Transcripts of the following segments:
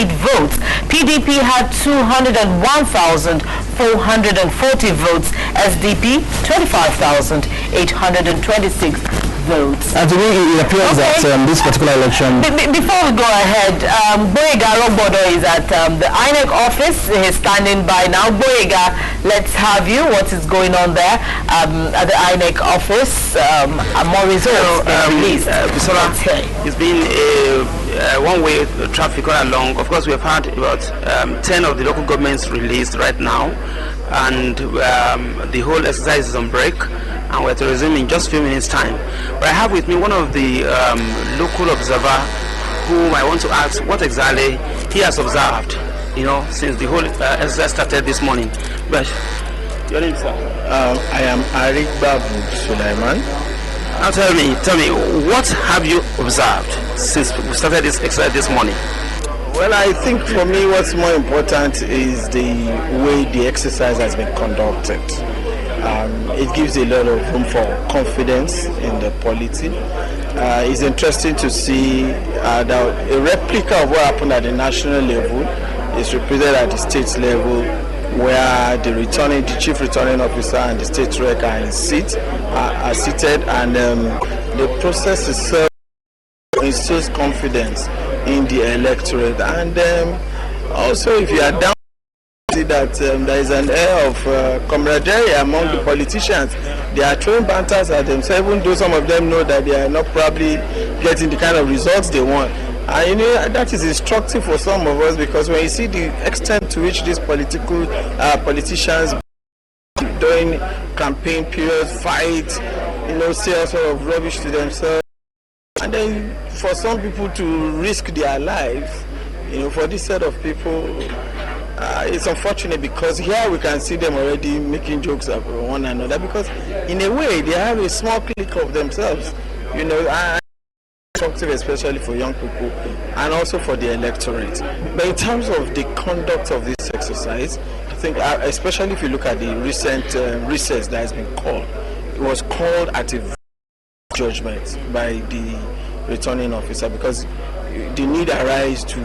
votes. PDP had 201,440 votes. SDP 25,826 votes. And to me, it appears that this particular election... Before we go ahead, Boyega Robodo is at the INEC office. He's standing by now. Boyega, let's have you. What is going on there at the INEC office? More results released. It's been a one-way traffic all along. Of course, we have had about 10 of the local governments released right now, and the whole exercise is on break, and we're to resume in just a few minutes' time. But I have with me one of the local observer whom I want to ask what exactly he has observed, since the whole exercise started this morning. But your name, sir? I am Arik Babu Sulaiman. Now tell me, what have you observed since we started this exercise this morning? Well, I think for me what's more important is the way the exercise has been conducted. It gives a lot of room for confidence in the polity. It's interesting to see that a replica of what happened at the national level is represented at the state level, where the chief returning officer and the state rec are seated, and the process itself instills confidence in the electorate. And also, if you are down, see that there is an air of camaraderie among the politicians. They are throwing banters at themselves, even though some of them know that they are not probably getting the kind of results they want. And that is instructive for some of us, because when you see the extent to which these politicians during campaign periods fight, say all sort of rubbish to themselves, and then for some people to risk their lives, for this set of people, it's unfortunate, because here we can see them already making jokes of one another, because in a way they have a small clique of themselves, especially for young people and also for the electorate. But in terms of the conduct of this exercise, I think, especially if you look at the recent recess that has been called, it was called at a judgment by the returning officer, because the need arises to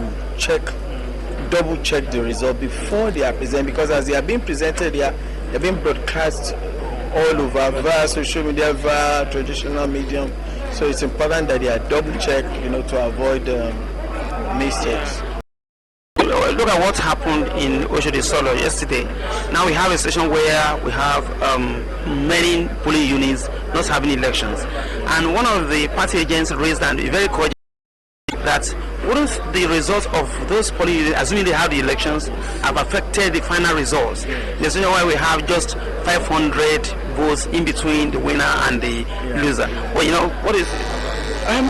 double check the result before they are presented, because as they are being presented, they are being broadcast all over via social media, via traditional medium. So it's important that they are double checked, to avoid mistakes. Look at what happened in Oshodi Solo yesterday. Now we have a session where we have many polling units not having elections, and one of the party agents raised a very cordial that wouldn't the results of those polling units, assuming they have the elections, have affected the final results? There's no why we have just 500 votes in between the winner and the loser. Well, what is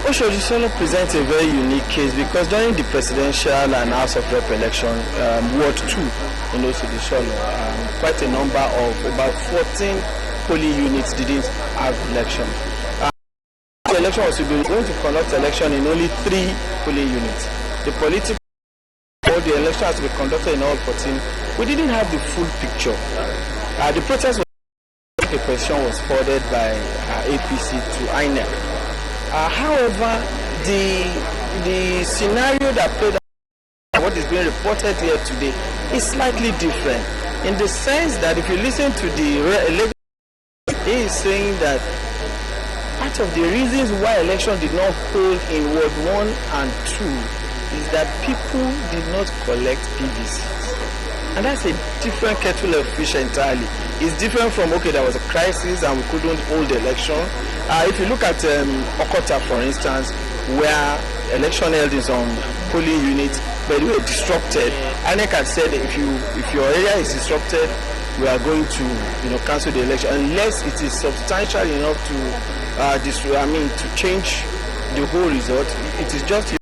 Oshodi Solo presents a very unique case, because during the presidential and House of Rep election, Ward 2 in Oshodi Solo, quite a number of about 14 polling units didn't have elections. The election was going to conduct election in only 3 polling units. The election has to be conducted in all 14. We didn't have the full picture. The protest the question was forwarded by APC to INEC. However, the scenario that played out, what is being reported here today, is slightly different, in the sense that if you listen to the election, he is saying that part of the reasons why election did not hold in Ward 1 and 2 is that people did not collect PVCs. And that's a different kettle of fish entirely. It's different from, there was a crisis and we couldn't hold the election. If you look at Okota, for instance, where election held in some polling units, but they were disrupted, INEC had said if your area is disrupted, we are going to cancel the election unless it is substantial enough to change the whole result. It is just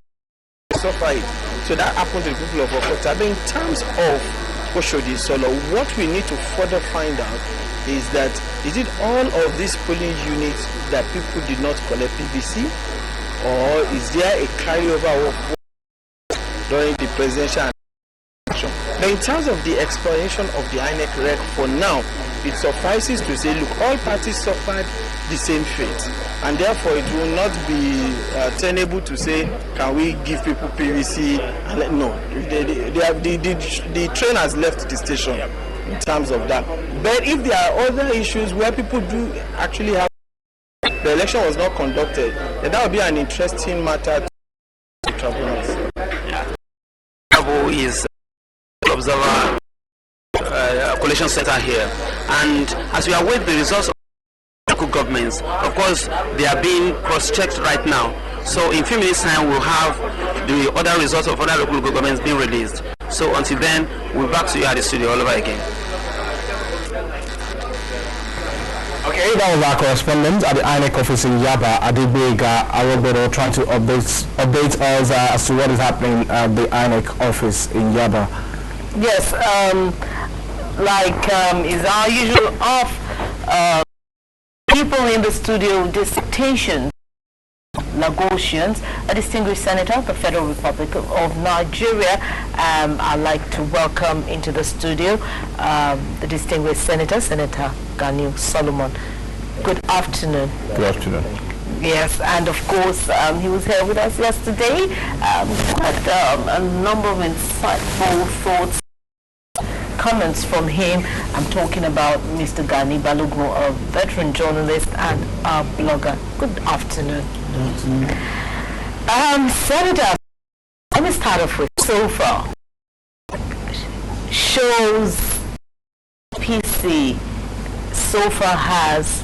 suffer it. So that happened to the people of Okota. But in terms of Oshodi Solo, what we need to further find out is that is it all of these polling units that people did not collect PVC, or is there a carryover of during the presidential election? But in terms of the explanation of the INEC rec for now, it suffices to say, look, all parties suffered the same fate, and therefore it will not be tenable to say, can we give people PVC? No, the train has left the station in terms of that. But if there are other issues where people do actually have, the election was not conducted, then that would be an interesting matter to tribunals. Is observer collation center here, and as we await the results of local governments, of course they are being cross-checked right now, so in a few minutes time we'll have the other results of other local governments being released. So until then, we'll be back to you at the studio all over again. Okay, that was our correspondent at the INEC office in Yaba, Adibega Arogodo, trying to update us as to what is happening at the INEC office in Yaba. Yes, is our usual off people in the studio dissertation. Lagosians, a distinguished senator, the Federal Republic of Nigeria. I'd like to welcome into the studio the distinguished senator, Senator Gani Solomon. Good afternoon. Good afternoon. Yes, and of course he was here with us yesterday. Had a number of insightful thoughts, comments from him. I'm talking about Mr. Gani Balogun, a veteran journalist and a blogger. Good afternoon. Senator, let me start off with so far. Shows PC so far has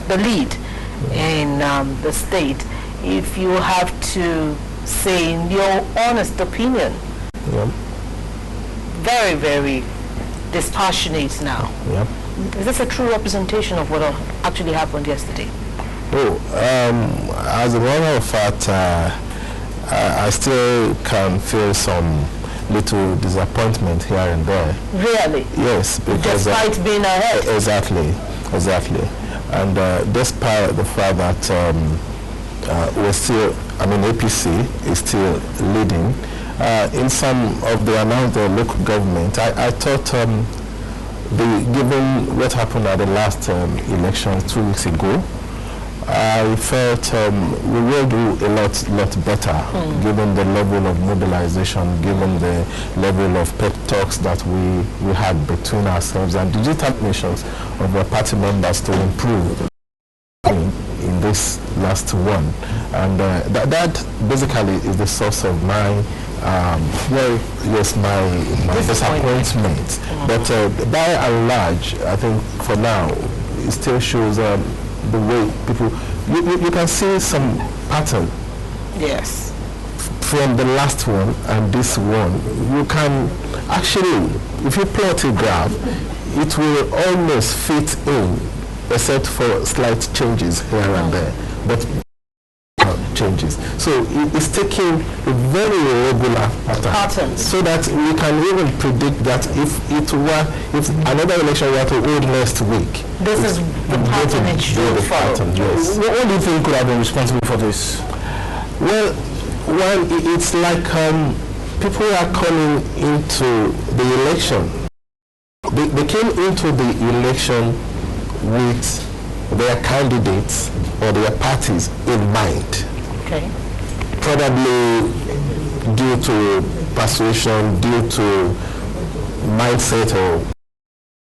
the lead in the state. If you have to say in your honest opinion, very, very dispassionate now. Is this a true representation of what actually happened yesterday? As a matter of fact, I still can feel some little disappointment here and there. Really? Yes, because despite being ahead. Exactly. And despite the fact that we're still, APC is still leading in some of the announced local government. I thought, given what happened at the last election 2 weeks ago, I felt we will do a lot better, given the level of mobilization, given the level of pep talks that we had between ourselves and the determinations of the party members to improve in this last one. And that basically is the source of my my disappointment. But by and large, I think for now, it still shows the way people, you can see some pattern. Yes. From the last one and this one, you can actually, if you plot a graph, it will almost fit in, except for slight changes here and there. But changes. So it's taking a very irregular pattern, so that we can even predict that if another election were to hold next week, this is the pattern it should follow. Yes. What do you think could have been responsible for this? Well, it's like people are coming into the election. They came into the election with their candidates or their parties in mind. Okay. Probably due to persuasion, due to mindset, or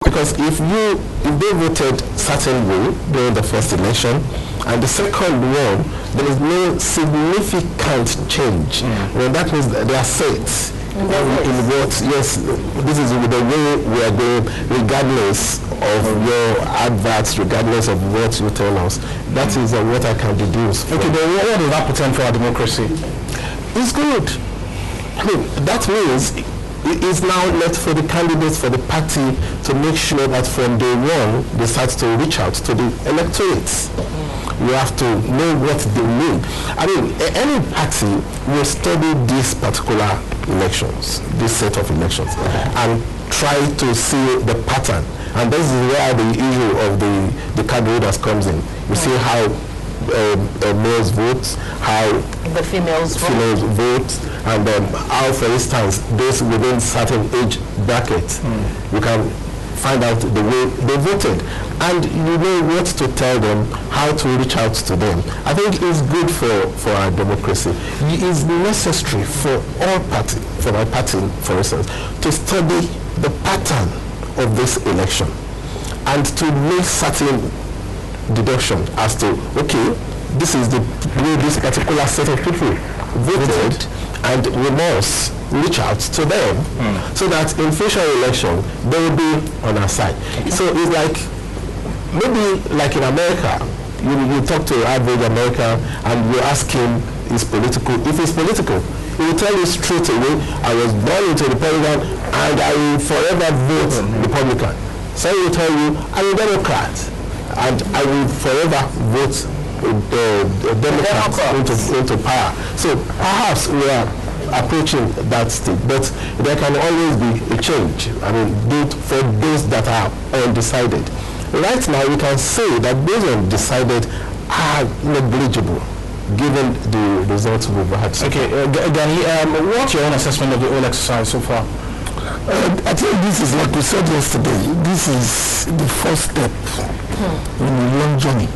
because if they voted certain way during the first election and the second one, there is no significant change. Well, that means they are set in what, yes, this is the way we are going, regardless of your adverts, regardless of what you tell us. That is what I can deduce. Okay, but what does that portend for our democracy? It's good. Look, that means it is now left for the candidates, for the party to make sure that from day one they start to reach out to the electorates. We have to know what they mean. Any party will study these particular elections, this set of elections, and try to see the pattern. And this is where the issue of the card holders comes in. You see how males vote, how the females vote, and how, for instance, those within certain age brackets, you can find out the way they voted. And you know what to tell them, how to reach out to them. I think it's good for our democracy. It is necessary for all party, for my party, for instance, to study the pattern of this election and to make certain deduction as to, okay, this is the way this particular set of people voted, and we must reach out to them so that in future election they will be on our side. So it's like, maybe like in America, you talk to average American and you ask him is political. If it's political, he will tell you straight away, I was born into Republican and I will forever vote Republican. So he will tell you, I'm a Democrat and I will forever vote Democrats into power. So perhaps we are approaching that state, but there can always be a change. I mean, for those that are undecided. Right now, we can say that those undecided are negligible, given the results we've had. Okay, Gani, what's your own assessment of the whole exercise so far? I think this is, like we said yesterday, this is the first step in a long journey.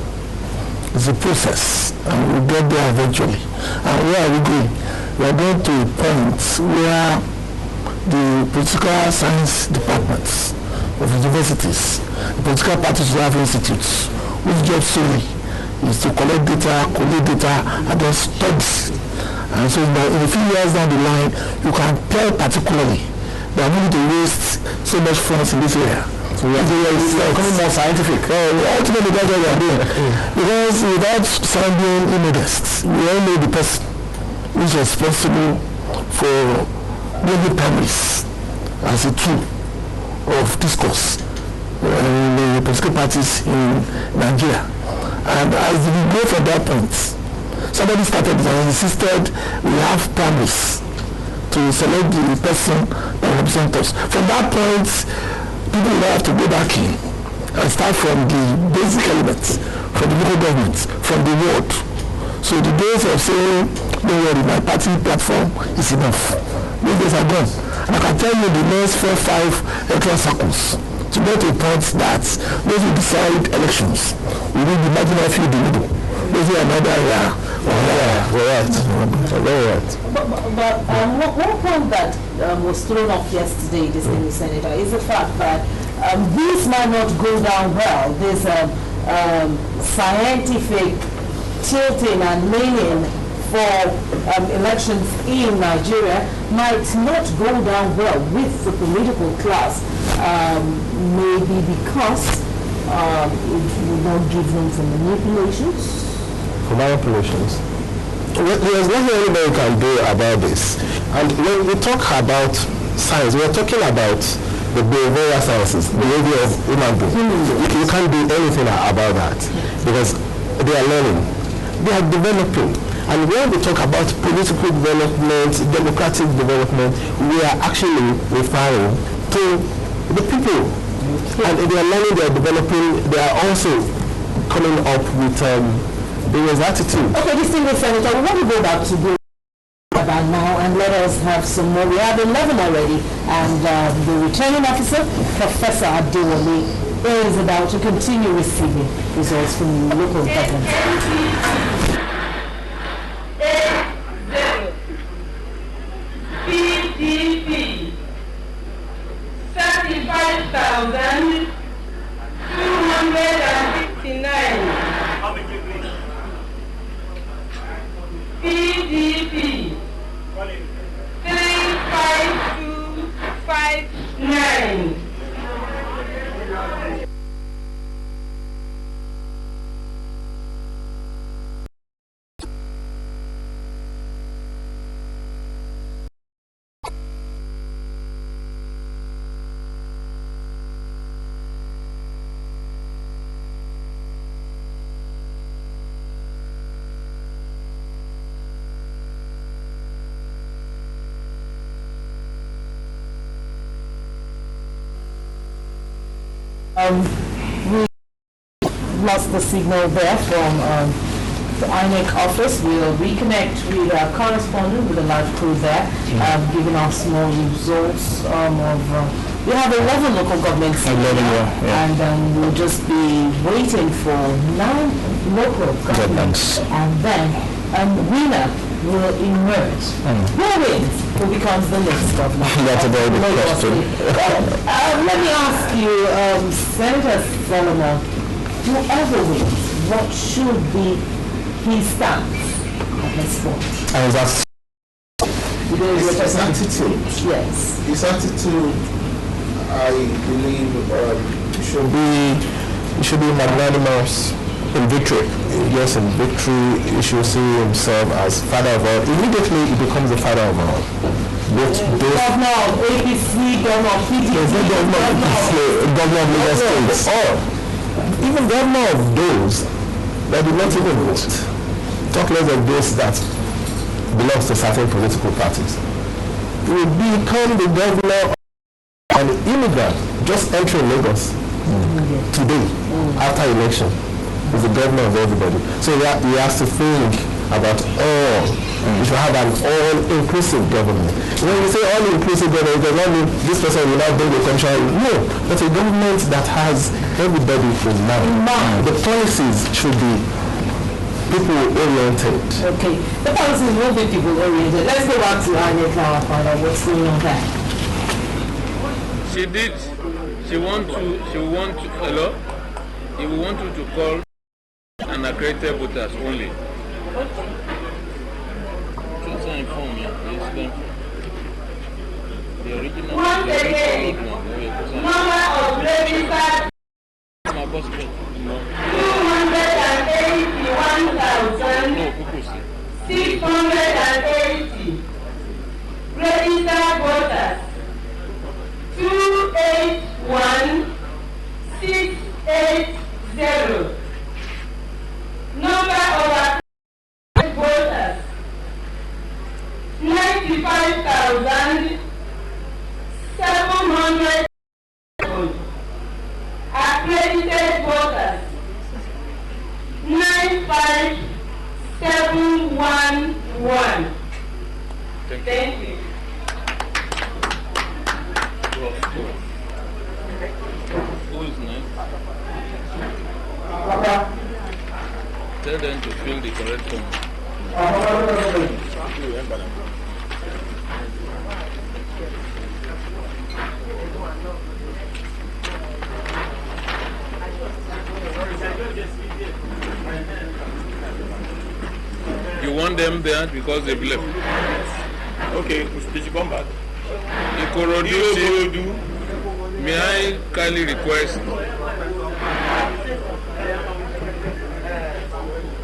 It's a process, and we'll get there eventually. And where are we going? We are going to a point where the political science departments of universities, the political parties will have institutes, whose job solely is to collect data, collate data, and then study. And so in a few years down the line, you can tell particularly that we need to waste so much funds in this area. So we are becoming more scientific. Ultimately, that's what we are doing. Because without sounding immodest, we all know the person who is responsible for building families as a tool of discourse in the political parties in Nigeria. And as we go from that point, somebody started and insisted we have primaries to select the person that represents us. From that point, people will have to go back in and start from the basic elements, from the local government, from the ward. So the days of saying, don't worry, my party platform is enough. Those days are gone. And I can tell you the next 4-5 electoral circles to get to a point that those who decide elections will be the marginal few in the middle. Those who are another area. But one point that was thrown up yesterday, distinguished Senator, is the fact that this might not go down well. This scientific tilting and leaning for elections in Nigeria might not go down well with the political class, maybe because it will not give room for manipulations. For manipulations? There's nothing anybody can do about this. And when we talk about science, we're talking about the behavioral sciences, the behavior of human beings. You can't do anything about that because they are learning. They are developing. And when we talk about political development, democratic development, we are actually referring to the people. And they are learning, they are developing, they are also coming up with various attitude. Okay, distinguished Senator, we want to go back to the about now and let us have some more. We have 11 already, and the returning officer, Professor Adewale, is about to continue receiving results from the local government. PDP 35,259. PDP 35259. We lost the signal there from the INEC office. We'll reconnect with our correspondent with a live crew there, giving us more results of We have 11 local governments, 11, yeah. and we'll just be waiting for 9 local governments, and then winner will emerge. Who wins? Who becomes the next governor? That's a very good question. Let me ask you, Senator Solomon, whoever wins, what should be his stance at this point? His attitude. Yes. His attitude, I believe, should be magnanimous in victory. Yes, in victory, he should see himself as father of all. Immediately, he becomes the father of all. Governor of APC, governor of PDP, governor of Lagos State, or even governor of those that do not even vote. Talk less of those that belongs to certain political parties. He will become the governor of an immigrant just entering Lagos today after election. Is the governor of everybody. So he has to think about all. We should have an all-inclusive government. When we say all-inclusive government, it does not mean this person will not bring the commissioner. No, but a government that has everybody in mind. The policies should be people-oriented. Okay, the policies will be people-oriented. Let's go back to Anya Clara, Father. What's going on there? She want to, hello? He will want you to call and accredited voters only. Just inform me, please. The original. Once again, number of registered 281,680 registered voters. 281,680. Number of voters 95,700. Accredited voters 95711. Thank you. Who is next? Tell them to fill the correct form. You want them there because they've left. Okay, did you come back? Ikorodu, may I kindly request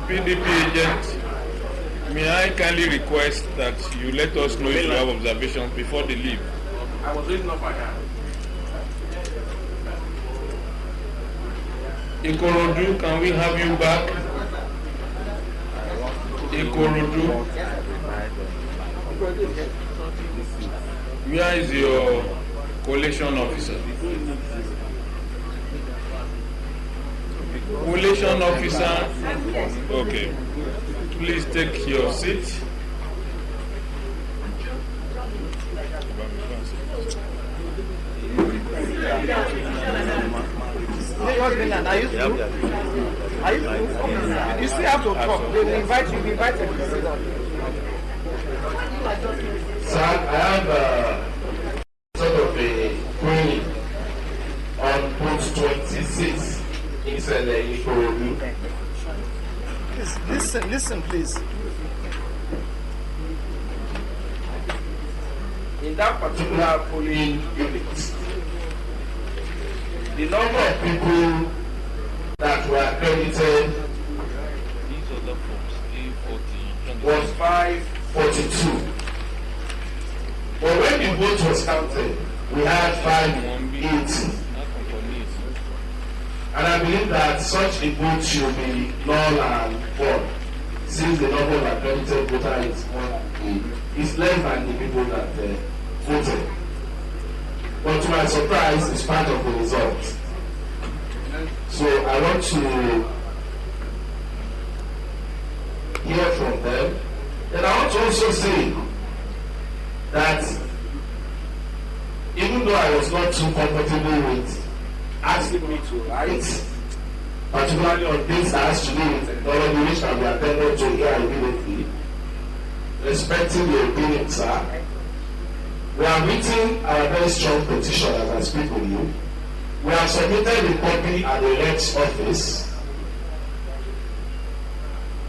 PDP agent, may I kindly request that you let us know if you have observations before they leave. I was reading off my hand. Ikorodu, can we have you back? Ikorodu. Where is your collation officer? Collation officer. Okay. Please take your seat. You still have to talk. They will invite you. Invite them. Sir, I have sort of a query on page 26 in Ikorodu. Listen, please. In that particular polling unit, the number of people that were accredited was 542. But when the vote was counted, we had 580. And I believe that such a vote should be null and void, since the number of accredited voters is less than the people that voted. But to my surprise, it's part of the result. So I want to hear from them. And I want to also say that even though I was was not too comfortable with asking me to write, particularly on things that has to do with technology, which can be attended to here immediately. Respecting your opinion, sir, we are meeting our very strong petition as I speak with you. We have submitted a copy at the Rex office,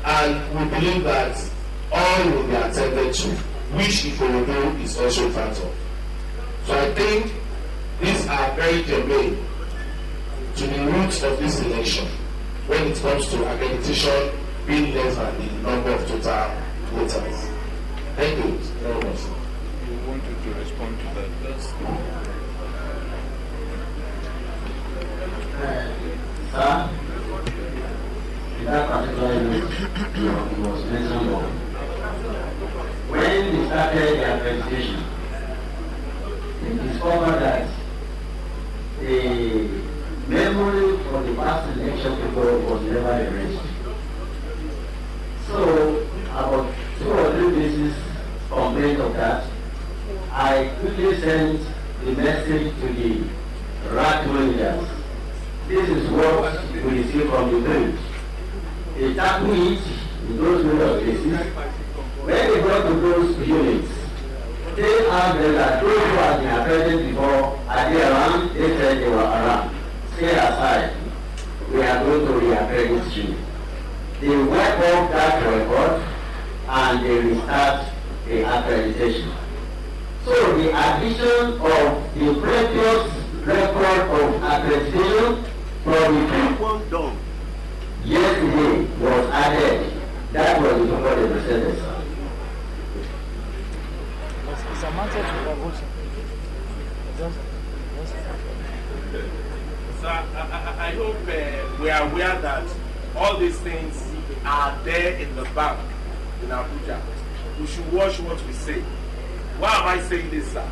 and we believe that all will be attended to, which if we will do is also part of. So I think these are very germane to the roots of this election when it comes to accreditation being less than the number of total voters. Thank you very much. You wanted to respond to that. Sir, in that particular it was mentioned of when they started the accreditation, they discovered that the memory for the past election people was never erased. So about 2 or 3 cases complaint of that, I quickly sent the message to the RAC managers. This is what we receive from the bench. They tackled it in those various cases. When they got to those units, they asked them that those who had been accredited before, are they around? They said they were around. Stay aside. We are going to re-accredit you. They wipe off that record and they restart the accreditation. So the addition of the previous record of accreditation from the people done yesterday was added. That was the record of the sentence. It's a matter of voting. Sir, I hope we are aware that all these things are there in the bank in Abuja. We should watch what we say. Why am I saying this, sir?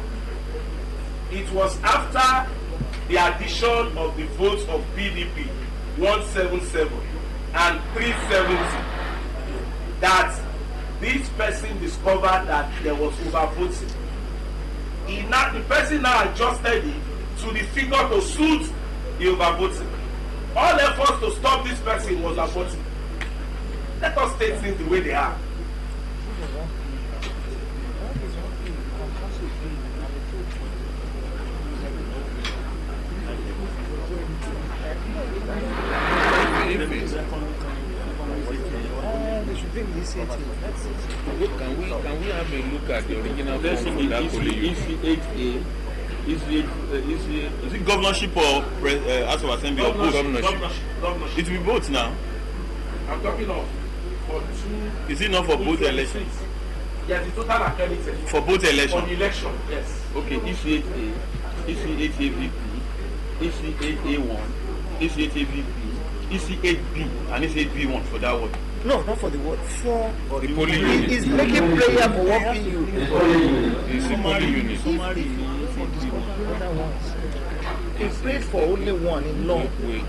It was after the addition of the votes of PDP 177 and 370 that this person discovered that there was overvoting. The person now adjusted it to the figure to suit the overvoting. All efforts to stop this person was aborted. Let us take things the way they are. Can we have a look at the original form of that EC8A? Is it governorship or House of Assembly or both? Governorship. It will be both now. I'm talking of for two. Is it not for both elections? Yes, the total accredited. For both elections? On election, yes. Okay, EC8A, EC8AVP, EC8A1, EC8AVP, EC8B, and EC8B1 for that one. No, not for the word. For the polling unit. He's making prayer for one PU. It's the polling unit. He prayed for only one in law.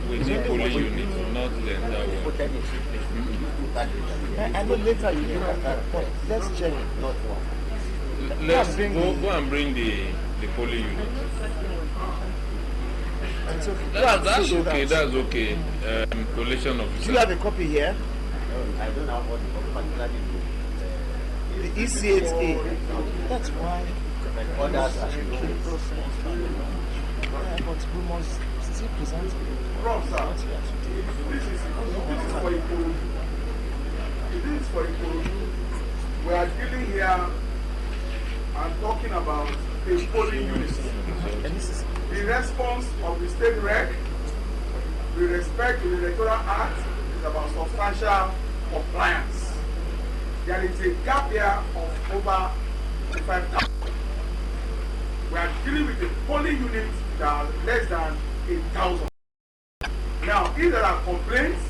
We need polling unit, not the entire one. And then later you look at that point. Let's check it, not one. Let's go and bring the polling unit. That's okay. That's okay. Collation officer. Do you have a copy here? I don't have what particularly the EC8A. That's why others are but we must still present it. This is for Ikorodu. This is for Ikorodu. We are dealing here and talking about the polling units. And this is the response of the state rec with respect to the Electoral Act is about substantial compliance. There is a gap here of over 5,000. We are dealing with a polling unit that are less than 8,000. Now, if there are complaints,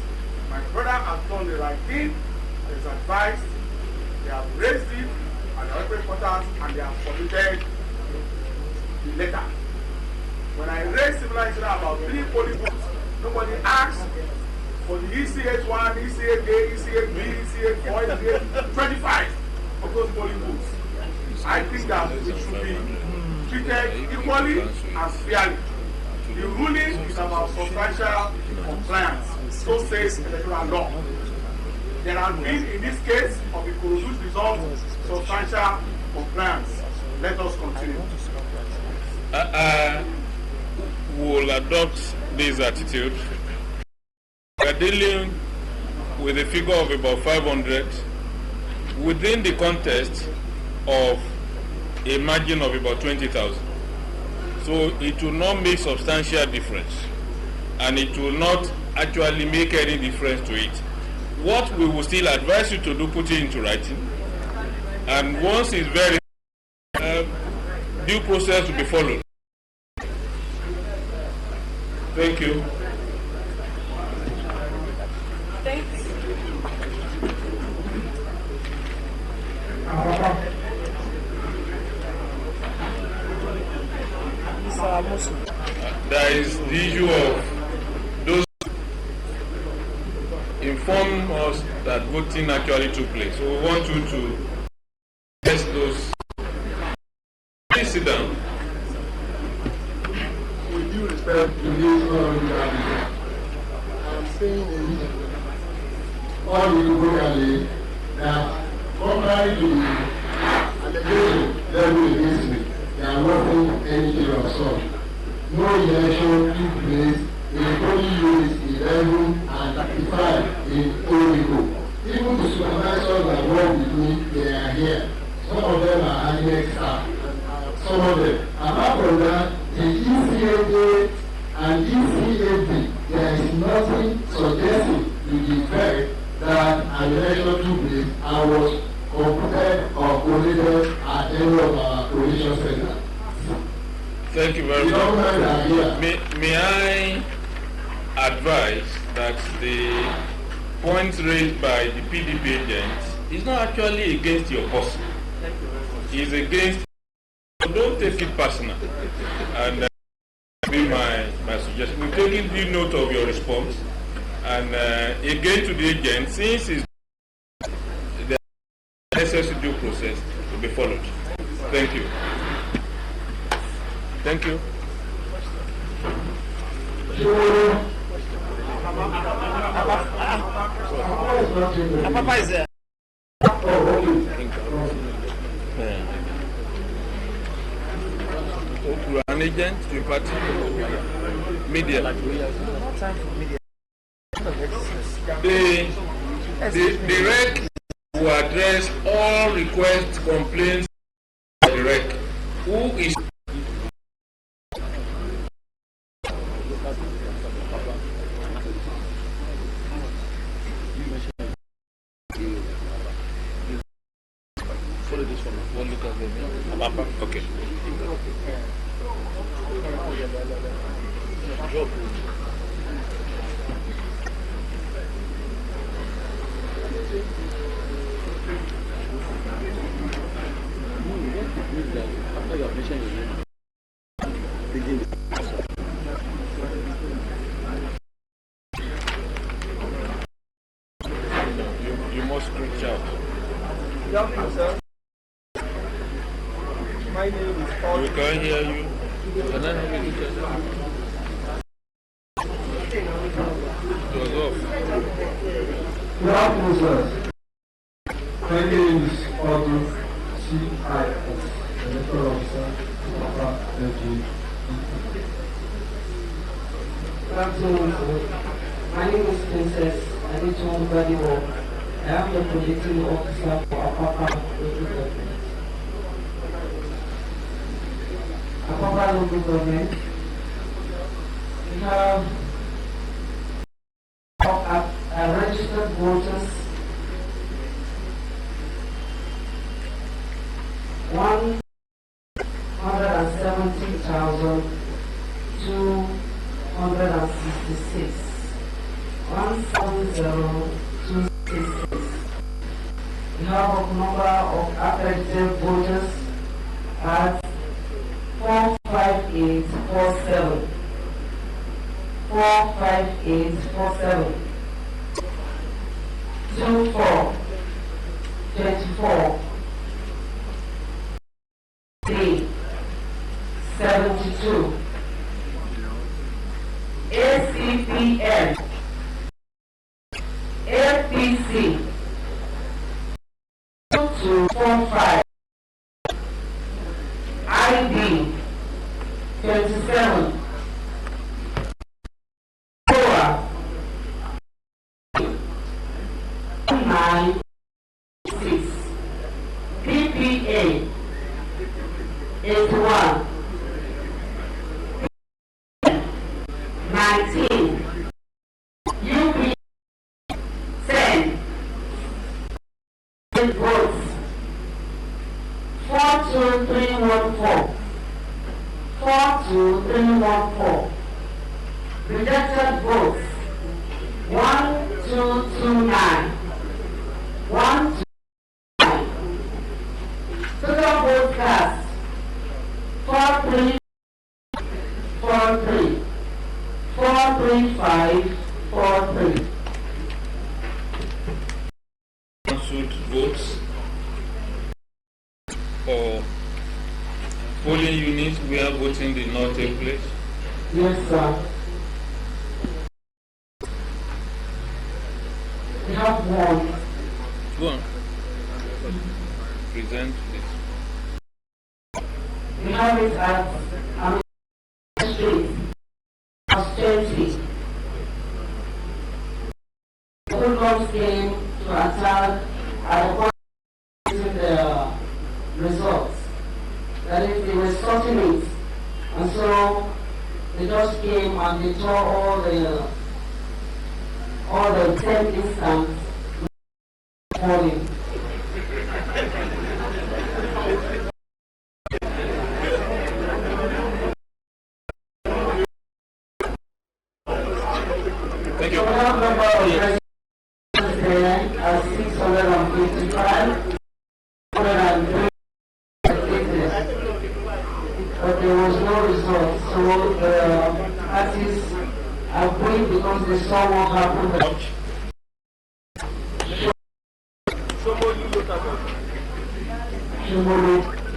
my brother has done the right thing, has advised, they have raised it at the local quarters and they have submitted the letter. When I raised similar incident about 3 polling booths, nobody asked for the EC81, EC8A, EC8B, EC84, EC8, 25 of those polling booths. I think that it should be treated equally and fairly. The ruling is about substantial compliance. So says electoral law. There has been, in this case of the Ikorodu's result, substantial compliance. Let us continue. Will adopt this attitude. We are dealing with a figure of about 500 within the context of a margin of about 20,000. So it will not make substantial difference, and it will not actually make any difference to it. What we will still advise you to do, put it into writing, and once it's very due process will be followed. Thank you. Thanks. There is the issue of those inform us that voting actually took place. So we want you to test those. Please sit down. With due respect to this I'm saying is unequivocally that contrary to the allegation level against me, they are not anything of sort. No election took place in polling units 11 and 35 in Origo. Even the supervisors that work with me, they are here. Some of them are INEC staff. Some of them. Apart from that, the ECAA and ECAB, there is nothing suggesting to the fact that an election took place and was completed or collated at any of our coalition centers. Thank you very much. May I advise that the points raised by the PDP agents is not actually against your person. It's against. Don't take it personal. And be my suggestion. We're taking due note of your response. And again to the agent, since it's the necessary due process to be followed. Thank you. Thank you. Papa is there. An agent to a party, media. The REC will address all requests, complaints by the REC. Who is okay. You must reach out. My name is Paul. We can't hear you. Can I have you? It was off. Good afternoon, sir. My name is Paul C.I.S. Electoral Officer, Papa LG. Good afternoon, sir. My name is Princess Aditun Badibo. I am the projecting officer for Apapa local government. Apapa local government, we have registered voters 170,266. 170,266. We have a number of accredited voters at 45847. 45847. 24 24 3 72. ACPN, APC 2245, ID 27, COA 96, PPA 81, 19, UP 10, votes 42314, 42314, rejected votes 1229, 129, total vote cast 4343, 43543. Cancelled votes for polling units where voting did not take place. Yes, sir. We have one. Go on. Present this. We have it at Street, as 20. The hoodlums came to attack at the point of the results. That is, they were sorting it. And so they just came and they tore all the 10 instances falling. Thank you. We have number of residents there as 655, 103 but there was no result. So the parties agreed because they saw what happened.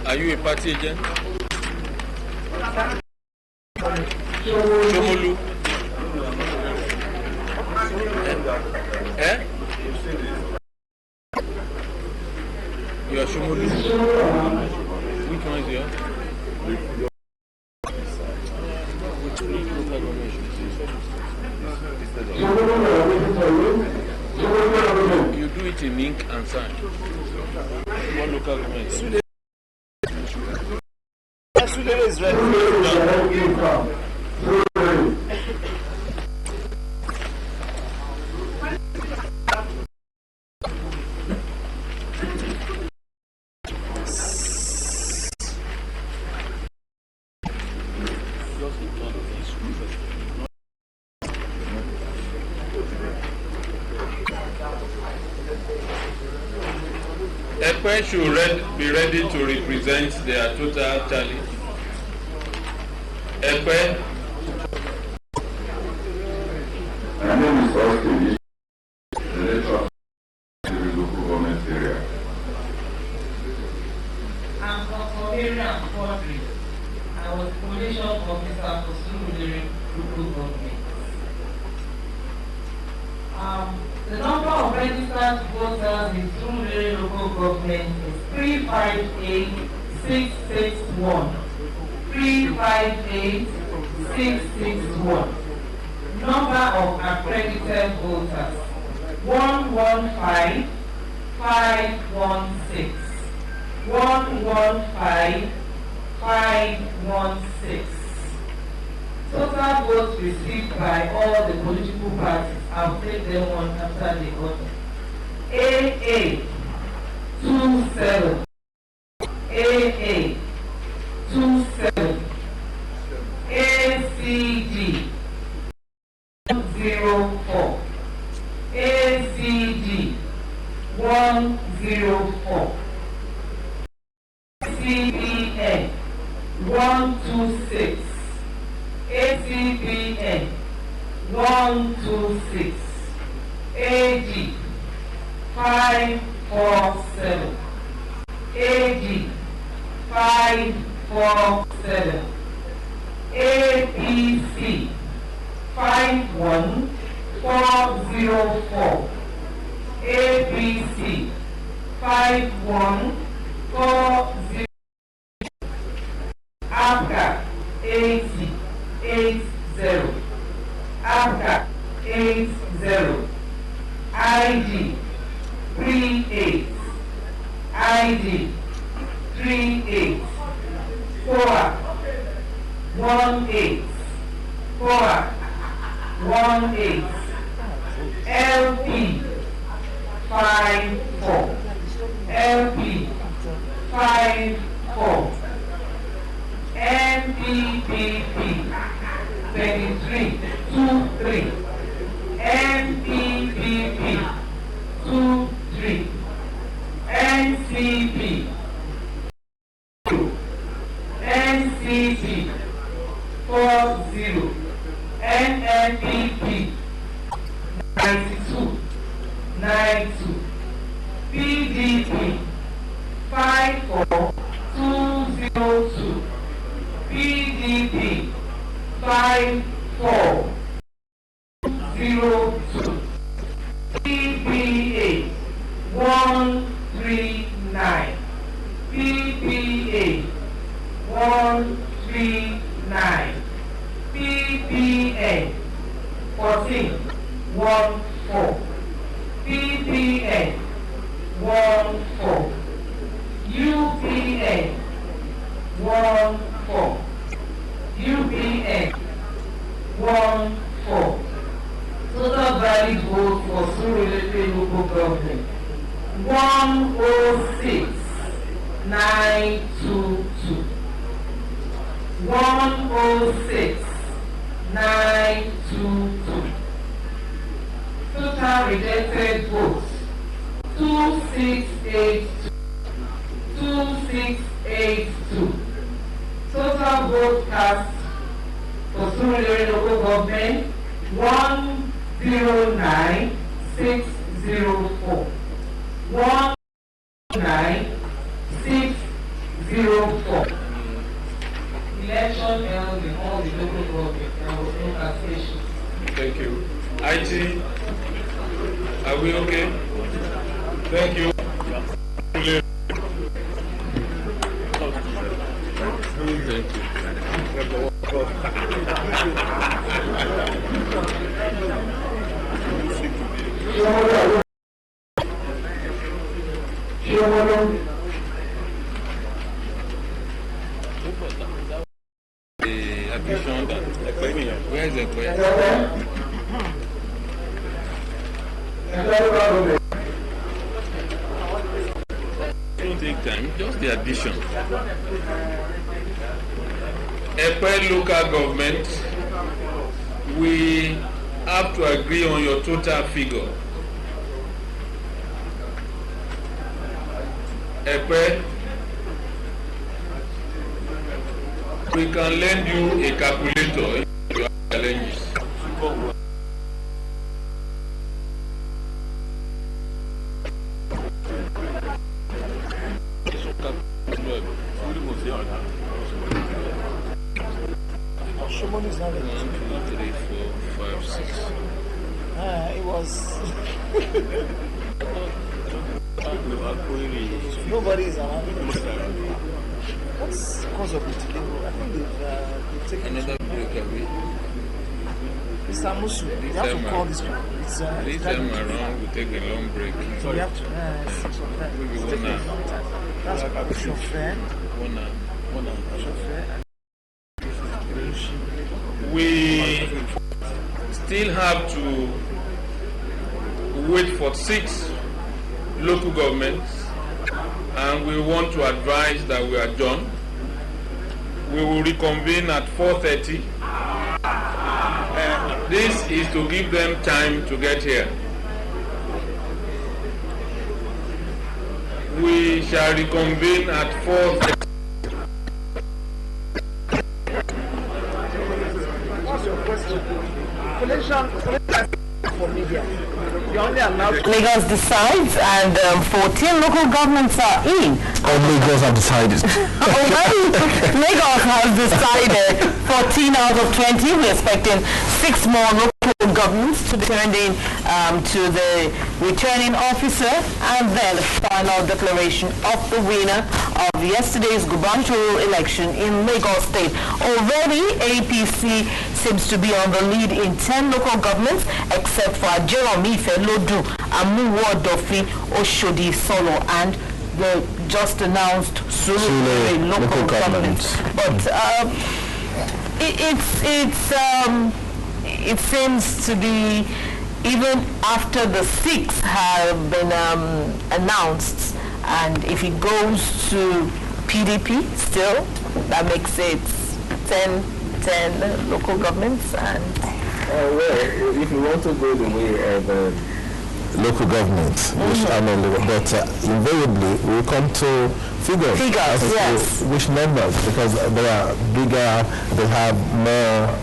Are you a party agent? Shomolu. Eh? You are Shomolu? Which one is yours? You do it in ink and sign. One local government. Sudere is ready. Ekwe should be ready to represent their total tally. Ekwe. My name is Austin, the electoral of the local government area. I'm Dr. Miriam Quadri. I was coalition officer for Surulere local government. The number of registered voters in Surulere local government is 358,661. 358,661. Number of accredited voters 115,516. 115,516. Total votes received by all the political parties. I'll take them one after the other. AA 27. AA 27. ACD 104. ACD 104. ACPN 126. ACPN 126. AG 547. AG 547. APC 51404. APC 5140. APGA 80. APGA 80. ID 38. ID 38. FOA 18. FOA 18. LP 54. LP 54. NPPP 23. 23. NPPP 23. NCP NCP 40. NNPP 92. 92. PDP 54202. PDP 5402. PPA 139. PPA 139. PPN 14. 14. PPN 14. UPN 14. UPN 14. Total valid vote for Surulere local government 106,922. 106,922. Total rejected votes 2682. 2682. Total vote cast for Surulere local government 109,604. 109,604. Election held in all the local government. There was no cancellation. Thank you. IT, are we okay? Thank you. Where is the question? Don't take time, just the addition. Epe local government, we have to agree on your total figure. Epe, we can lend you a calculator if you have challenges. Shimon is not ready. 1, 2, 3, 4, 5, 6. It was. Nobody is around. What's the cause of the delay? I think they've taken another break away. Mr. Musu, you have to call this one. This time around, we take a long break. So you have to. Maybe 1 hour. That's what your friend. 1 hour. 1 hour. Your friend. We still have to wait for 6 local governments, and we want to advise that we adjourn. We will reconvene at 4:30. This is to give them time to get here. We shall reconvene at 4:30. For media. You only allowed Lagos decides, and 14 local governments are in. Or Lagos have decided? Lagos has decided 14 out of 20. We're expecting 6 more local governments to be turned in to the returning officer, and then the final declaration of the winner of yesterday's gubernatorial election in Lagos State. Already, APC seems to be on the lead in 10 local governments, except for Ajeromife, Lodu, Amuwo, Dofi, Oshodi, Solo, and the just announced Surulere local government. But it seems to be, even after the 6 have been announced, and if it goes to PDP still, that makes it 10 local governments. And well, if you want to go the way of local governments, which are not local, but invariably we come to figures yes. Which numbers, because they are bigger, they have more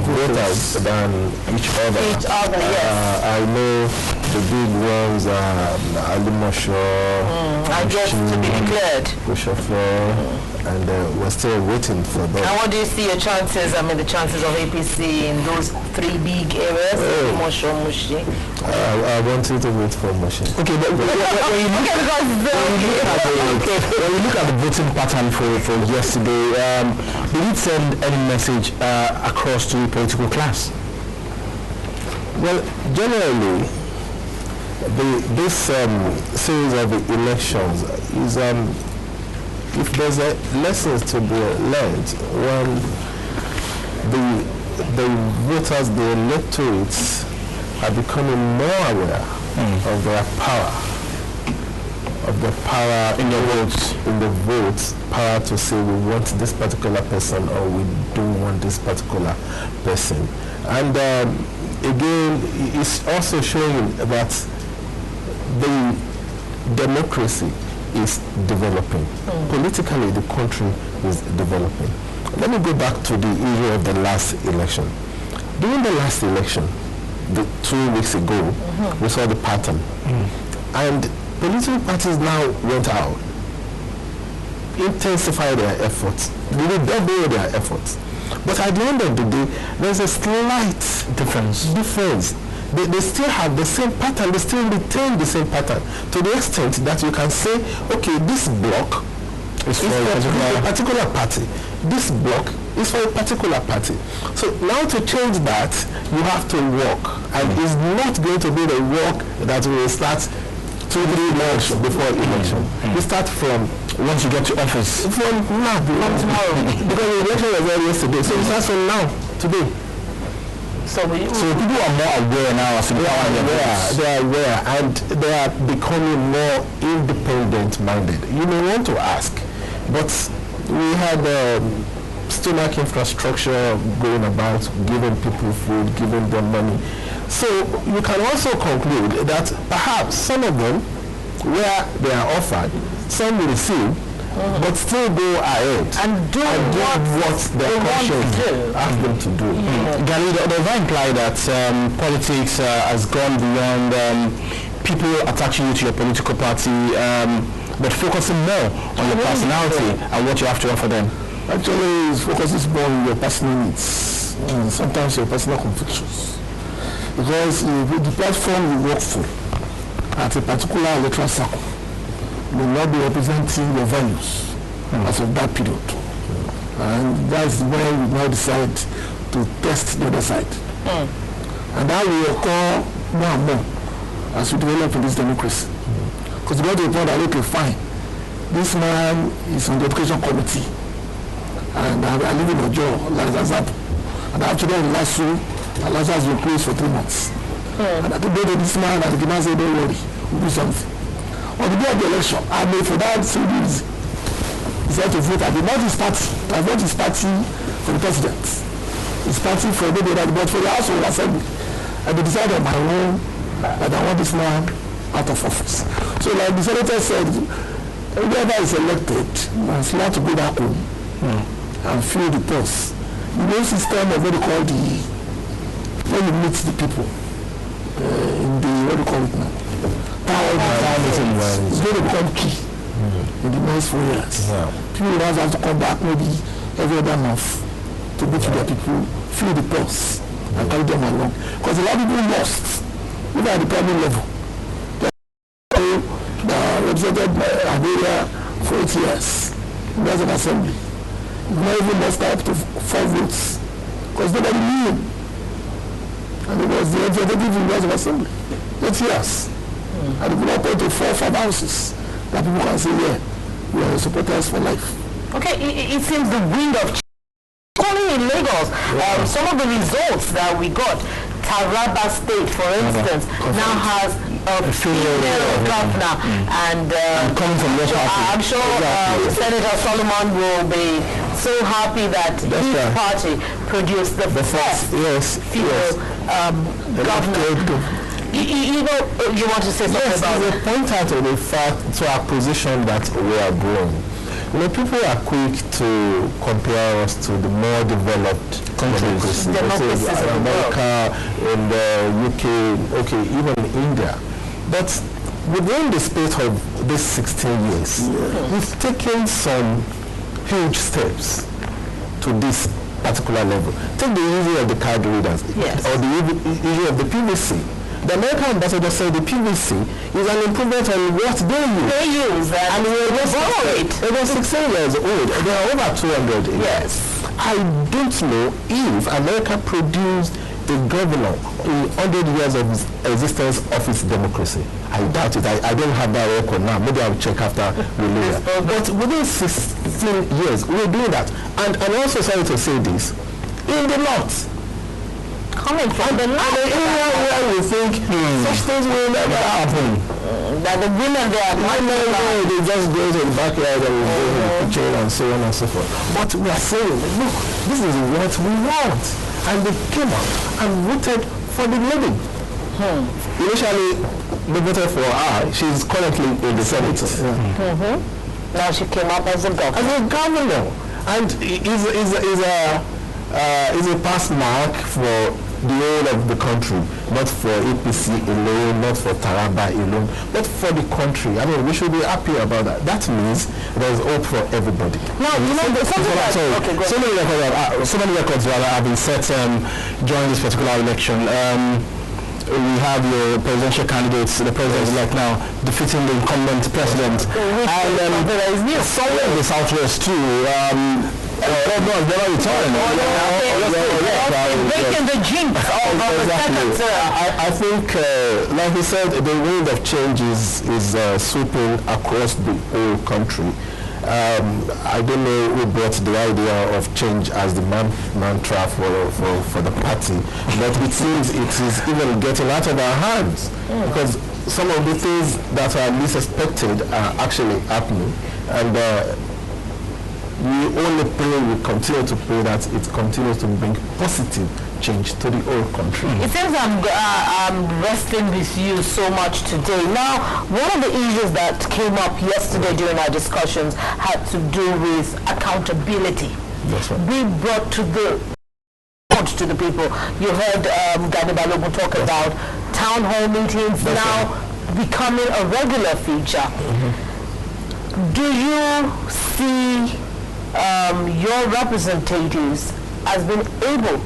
voters than each other. Yes. I know the big ones are Alimosho, I guess to be declared. And we're still waiting for them. And what do you see your chances, the chances of APC in those 3 big areas? Alimosho, Mushi? I want you to wait for Mushi. Okay, but when you look at the voting pattern for yesterday, did it send any message across to the political class? Well, generally, this series of elections is, if there's lessons to be learned, when the voters, the electorates are becoming more aware of their power, in the votes, power to say we want this particular person or we don't want this particular person. And again, it's also showing that the democracy is developing. Politically, the country is developing. Let me go back to the issue of the last election. During the last election, 2 weeks ago, we saw the pattern. And political parties now went out, intensify their efforts, really double their efforts. But at the end of the day, there's a slight difference. They still have the same pattern, they still retain the same pattern, to the extent that you can say, okay, this block is for a particular party. This block is for a particular party. So now to change that, you have to work. And it's not going to be the work that will start 2-3 months before election. You start from once you get to office. From now, tomorrow. Because the election was there yesterday. So it starts from now, today. So people are more aware now as to the power they are aware, and they are becoming more independent-minded. You may want to ask, but we had stomach infrastructure going about, giving people food, giving them money. So you can also conclude that perhaps some of them, where they are offered, some will receive, but still go ahead and do what their conscience asks them to do. Gary, does that imply that politics has gone beyond people attaching you to your political party, but focusing more on your personality and what you have to offer them? Actually, it focuses more on your personal needs and sometimes your personal convictions. Because the platform you work for at a particular electoral circle will not be representing your values as of that period. And that's when we now decide to test the other side. And that will occur more and more as we develop in this democracy. Because you got to the point that, okay, fine, this man is on the education committee, and I live in Ojo, like example, and actually in Lasso, and Lasso has been closed for 3 months. And at the day of this man, and the man said, don't worry, we'll do something. On the day of the election, I made for that same reason. He said to vote, I did not his party. I vote his party for the president. His party for the but for the House of Assembly. And they decided on my own that I want this man out of office. So like the senator said, whoever is elected must not to go back home and fill the pulse. The new system of what they call when you meet the people in the, what do you call it now? Town meeting, it's going to become key. in the next 4 years. People will have to come back maybe every other month to go to their people, fill the pulse, and carry them along. Because a lot of people lost, even at the primary level. They represented Nigeria for 8 years. There's an assembly. Not even lost up to 4 votes. Because nobody knew him. And it was the representative in the House of Assembly. 8 years. And if you not pay to 4 or 5 houses, that people can say, yeah, we are supporters for life. Okay, it seems the wind of change. Only in Lagos, some of the results that we got, Taraba State, for instance, now has a female governor, and coming from your party. I'm sure Senator Solomon will be so happy that his party produced the first female governor. You know, you want to say something about it? Yes, point out to the fact, to our position that we are growing. You know, people are quick to compare us to the more developed countries, America, in the UK, okay, even India. But within the space of these 16 years, we've taken some huge steps to this particular level. Take the issue of the card readers, or the issue of the PVC. The American ambassador said the PVC is an improvement on what they use. They use, and it was 16 years old. They are over 200 years. Yes. I don't know if America produced a governor in 100 years of existence of its democracy. I doubt it. I don't have that record now. Maybe I'll check after we leave. But within 16 years, we're doing that. And I'm also sorry to say this. In the north, coming from the north, where we think such things will never happen. That the women there are they just go to the backyard and go to the kitchen and so on and so forth. But we are saying, look, this is what we want. And they came out and voted for the lady. Initially, they voted for her. She's currently in the Senate. Now she came up as a governor. And is a pass mark for the whole of the country, not for APC alone, not for Taraba alone, but for the country. I mean, we should be happy about that. That means there's hope for everybody. Now, you know, so many records have been set during this particular election. We have your presidential candidates, the president-elect now, defeating the incumbent president. And somewhere in the Southwest too, breaking the jinx of the second term. I think, like he said, the wind of change is sweeping across the whole country. I don't know who brought the idea of change as the mantra for the party, but it seems it is even getting out of our hands because some of the things that are least expected are actually happening, and we only pray, we continue to pray that it continues to bring positive change to the whole country. It seems I'm resting with you so much today. Now, one of the issues that came up yesterday during our discussions had to do with accountability. That's right. We brought to the people. You heard Gani Balogun talk about town hall meetings now becoming a regular feature. Do you see your representatives as being able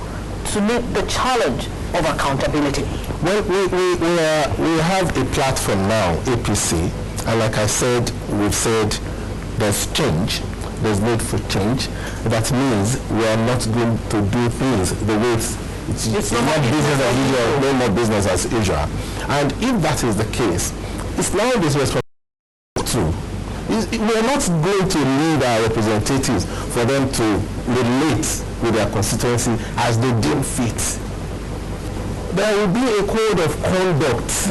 to meet the challenge of accountability? Well, we have a platform now, APC, and like I said, we've said there's change, there's need for change. That means we are not going to do things the way it's not business as usual, no more business as usual. And if that is the case, it's now this responsibility too. We are not going to lead our representatives for them to relate with their constituency as they deem fit. There will be a code of conduct.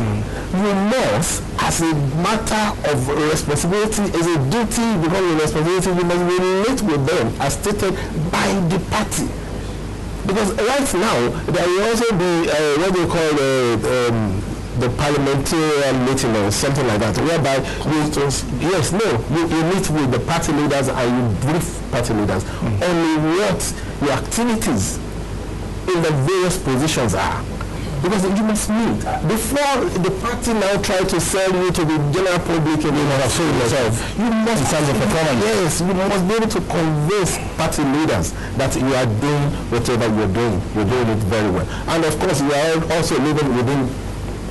You must, as a matter of responsibility, as a duty because of responsibility, you must relate with them as stated by the party. Because right now, there will also be what they call the parliamentarian meeting or something like that, whereby you meet with the party leaders and you brief party leaders on what your activities in the various positions are. because you must meet before the party now try to sell you to the general public and you must in terms of performance. Yes, you must be able to convince party leaders that you are doing whatever you're doing it very well, and of course you are also living within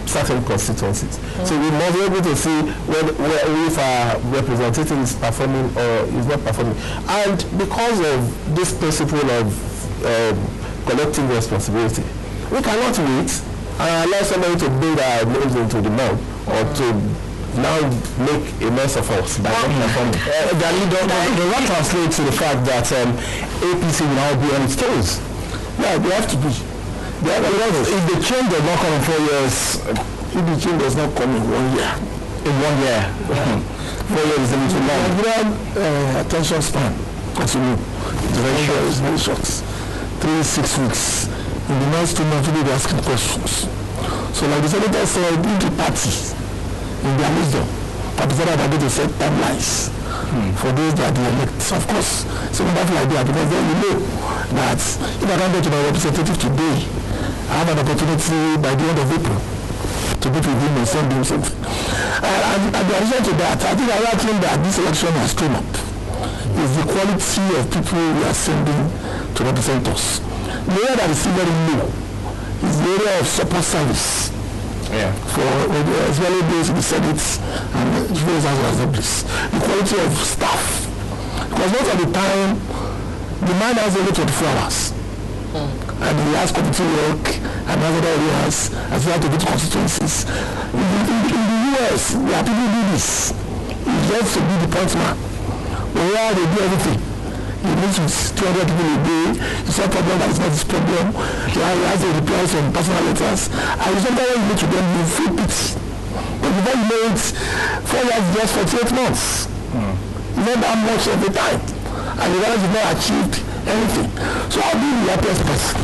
certain constituencies. So we must be able to see if our representative is performing or is not performing. And because of this principle of collective responsibility, we cannot wait and allow somebody to bring our names into the mud or to now make a mess of us by not performing. Does that translate to the fact that APC will now be on its toes? Yeah, they have to be. If the change does not come in 4 years, if the change does not come in 1 year, 4 years is a little long. Attention span, as you know, is very short. 3-6 weeks. In the next 2 months, we'll be asking questions. So, like the senator said, the parties in their wisdom have decided that they set timelines for those that they elect. So, of course, it's a wonderful idea because then you know that if I can't get to my representative today, I have an opportunity by the end of April to meet with him and send him something. And in addition to that, I think another thing that this election has come up is the quality of people we are sending to represent us. The area that is still very low is the area of support service. For especially those in the Senate and various assemblies. The quality of staff. Because most of the time, the man has only 24 hours. And he has committee work and other areas as well to get constituencies. In the US, there are people who do this. He gets to be the point man. But where they do everything. He meets with 200 people a day. He saw a problem that is not his problem. He has to reply some personal letters. And sometimes when you meet with them, you feel pity. But before you know it, 4 years just 48 months. Not that much every time. And the guys have not achieved anything. So I'll be the happiest person.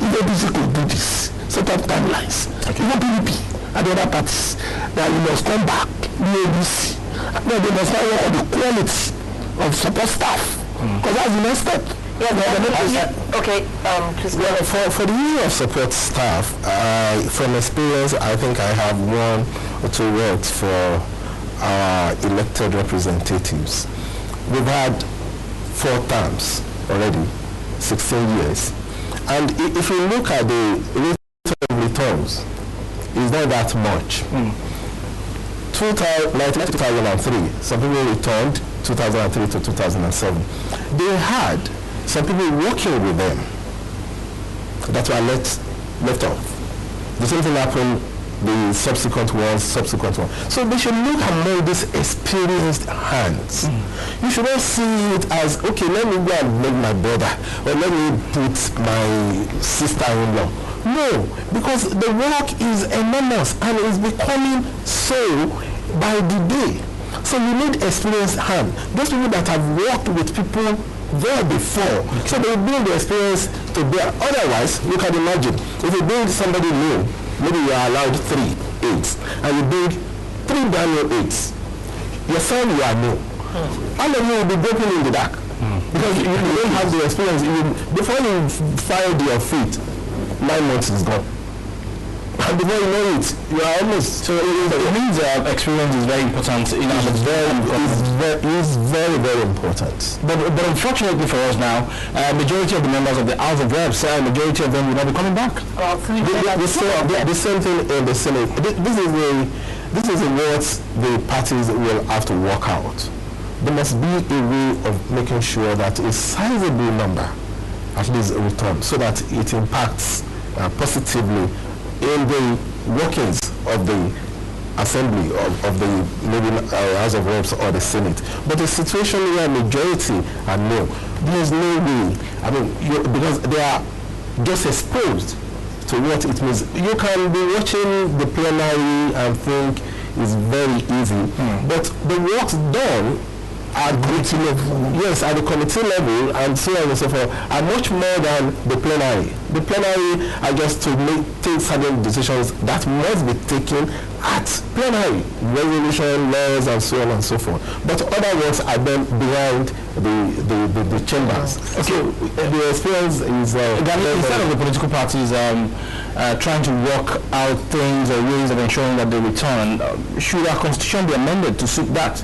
If ABC could do this, set up timelines. Even PDP and the other parties, that you must come back, the ABC. Then they must not work on the quality of support staff. Because that's the next step. Okay, please go ahead. For the issue of support staff, from experience, I think I have 1 or 2 words for our elected representatives. We've had 4 terms already, 16 years. And if you look at the rate of returns, it's not that much. 2003, some people returned 2003 to 2007. They had some people working with them that were left off. The same thing happened the subsequent ones. So they should look among these experienced hands. You should not see it as, okay, let me go and make my brother, or let me put my sister-in-law. No, because the work is enormous and is becoming so by the day. So you need experienced hand. Those people that have worked with people there before, so they bring the experience to bear. Otherwise, you can imagine, if you bring somebody new, maybe you are allowed 3 aides, and you bring 3 brand new aides. Your son, you are new. All of you will be broken in the dark. Because you don't have the experience. Before you fire your feet, 9 months is gone. And before you know it, you are almost. So it means experience is very important. It's very, very important. But unfortunately for us now, majority of the members of the House of Reps, majority of them will not be coming back. The same thing in the Senate. This is what the parties will have to work out. There must be a way of making sure that a sizable number at least return, so that it impacts positively in the workings of the assembly of the maybe House of Reps or the Senate. But a situation where majority are no, there is no way. I mean, because they are just exposed to what it means. You can be watching the plenary and think it's very easy, but the works done at committee level, yes, at the committee level and so on and so forth, are much more than the plenary. The plenary are just to take certain decisions that must be taken at plenary, resolution, laws, and so on and so forth. But other works are done behind the chambers. Okay. So the experience is instead of the political parties trying to work out things or ways of ensuring that they return, should our constitution be amended to suit that?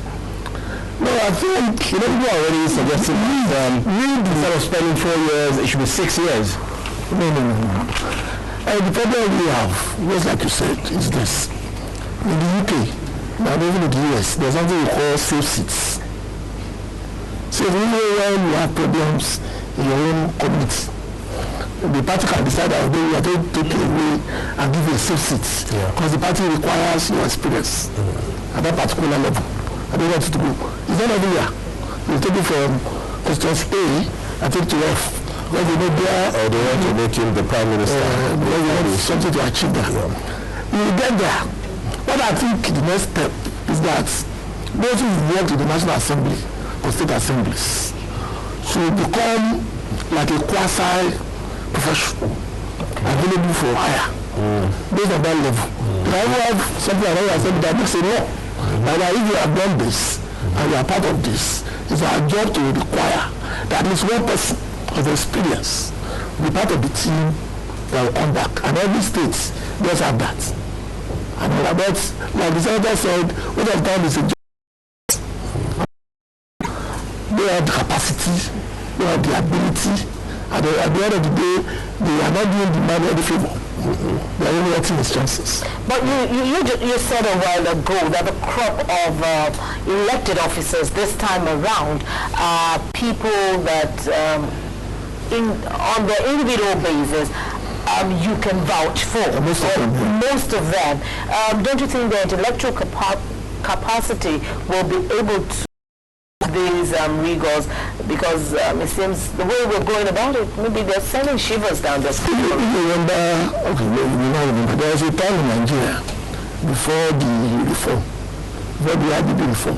No, I think people are already suggesting that instead of spending 4 years, it should be 6 years. No. The problem we have, just like you said, is this. In the UK, and even in the US, there's something we call safe seats. So when you have problems in your own community, the party can decide that we are going to take it away and give you a safe seat. Because the party requires your experience at that particular level. I don't want you to go. It's not everywhere. You take it from constituency A and take it to F. When you know there, or they want to make him the prime minister. When you want something to achieve that. You will get there. What I think the next step is that those who work in the National Assembly or state assemblies should become like a quasi-professional available for hire based on that level. Now you have something like that assembly that makes a law. And if you have done this and you are part of this, it's our job to require that at least one person of experience be part of the team that will come back. And every state does have that. And about, like the senator said, what I've done is a job. They have the capacity, they have the ability, and at the end of the day, they are not doing the man any favor. They are only getting his chances. But you said a while ago that the crop of elected officers this time around are people that on the individual basis you can vouch for. Most of them. Don't you think the intellectual capacity will be able to these rigors, because it seems the way we're going about it, maybe they're sending shivers down the street. You remember, there was a time in Nigeria before the reform, before the IDB reform,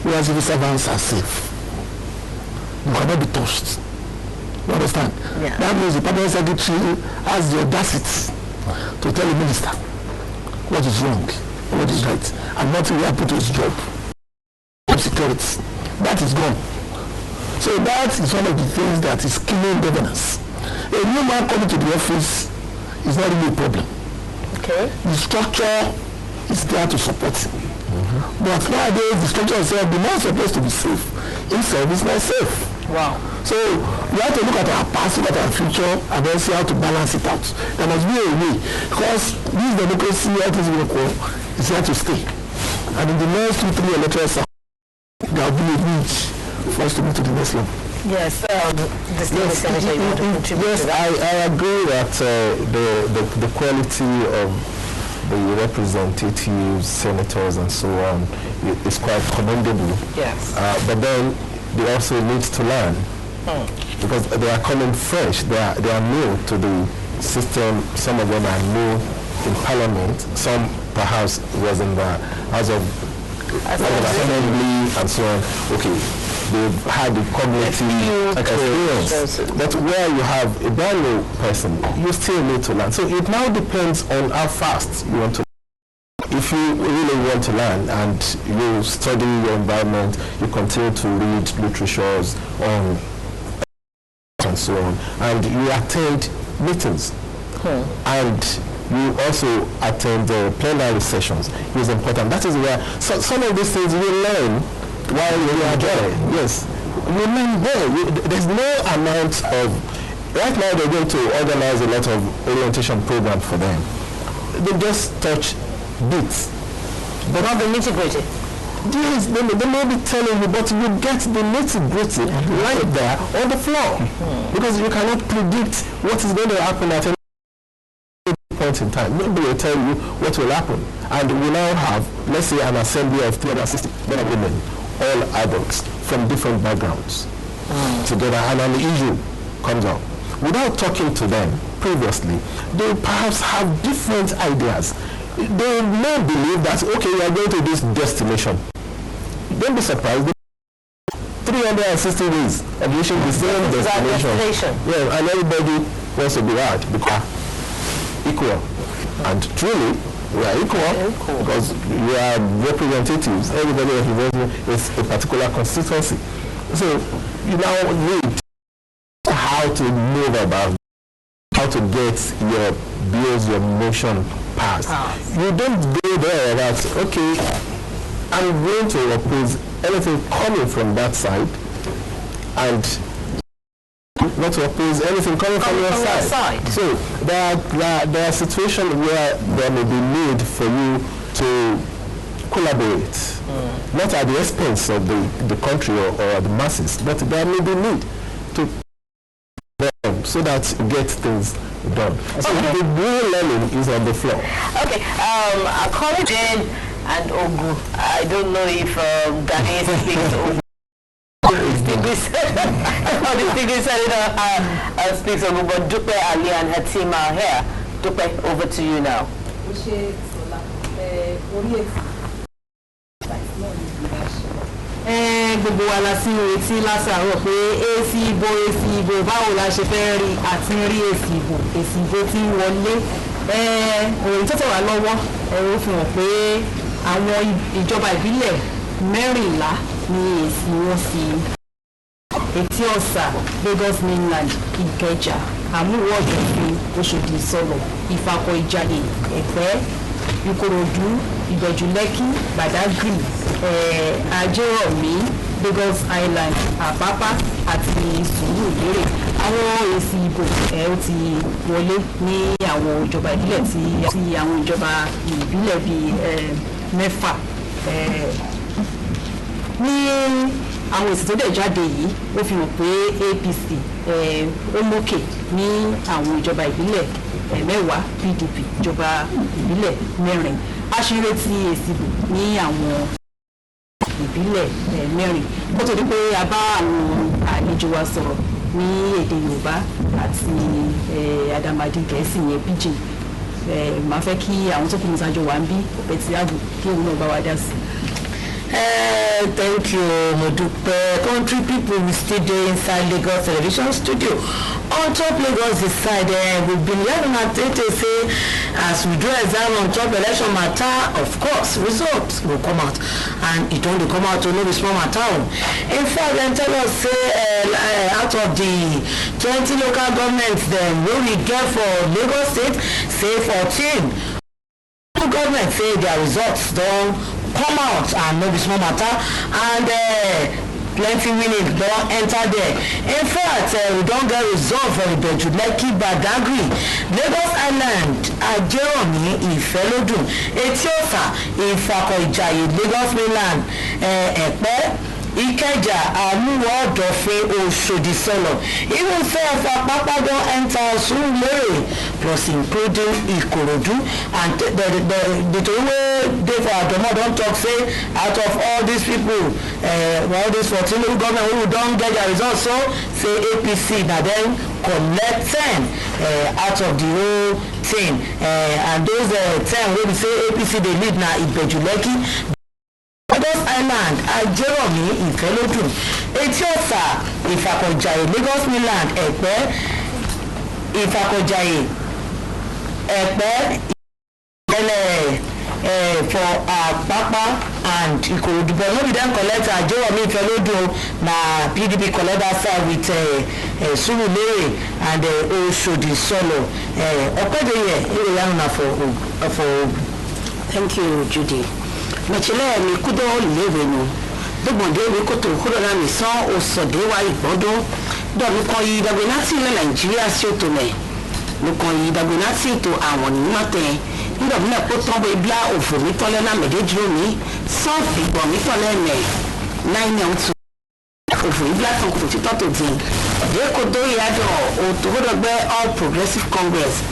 where civil servants are safe. You cannot be touched. You understand? Yeah. That means the permanent secretary has the audacity to tell the minister what is wrong, what is right, and not really put to his job. Security. That is gone. So that is one of the things that is killing governance. A new man coming to the office is not really a problem. Okay. The structure is there to support him. But nowadays the structure itself, the man is supposed to be safe. Himself is not safe. Wow. So we have to look at our past, look at our future, and then see how to balance it out. There must be a way, because this democracy, is here to stay. And in the next 2-3 electoral cycles, there will be a need for us to move to the next level. Yes, Senator, you want to contribute to that? I agree that the quality of the representatives, senators, and so on is quite commendable. Yes. But then they also need to learn because they are coming fresh. They are new to the system. Some of them are new in Parliament. Some perhaps was in the House of Assembly and so on. Okay, they've had the cognitive experience. But where you have a brand new person, you still need to learn. So it now depends on how fast you want to learn. If you really want to learn and you study your environment, you continue to read literatures on and so on, and you attend meetings, and you also attend plenary sessions. It's important. That is where some of these things you learn while you are there. Yes, you learn there. There's no amount of. Right now they're going to organize a lot of orientation program for them. They just touch bits, but not the nitty-gritty. Yes, they may be telling you, but you get the nitty-gritty right there on the floor, because you cannot predict what is going to happen at any point in time. Nobody will tell you what will happen. And we now have, let's say, an assembly of 360 men and women, all adults from different backgrounds together, and an issue comes up. Without talking to them previously, they perhaps have different ideas. They may believe that, okay, we are going to this destination. Don't be surprised. 360 days of reaching the same destination. Yeah, and everybody wants to be right because equal. And truly, We are equal because we are representatives. Everybody represents a particular constituency. So you now need how to move about, how to get your bills, your motion passed. You don't go there that, okay, I'm going to oppose anything coming from that side and not to oppose anything coming from your side. So there are situations where there may be need for you to collaborate, not at the expense of the country or the masses, but there may be need to so that you get things done. So the real learning is on the floor. Okay, College and Ogu. I don't know if Ghanaian speaks Ogu. Distinguished Senator speaks Ogu, but Dupe Ali and her team are here. Dupe, over to you now. Gbogbo wa la sí retí lásàárọ̀ pé èsì ìbò báwo la ṣe fẹ́ rí àti rí èsì ìbò tí ń wọlé òyìn tó tẹ̀ wá lọ́wọ́ ó fi hàn pé àwọn ìjọba ìbílẹ̀ 14 ni èsì wọn sí Etí Ọ̀sà, Lagos Mainland, Ìkẹjà, Àmúwò Ọ̀dọ̀fin, Òṣòdì Ìsọ̀rọ̀, Ìfàkọ̀ Ìjàyè, Ẹ̀pẹ́, Ìkòròdú, Ìbẹ̀jú Lẹ́kì, Badagry, Ajérọ̀mí, Lagos Island, Àpápá àti Sùúrùlérè. Àwọn èsì ìbò ó ti wọlé ní àwọn ìjọba ìbílẹ̀ tí àwọn ìjọba ìbílẹ̀ bíi 6 ní àwọn èsì tó dẹ̀ jáde yìí ó fi hàn pé APC ó mókè ní àwọn ìjọba ìbílẹ̀ 10, PDP ìjọba ìbílẹ̀ 4. A ṣì ń retí èsì ìbò ní àwọn ìbílẹ̀ 4 kó tó di pé a bá àwọn àlejò wa sọ̀rọ̀ ní èdè Yorùbá àti àdàmàdì Gẹ̀ẹ́sì yẹn pidgin. Màá fẹ́ kí àwọn tó kù ní sáájú wa ń bí ọ̀pẹ tí ààbò kí òun náà bá wa dá sí. Thank you, Modupe. Country people, we still there inside Lagos Television Studio. On top Lagos this side, we've been learning at to say as we do exam on top election matter, of course, results will come out. And it only come out to know the small matter. In fact, then tell us, say, out of the 20 local governments, then what we get for Lagos State, say 14. The government say their results don't come out and no be small matter, and plenty winning don enter there. In fact, we don get result for Ìbẹ̀jú Lẹ́kì, Badagry, Lagos Island, Ajérọ̀mí, Ìfẹ́lódùn, Etí Ọ̀sà, Ìfàkọ̀ Ìjàyè, Lagos Mainland, Ẹ̀pẹ́, Ìkẹjà, Àmúwò Ọ̀dọ̀fin, Òṣòdì Ìsọ̀rọ̀. Even sef Àpápá don enter Sùúrùlérè, plus including Ìkòròdú, and the tori wey dey for Adomo don talk say out of all these people, all these 14 local government wey don get their results, so say APC na dem collect 10 out of the whole thing, and those 10 wey be say APC dey lead na Ìbẹ̀jú Lẹ́kì, Lagos Island, Ajérọ̀mí, Ìfẹ́lódùn, Etí Ọ̀sà, Ìfàkọ̀ Ìjàyè, Lagos Mainland, Ẹ̀pẹ́, Ìfàkọ̀ Ìjàyè, Ẹ̀pẹ́, for Àpápá and Ìkòròdú, but no be dem collect Ajérọ̀mí, Ìfẹ́lódùn na PDP collect that side with Sùúrùlérè and Òṣòdì Ìsọ̀rọ̀. Ọ̀pẹ́dẹ̀yẹ ìròyìn àná for. Thank you, Judy. Mechele mi kudo lewe no dogbonde we koto kuro na mi san osode wa igbodo do mi kan yi dagbonati ní Nigeria si o to me lo kan yi dagbonati to àwọn ni mate ndo mi na ko ton bo bia ofo mi tole na medejiro mi so igbo mi tole me 9 on ofo bia ton ko ti to din de ko do ya do o to go gbe All Progressive Congress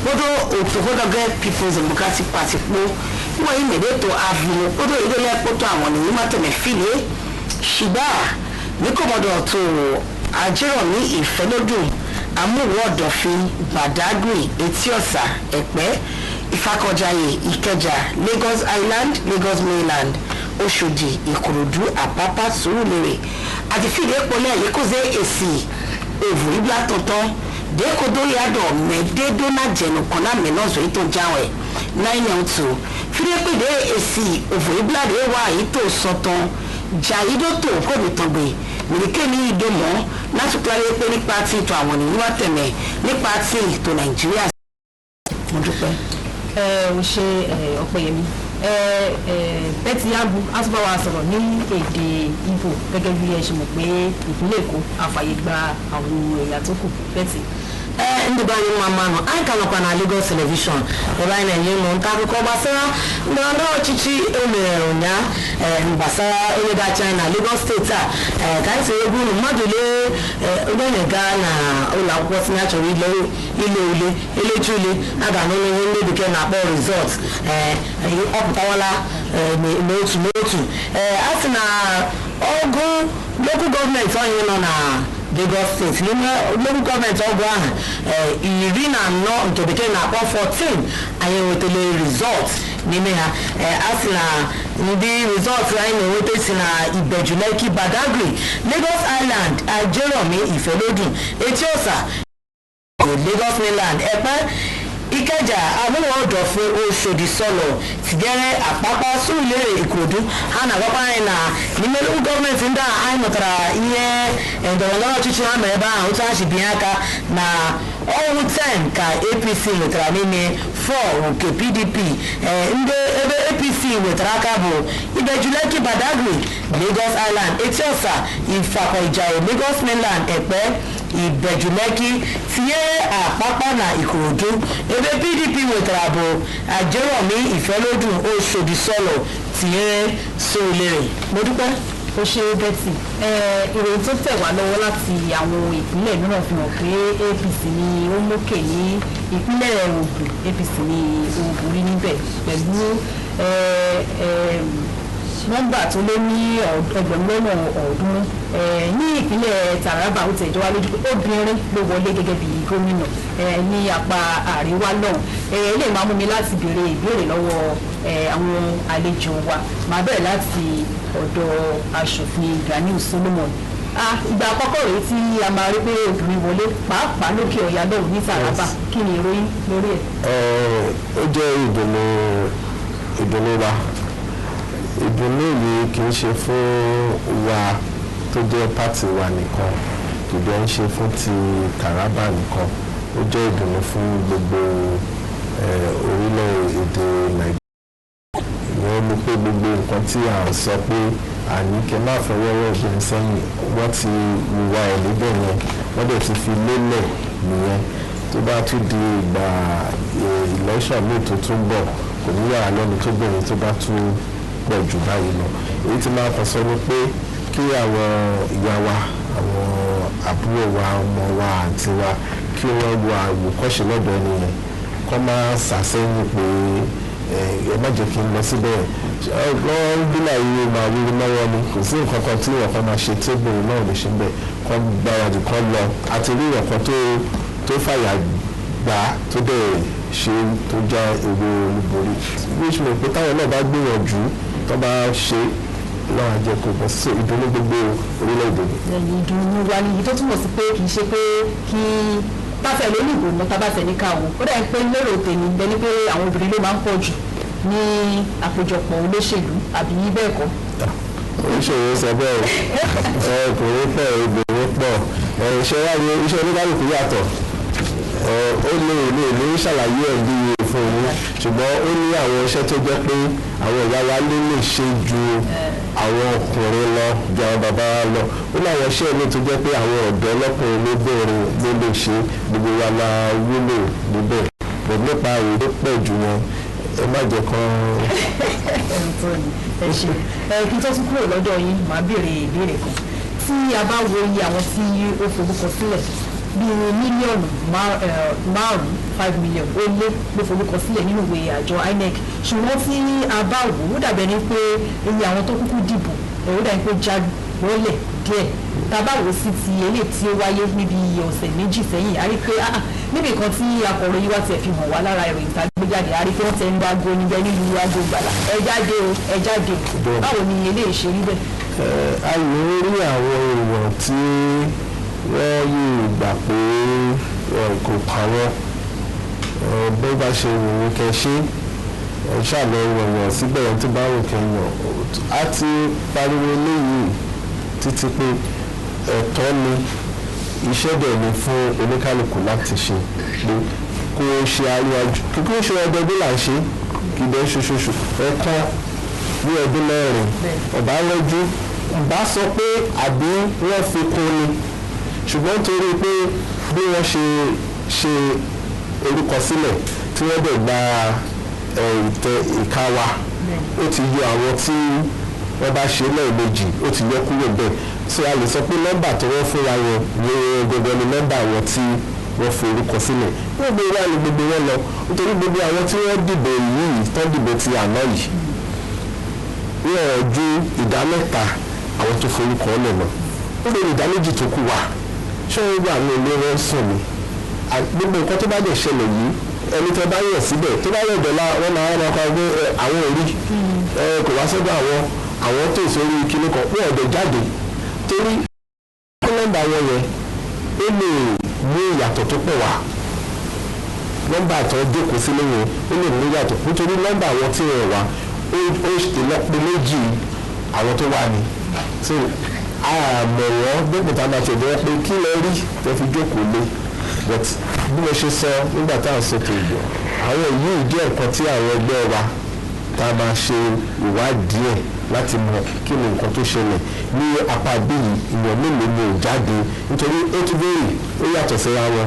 bodo o to go gbe People's Democratic Party po wọ́n yìí mèdè tó àfihàn kótó ìdílé kótó àwọn ènìyàn máa tẹ̀lé fìlẹ̀ ṣìgbà ní kòmọ́dọ̀ tó Ajérọ̀mí, Ìfẹ́lódùn, Àmúwò Ọ̀dọ̀fin, Badagry, Etí Ọ̀sà, Ẹ̀pẹ́, Ìfàkọ̀ Ìjàyè, Ìkẹjà, Lagos Island, Lagos Mainland, Òṣòdì, Ìkòròdú, Àpápá, Sùúrùlérè àti fìlẹ̀ pọ̀lẹ́ yìí kó ṣe èsì òvù ìgbà tọ̀tọ̀ dẹ́kọ̀dọ̀ yàdọ̀ mẹ́dẹ́dọ́nà jẹ̀nù kan náà mẹ́nọ́ọ̀sọ̀ yìí tó jáwẹ̀ 902 fídíòpèdè èsì òfò ìbílàdé wà yìí tó sọtàn jàyídó tó kòmí tọ̀gbè nìké ní ìdòmọ́ láti kíláyé pé nípa ti ètò àwọn ènìyàn wá tẹ̀mẹ̀ nípa ti ètò nàìjíríà. mo dúpẹ́. ò ṣe ọ̀pẹ̀yẹmí bẹ́tì abu asúbáwá sọ̀rọ̀ ní èdè Ìgbò gẹ́gẹ́ bí ẹ ṣe mọ̀ pé ìpínlẹ̀ Èkó àfààyè gba àwọn ẹ̀yà tó kù bẹ́tì. ndị be anyị mma mmanụ anyị ka nọkwa na Lagos Television ebe anyị na-enye ụmụ nta akụkọ gbasara ndọrọndọrọ ọchịchị emere ụnyaahụ gbasara onye ga-achị anyị na Lagos steeti a ka anyị siri egwu unu mmadụ lee onye na-ega na ụlọ akwụkwọ si ya chọrọ ile ule elechi ule a ga-anụ ihe ndị bekee na-akpọ rizọt ọ pụtawala n'otu n'otu a sị na ọgụ lokal gọọmenti onye nọ na Lagos steeti n'ime local gọọmenti ọgụ ahụ 14 nke bekee na-akpọ 14 anyị enwetala rizọt n'ime ha a sị na ndị rizọt anyị na-enweta si na Ibeju, Lekki, Badagry, Lagos Island, Ajeromi, Ifelodun, Etiosa, Lagos Mainland, Epe, Ikeja, Abúlé Ọ̀dọ̀fin, Oṣòdì, Sọlọ, Tìgẹ́rẹ́, Àpápá, Súlùlérè, Ìkòròdú ha na-agwakwa anyị na n'ime local gọọmenti ndị a anyị mụtara ihe ndọrọndọrọ ọchịchị ha mere ebe ahụ otu ha si binye aka na ọnwụ 10 ka APC nwetara n'ime 4 nke PDP ndị ebe APC nwetara aka bụ Ibeju, Lekki, Badagry, Lagos Island, Etiosa, Ifakọ, Ijaye, Lagos Mainland, Epe, Ibeju, Lekki, tinyere Àpápá na Ìkòròdú ebe PDP nwetara bụ Ajeromi, Ifelodun, Oṣòdì, Sọlọ tinyere Súlùlérè. mo dúpẹ́. ó ṣe bẹ́tì ìròyìn tó tẹ̀ wá lọ́wọ́ láti àwọn ìpínlẹ̀ mìíràn fi hàn pé APC ni ó mókè ní ìpínlẹ̀ Ògùn APC ni Ògùn rí níbẹ̀ pẹ̀lú nọ́mbà tó lé ní ẹgbẹ̀rún lọ́nà ọ̀ọ́dúnrún ní ìpínlẹ̀ Taraba ó tẹ̀ jọwá lójú pé obìnrin ló wọlé gẹ́gẹ́ bí gómìnà ní apá àríwá lọ́hùn eléyìí máa mú mi láti béèrè ìbéèrè lọ́wọ́ àwọn àlejò wa máa bẹ̀rẹ̀ láti ọ̀dọ̀ aṣòfin Ganiu Solomon. ìgbà àkọ́kọ́ rèé tí a máa rí pé obìnrin wọlé pàápàá lókè ọ̀yà lọ́hùn ní Taraba kí ni ìròyìn lórí ẹ̀. ó jẹ́ ìdùnnú wa ìdùnnú yìí kì í ṣe fún wa tó jẹ́ pátì wa nìkan kì í ṣe fún ti Taraba nìkan ó jẹ́ ìdùnnú fún gbogbo orílẹ̀-èdè Nàìjíríà. ìyẹn ni pé gbogbo nǹkan tí a ń sọ pé àníkẹ́ máa fọwọ́ obìnrin sẹ́yìn wọ́n ti wùwà ẹ̀ níbẹ̀ yẹn wọ́n dẹ̀ ti fi lélẹ̀ nìyẹn tó bá tún di ìgbà election míì tó tún bọ̀ kò ní yàrá lẹ́nu tó bẹ̀rẹ̀ tó bá tún pọ̀ jù báyìí lọ. èyí tí máa kàn sọ ni pé kí àwọn ìyá wa àwọn àbúrò wa ọmọ wa àǹtí wa kí wọ́n wo àwòkọ́ṣe lọ́dọ̀ ẹni yẹn kọ́ máa ṣàṣẹ́yìn pé ẹ má jẹ́ kí n lọ síbẹ̀ wọ́n gbúlà yìí máa wúri mọ́wọ́ ni kò sí nǹkan kan tí wọ́n kan máa ṣe tí obìnrin náà lè ṣe bẹ́ẹ̀ kọ́ gbáradì kọ́ lọ àti rí ìwọ̀kan tó fàyà gbà tó dẹ̀ ṣe tó já èrò olúborí which means pé táwọn náà bá gbìyànjú tó bá ṣe náà jẹ́ kó bọ́ sí ìdùnnú gbogbo orílẹ̀-èdè. ìdùnnú wa ni tó túmọ̀ sí pé kì í ṣe pé kí táfẹ̀ ló ní ìgbòho tábàtẹ̀ ní káwọ́ ó dẹ̀ pé lérò tèmi bẹ́ẹ̀ ni pé àwọn obìnrin ló máa ń pọ̀ jù ní àpéjọpọ̀ olóṣèlú àbí bẹ́ẹ̀ kọ́. oníṣòwò sọ bẹ́ẹ̀ ọkùnrin pọ̀ obìnrin pọ̀ iṣẹ́ oníkálùkù yàtọ̀ ó lè ṣàlàyé ẹ̀ bí fún yín ṣùgbọ́n ó ní àwọn iṣẹ́ tó jẹ́ pé àwọn ìyá wa lè ṣe ju àwọn ọkùnrin lọ ju àwọn bàbá wa lọ ó ní àwọn iṣẹ́ mi tó jẹ́ pé àwọn ọ̀dọ́ ọlọ́kùnrin lóbìnrin ló lè ṣe gbogbo wa la wúlò níbẹ̀ pẹ̀lú nípa ìwé pẹ̀ jù wọn ẹ má jẹ́ kán. ẹ ṣe kí tó tún kúrò lọ́dọ̀ yín màá béèrè ìbéèrè kan tí a bá wo iye àwọn tí ó forúkọ sílẹ̀ bíi mílíọ̀nù márùn-ún 5 million ó lé ló forúkọ sílẹ̀ nínú ìwé àjọ INEC ṣùgbọ́n tí a bá wò ó dàbẹ̀ ni pé iye àwọn tó kúkú dìbò ó dàbí pé já wọlé díẹ̀ tá a bá wò sí ti eléyìí tí ó wáyé níbi ọ̀sẹ̀ méjì sẹ́yìn a rí pé níbi kan tí akọ̀ròyìn wa tiẹ̀ fi hàn wá lára ìròyìn tá a gbé jáde a rí pé wọ́n ti ń gbágo níbẹ̀ nílùú aago gbàlà ẹ jáde o ẹ jáde o báwo ni eléyìí ṣe rí bẹ́ẹ̀. a lè rí àwọn èèyàn tí wọ́n yóò gbà pé kò kàn wọ́n bó bá ṣe wò ó kẹ́ ṣe ṣàlọ́ wọ̀nyàn síbẹ̀ yẹn tó bá rò kẹ́yàn á ti pariwo léyìí títí pé ẹ̀tọ́ ni iṣẹ́ dẹ̀ ni fún oníkálukú láti ṣe pé kó ṣe aríwájú kí ṣe ọdọọdún là ń ṣe kì í bẹ́ẹ̀ ṣoṣooṣù ẹ̀kan ní ọdún mẹ́rin ọ̀bá lọ́jú bá sọ pé àbí wọ́n fi kún ni ṣùgbọ́n torí pé bí wọ́n ṣe orúkọ sílẹ̀ tí wọ́n dẹ̀ gba ìka wa ó ti yọ àwọn tí wọ́n bá ṣe lẹ́ẹ̀mejì ó ti yọ kúrò bẹ́ẹ̀ so a lè sọ pé nọ́mbà tó wọ́n fúnra wọn ní gbogbo ni nọ́mbà wọn tí wọ́n fi orúkọ sílẹ̀ gbogbo wa ni gbogbo wọn lọ nítorí gbogbo àwọn tí wọ́n dìbò yìí tó dìbò ti àná yìí wọ́n ju ìdá mẹ́ta àwọn tó forúkọ ọ̀lẹ̀ lọ ó lè ìdá méjì tó kù wá ṣé wọ́n gbà ní ilé wọn sùn ni gbogbo nǹkan tó bá dẹ̀ ṣẹlẹ̀ yìí ẹni tó bá yẹ̀ síbẹ̀ tó bá yẹ̀ dọ̀la wọn máa ń kọ́ pé àwọn òrí kò wá sọ́dọ̀ àwọn tó ìsórí kíní kan wọ́n ọ̀dẹ̀ jáde torí nọ́mbà wọn yẹn ó lè mú ìyàtọ̀ tó pọ̀ wá nọ́mbà tó jókòó sílé yẹn ó lè mú ìyàtọ̀ nítorí nọ́mbà wọn tí wọ́n wá ó ìlọ́po méjì àwọn tó wà ní so àmọ̀ wọ́n gbogbo tá a máa ṣèjọba pé kí lẹ rí tẹ fi jókòó lé but bí mo ṣe sọ nígbà tá à ń sọtò ìbò àwọn yìí jẹ́ nǹkan tí àwọn ẹgbẹ́ wa tá a máa ṣe ìwádìí ẹ̀ láti mọ kí ni nǹkan tó ṣẹlẹ̀ ní apá bíi ìwọ̀n mélòó ni ò jáde nítorí ó tún béèrè ó yàtọ̀ síra wọn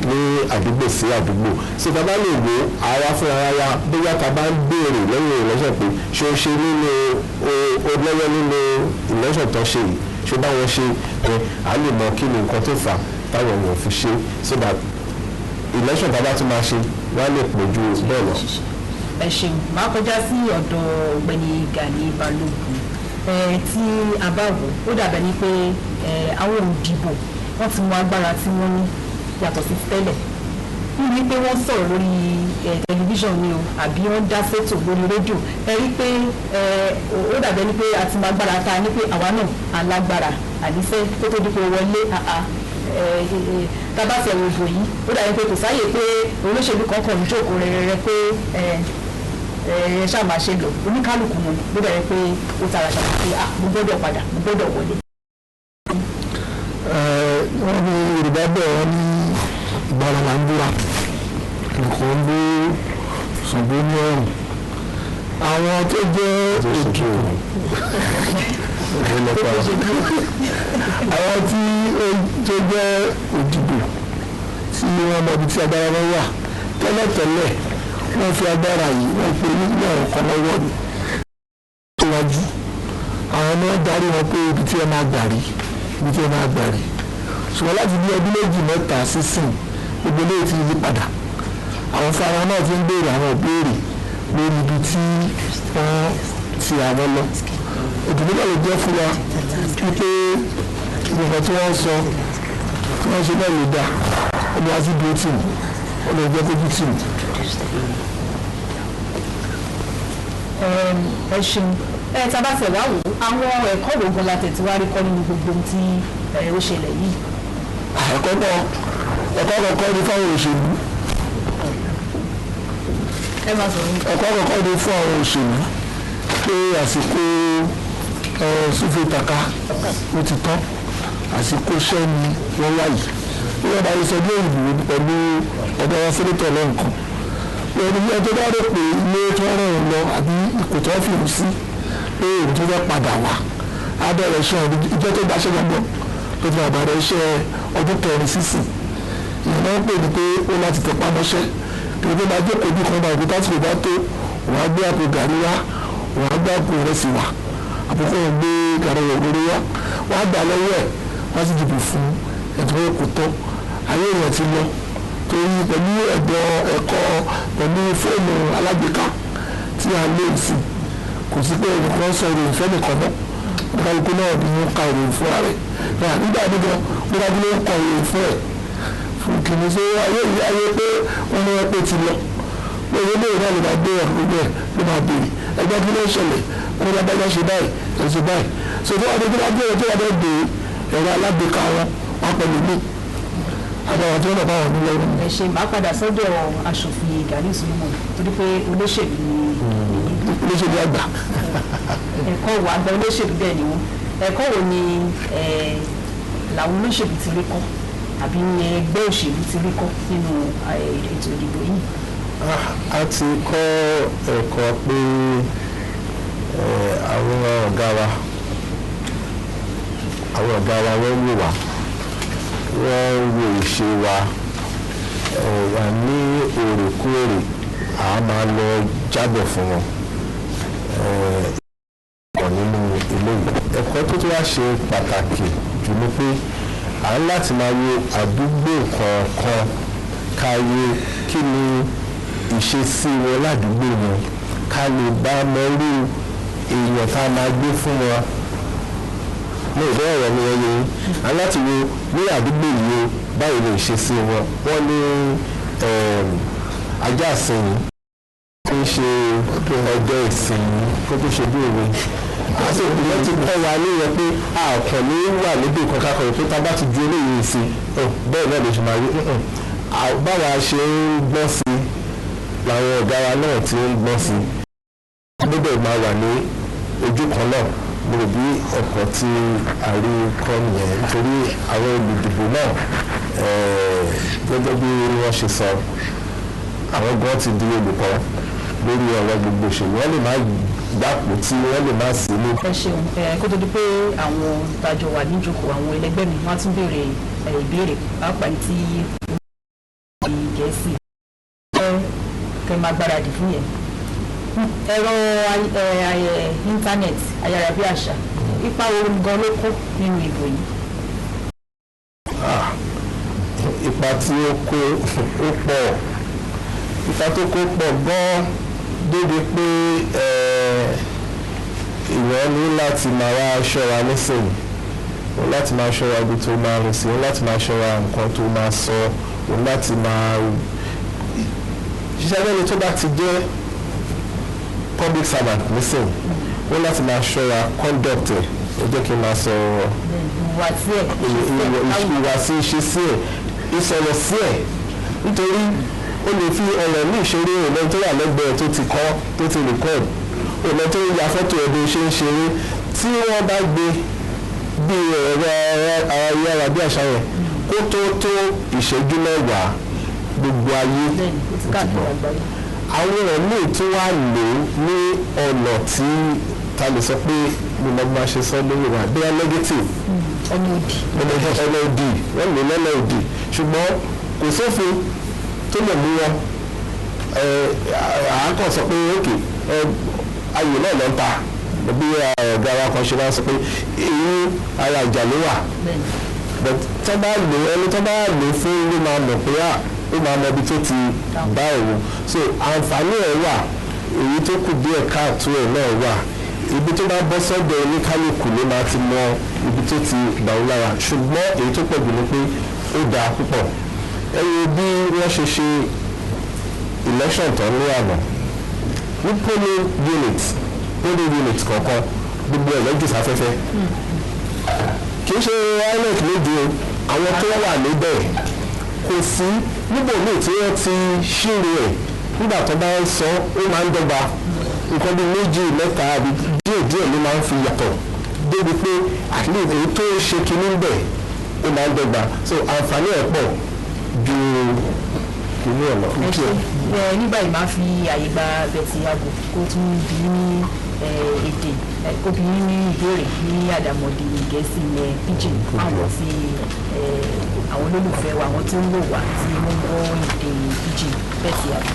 ní àdúgbò sí àdúgbò so tá a bá lè wo ara fún ara wa bóyá tá a bá ń béèrè lẹ́yìn ìlẹ́sọ̀ pé ṣé o ṣe nínú o lọ́wọ́ nínú ìlẹ́sọ̀ tó ṣe yìí ṣé báwọn ṣe à lè mọ kí ni nǹkan tó fà táwọn èèyàn fi ṣe so that election tá a bá tún máa ṣe wọ́n á lè pọ̀ ju bẹ́ẹ̀ lọ. ẹ ṣeun máa kọjá sí ọ̀dọ̀ ọ̀gbẹ́ni Gani Balógun tí a bá wò ó dàbẹ̀ ni pé àwọn òdìbò wọ́n ti mú agbára tí wọ́n ní yàtọ̀ sí tẹ́lẹ̀ ní pé wọ́n sọ̀rọ̀ lórí tẹlifíṣàn ni o àbí wọ́n dá sétò lórí rédíò ẹ rí pé ó dàbẹ̀ ni pé a ti mú agbára ta ni pé àwa náà alágbára àdísẹ́ tó tó dípò wọlé tabasẹ̀ òbò yìí ó dàbí pé kò sáyè pé olóṣèlú kankan ń jókòó rẹ̀rẹ̀ pé ẹ ṣáà máa ṣe lò oníkálukú mu ló dàbí pé ó tara ṣàkóso pé mo gbọ́dọ̀ padà mo gbọ́dọ̀ wọlé. wọ́n ní Yorùbá bẹ̀ wọ́n ní ìgbàlá là ń búra nǹkan ń bú Ṣàngó ní ọ̀rùn àwọn tó jẹ́ òkè àwọn tí ó jẹ́ òdìbò tí wọ́n mọ ibi tí agbára wọn wà tẹ́lẹ̀tẹ́lẹ̀ wọ́n fi agbára yìí wọ́n pe nígbà ọ̀kan lọ́wọ́ ni síwájú àwọn ni wọ́n darí wọn pé ibi tí ẹ máa gbà rí ibi tí ẹ máa gbà rí ṣùgbọ́n láti bí ọdún méjì mẹ́ta sísìn gbogbo ilé ti yí padà àwọn fara náà ti ń béèrè àwọn ìbéèrè lórí ibi tí wọ́n ti àwọn lọ òdìbò náà lè jẹ́ fún wa wípé nǹkan tí wọ́n sọ tí wọ́n ṣe náà lè dá ọmọ àti dúró tì mí ó lè jẹ́ kójú tì mí. ẹ ṣeun tá a bá tẹ̀ wá wò àwọn ẹ̀kọ́ wo gan la tẹ̀tí wá rí kọ́ nínú gbogbo ohun tí ó ṣẹlẹ̀ yìí. ẹ̀kọ́ kọ̀ọ̀kan ní fáwọn òṣèlú ẹ̀kọ́ kọ̀ọ̀kan ní fún àwọn òṣèlú pé àsìkò súfè taka ó ti tán àsìkò sẹ́ni wọ́n wáyé wọ́n bá yẹ sọ bí òyìnbó pẹ̀lú ọ̀dọ́ wọn sẹ́nitọ̀ lẹ́ǹkan ẹni bí ẹjọ́ bá rò pé ilé tó rẹ̀ ń lọ àbí ipò tó fi hù sí pé èrò tó fẹ́ padà wá abẹ́rẹ́ iṣẹ́ ìjọ tó gbaṣẹ́ gbọ́dọ̀ tó ti àbàrẹ̀ iṣẹ́ ọdún kẹrin sísìn ìyẹn náà ń pè ní pé ó láti tẹ pamọ́ṣẹ́ kí ló máa jókòó bí kan náà òkú tásìkò bá tó wọ́n á gbé àpò gàrí wá wọ́n á gbé àpò ìrẹsì wá àpòkọ́ wọn gbé gàrí òróró wá wọ́n á gbà lọ́wọ́ ẹ̀ wọ́n á sì dìbò fún ẹ̀dùn òkú tán ayé èèyàn ti lọ torí pẹ̀lú ẹ̀kọ́ pẹ̀lú fóònù alágbèéká tí a lè sìn kò sí pé ẹnìkan sọ ìròyìn fẹ́nìkan náà kálukú náà ni wọ́n ka ìròyìn fúnra rẹ̀ nígbà nígbà wọ́n dájú ló ń kọ ìròyìn fún ẹ̀ fún kìíní sí ayé pé wọ́n ní wọ́n pé ti lọ pé owó lóye náà lè máa gbé ẹ̀rọ gbogbo ẹ̀ ló máa béèrè ẹgbẹ́ kí ló ń ṣẹlẹ̀ wọ́n ní abájá ṣe báyìí ẹ̀sìn báyìí so tó wà ní kí wọ́n gbé ẹ̀rọ tó wà bẹ́ẹ̀ gbé ẹ̀rọ alágbèéká wọn pẹ̀lú mi àbáwọn tí wọ́n náà bá wọn nílẹ̀ wọn. ẹ ṣe máa padà sọ́dọ̀ aṣòfin Gani Solomon torí pé olóṣèlú ni olóṣèlú àgbà. ẹ̀kọ́ wo àgbà olóṣèlú bẹ́ẹ̀ ni wọ́n ẹ̀kọ́ wo ni làwọn olóṣèlú ti rí kọ́ àbí ẹgbẹ́ òṣèlú ti rí kọ́ nínú ètò ìdìbò yìí. a ti kọ́ ẹ̀kọ́ pé àwọn ọ̀gá wa wọ́n wò wá wọ́n wo ìṣe wa wà ní òrèkóòrè a máa lọ jábọ̀ fún wọn nínú ilé yìí. ẹ̀kọ́ tó tó wá ṣe pàtàkì jù ni pé à ń láti máa wo àdúgbò kọ̀ọ̀kan ká wo kí ni ìṣesí wọn ládùúgbò wọn ká lè bá mọ́rú èèyàn tá a máa gbé fún wọn. ní ìbẹ́ ọ̀rọ̀ mi ẹyẹ à ń láti wo ní àdúgbò yìí báyìí lè ṣe sí wọn. wọ́n ní ajá ìsìn ń ṣe ọjọ́ ìsìn kó tó ṣe bí òwe. àti ìpínlẹ̀ ti kọ́ wa ní ìyẹn pé a kàn ní wà níbi ìkọ̀ọ̀kan kan pé tá a bá ti ju eléyìí sí bẹ́ẹ̀ náà lè ṣe máa rí báwa ṣe ń gbọ́n sí làwọn ọ̀gá wa náà ti ń gbọ́n sí gbogbo máa wà ní ojú kan náà mo rò bí ẹ̀kọ́ tí a rí kọ́ nìyẹn nítorí àwọn olùdìbò náà gẹ́gẹ́ bí wọ́n ṣe sọ àwọn gan ti di olùkọ́ lórí ọ̀rọ̀ gbogbo òṣèlú wọ́n lè má gbàpò tí wọ́n lè má sí ní. ẹ ṣeun kó tó di pé àwọn ìtajọ wà níjókòó àwọn ẹlẹgbẹ́ mi wọ́n tún béèrè ìbéèrè pàápàá tí Gẹ̀ẹ́sì kẹ́ máa gbáradì fún yẹn. ẹ̀rọ íńtánẹ́ẹ̀tì ayárabíàṣá ipa wo gan ló kó nínú ìbò yìí. ipa tí ó kó ó pọ̀ ipa tó kó pọ̀ gan-an débi pé ìwọ́n ní láti máa wá ṣọ́ra nísìnyí òun láti máa ṣọ́ra ibi tó máa rìn sí òun láti máa ṣọ́ra nǹkan tó máa sọ òun láti máa ṣiṣẹ́ lẹ́ni tó bá ti jẹ́ public servant nísìnyí òun láti máa ṣọ́ra conduct ẹ̀ ó jẹ́ kí n máa sọ ìwàsí ìṣesí ẹ̀ ìsọ̀rọ̀ sí ẹ̀ nítorí ó lè fi ọ̀rọ̀ ní ìṣeré òun tó wà lẹ́gbẹ̀ẹ́ tó ti kọ́ tó ti record òun tó ń ya fọ́tò ẹ̀ bó ṣe ń ṣeré tí wọ́n bá gbé bí ẹ̀rọ ayára bí àṣà yẹn kó tó ìṣẹ́jú mẹ́wàá gbogbo ayé ti gbọ́ àwọn ọ̀rọ̀ míì tí wọ́n á lò ní ọ̀nà tí ta lè sọ pé mo mọ bá ṣe sọ lórí wa bí wọ́n negative ọ̀nà òdì wọ́n lò lọ́nà òdì ṣùgbọ́n kò sófin tó lè mú wọn àákàn sọ pé ókè ayò náà lọ ń ta bí ọ̀gá wa kan ṣe máa ń sọ pé èyí ara ìjà ló wà tó bá lò ẹni tó bá lò fún ló máa mọ̀ pé ó máa mọ ibi tó ti bá òun so àǹfààní ẹ̀ wà èyí tó kù díẹ̀ káàtó ẹ̀ náà wà ibi tó bá bọ́ sọ́dọ̀ oníkálukú ló máa ti mọ ibi tó ti gbà ó lára ṣùgbọ́n èyí tó pọ̀ jù ni pé ó dáa púpọ̀ ẹ̀yin bí wọ́n ṣe ṣe election tán ní àná ní polling unit kọ̀ọ̀kan gbogbo ẹ̀ lọ́jọ́ sáfẹ́fẹ́ kì í ṣe INEC lóde o àwọn tó wà níbẹ̀ kò sí níbo míì tí wọ́n ti ṣírò ẹ̀ nígbà tó bá ń sọ ó máa ń dọ́gba nǹkan bíi méjì mẹ́ta àbí díẹ̀ ló máa ń fi yàtọ̀ débi pé at least èyí tó ṣe kinní bẹ̀ ó máa ń dọ́gba so àǹfààní ẹ̀ pọ̀ ju kinní ẹ̀ lọ. ní báyìí máa fi àyè gba bẹ̀tì ààbò kó tún bí ní èdè obìnrin ní ìbéèrè ní àdàmọ̀dì Gẹ̀ẹ́sì pidgin àwọn tí àwọn olólùfẹ́ wa àwọn tí ń lò wá tí wọ́n gbọ́ èdè pidgin bẹ̀tì ààbò.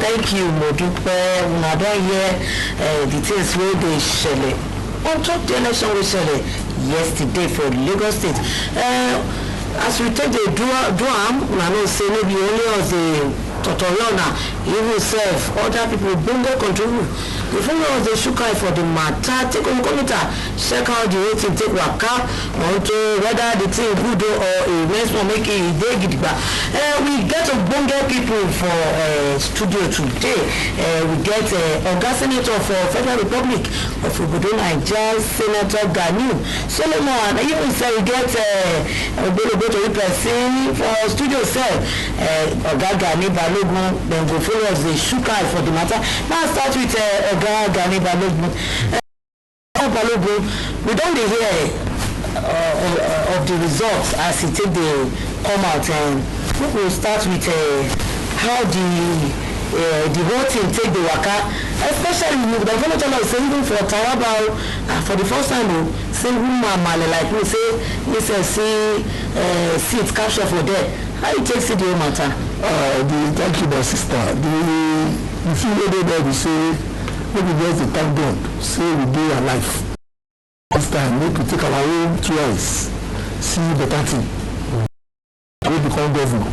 Thank you mo dúpẹ́ una don hear the things wey dey ṣẹlẹ̀ on top the election wey ṣẹlẹ̀ yesterday for Lagos State. As we take the do am una know say no be only us dey tutorial na even sef other people ogbonge contribute the followers dey shook eye for the matter take commuter check out the way thing take waka unto whether the thing good or a next one make e dey gidigba. We get ogbonge people for studio today. We get Oga Senator for Federal Republic of Obodo Naija, Senator Ganiu Solomon, and even say we get Ogbologbolo person for studio sef, Oga Gani Balogun. Dem go follow us dey shook eye for the matter. Now start with Oga Gani Balogun. Balogun, we don dey hear of the results as e take dey come out, and we will start with how the whole thing take the waka, especially the government say even for Taraba for the first time say woman like we say this see seat capture for there. How you take see the whole matter? Thank you, my sister. The thing wey dey we say maybe just the thank God say we dey alive. This time make we take our own choice, see better thing. We become governor.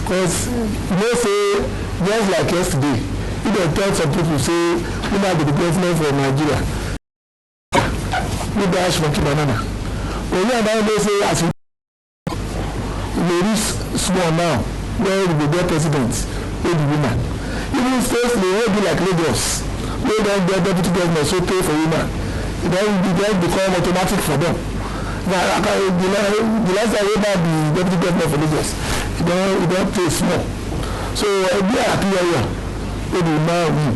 Because you know say just like yesterday, if they tell some people say we might be the governor for Nigeria, we dash monkey banana. When you and I know say as we reach small now, where we get president, we the woman. Even first they will be like Lagos, we don't get deputy governor so pay for women. Then become automatic for them. Now the last time we had the deputy governor for Lagos, he don't pay small. So we are happy area. We will now win.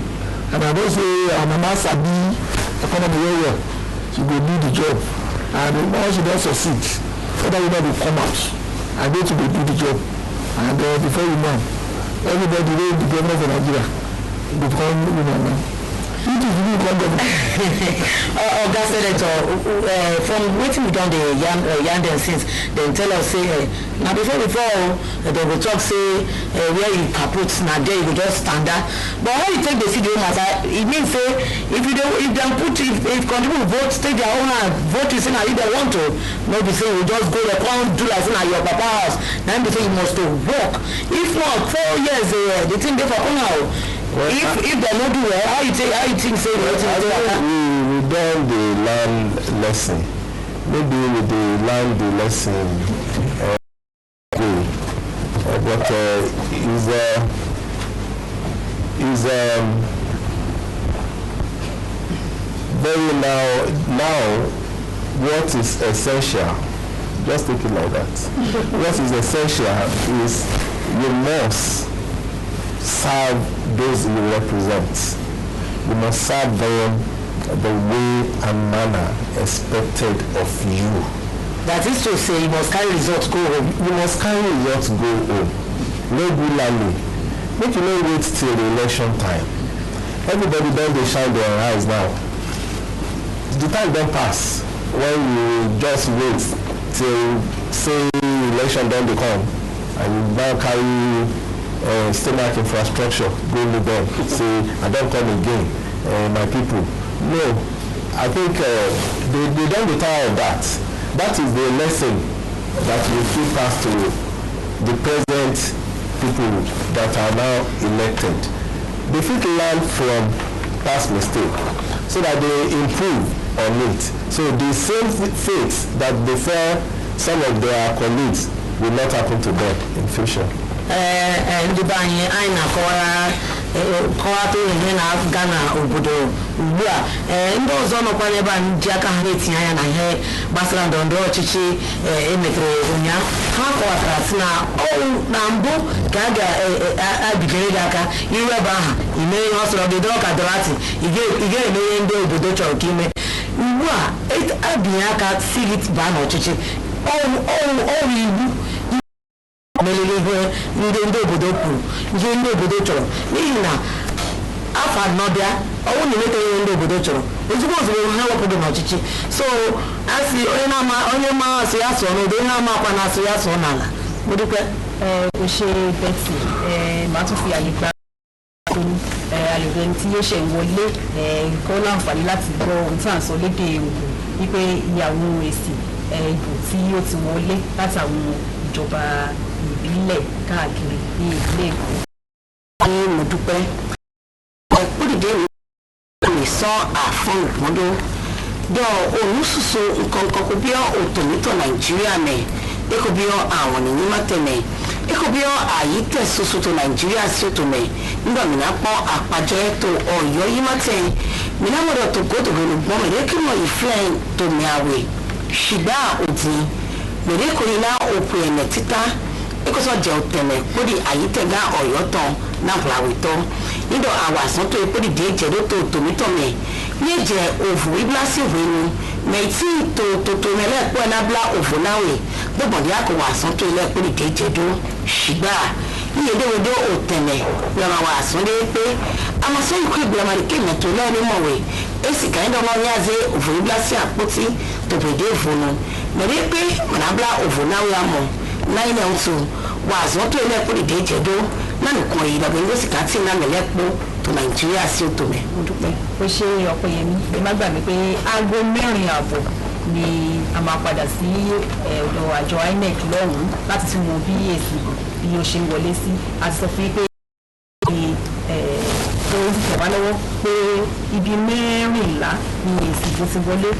And I don't say our mama Sabi economy area. She will do the job. And once she does succeed, other women will come out and go to do the job. And before you know, everybody will be governor of Nigeria. Become women now. It is really government. Oga Senator, from wetin we don dey yarn dem since, dem tell us say na before dem go talk say where you kaput na there you go just stand there. But how you take dey see the whole matter? E mean say if dem put if contribute vote take their own hand vote you say na you dem want to, no be say you just go there come do like say na your papa house. Na be say you must to work. If not 4 years the thing dey for una o. Well, if they no do well, how you think say we done the land lesson. Maybe we learn the lesson but is very now what is essential, just take it like that. What is essential is you must serve those you represent. You must serve them the way and manner expected of you. That is to say, you must carry results go home. You must carry results go home regularly. Make you no wait till the election time. Everybody don dey shine their eyes now. The time don pass when you just wait till say election don dey come and you now carry stomach infrastructure go with them say I don't come again my people. No, I think they don't be tired of that. That is the lesson that we keep pass to the present people that are now elected. They should learn from past mistake so that they improve on it. So the same fate that befell some of their colleagues will not happen to them in future. Ndị be anyị na-akọwa to ihe na Ghana obodo ugbu a ndị ọzọ nọkwa n'ebe a ji aka ha na-etinye anya na ihe gbasara ndọrọndọrọ ọchịchị emekere ụnyaahụ. Ha kọwatara sị na mbụ ka a ga-abigere gị aka iru ebe aha ime ihe ọ sọrọ gị dọrọ ka dọrati ị ga-eme ihe ndị obodo chọrọ ka ime. Ugbu a abinye aka si gị baa n'ọchịchị ọrụ iwu melele ihe ndị obodo kwuru ihe ndị obodo chọrọ n'ihi na afọ anọ bịa ọnwụ na-emeta ihe ndị obodo chọrọ ozugbo ha wepụrụ n'ọchịchị. So asị onye ma asị ya sụọ n'odo onye ama akwa na asị ya sụọ n'ala gbodokwe òṣè bẹ́tì máa tún fi àyè gba àlùbẹ́ni tí yóò ṣe ìwọlé nǹkan láǹfààní láti gbọ́ ohun tí à ń sọ lédè Ògùn wípé ìyàwó èsì ìbò tí ó ti wọlé látàwọn ìjọba ìbílẹ̀ káàkiri ní ìpínlẹ̀ Èkó. Mo dúpẹ́ ẹ̀kúrìdé mi sọ àfọ̀n gbọ́dọ̀ dọ̀ òun soso nǹkan kò bí òtòmítọ̀ Nàìjíríà mẹ́ eko bí àwọn ènìyàn má tẹ̀mẹ́ eko bí àyí tẹ̀ soso tó Nàìjíríà sí òtò mẹ́ nígbà mìíràn pọ́n àpàjọ ètò Ọ̀yọ́ yí má tẹ̀ mìíràn mọ̀dọ̀ tó gbọ́dọ̀ rẹ̀ gbọ́n mẹ́rẹ́ kí wọ́n yìí fẹ́ tó mi àwẹ̀ ṣìgbà òdì mẹ́rẹ́ kò yín náà òpin ẹ̀mẹ̀ títà ekoso jẹ òtẹ̀mẹ̀ kórì àyí tẹ̀ gá Ọ̀yọ́ tán náà fúláwì tán nídọ̀ àwọn àsán tó epo dìde jẹ́ ló tó tòmítọ̀ mẹ́ ní ẹ̀jẹ̀ òfò ìbílásí òfò inú mẹ́tí tòótòtò mẹ́lẹ́pọ̀ ẹ̀nábílá òfò náwè gbọ̀bọ̀dé àkọwà àsán tó ilé epo dìde jẹ́ dó ṣìgbà yíyedéwédé òtẹ̀mẹ̀ lọ́nà àwọn àsán dé pé amasọ́ ikú ìgbìmọ̀ àdìkè mẹ́tò lẹ́nu mọ̀wé èsì kàyíndọ̀ wọn ní àzẹ òfò ìbílásí àpótí tòbèdé òfònù mẹ́rẹ́ pé mọ̀nàbílá òfò náwè àmọ́ náà ilẹ̀ ń tu wà àsán tó ilé epo dìde jẹ́ dó lánàá kan èyí lọ́gbọ̀n ní èsì kàtí náà mẹ́lẹ́pọ̀ tó Nàìjíríà sí òtò mẹ́. mo dúpẹ́ ó ṣe Ọpẹ́yẹmí ẹ má gbàgbé pé aago 4:00 ni a máa padà sí ọ̀dọ̀ àjọ INEC lọ́hùn-ún láti tún mọ bí èsì bí ó ṣe wọlé sí àti sọ fún yín pé ó ti tẹ̀ wá lọ́wọ́ pé ibi 14 ni èsì tó ti wọlé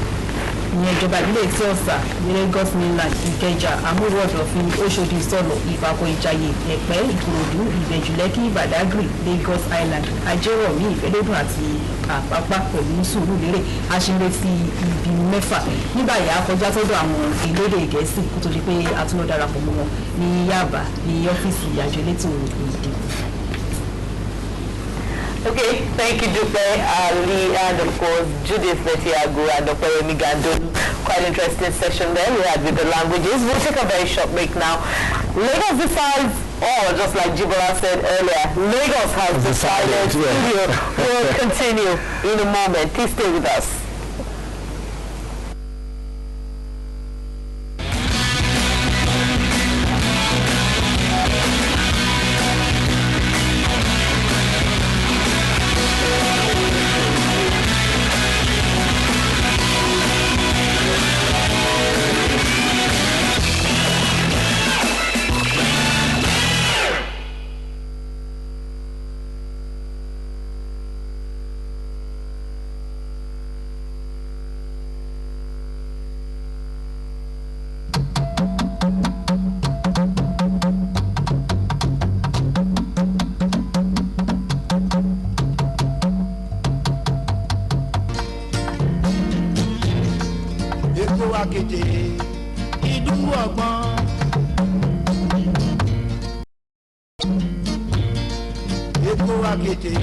ìyẹn ìjọba ìbílẹ̀ tí ọ̀sà Lagos mainland Ìkẹjà Amúrò Ọ̀dọ̀fin Òṣòdì Ìsọ̀lọ̀ Ìfàkọ̀ Ìjàyè Ẹ̀pẹ́ Ìkòròdú Ìbẹ̀jú Lẹ́kì Badagry Lagos Island Ajérọ̀mí Ìfẹ́lódùn àti Àpápá pẹ̀lú Sùúrùlérè aṣèlétí ibi 6 nígbà yà á kọjá sọ́dọ̀ àwọn ìlédè Gẹ̀ẹ́sì kó tó di pé a tún lọ darapọ̀ mọ́ wọn ní Yaba ní ọ́fíìsì àjọ elétò ìdìbò. Okay, thank you, Dupe Ali, and of course Judith Metiago and Opeyemi Gandolu. Quite interesting session there we had with the languages. We'll take a very short break now. Lagos decides, just like Jibola said earlier, Lagos has decided. Yeah. We'll continue in a moment. Please stay with us. Akéde ìdúró ọgbọ́n. Èkó Akéde.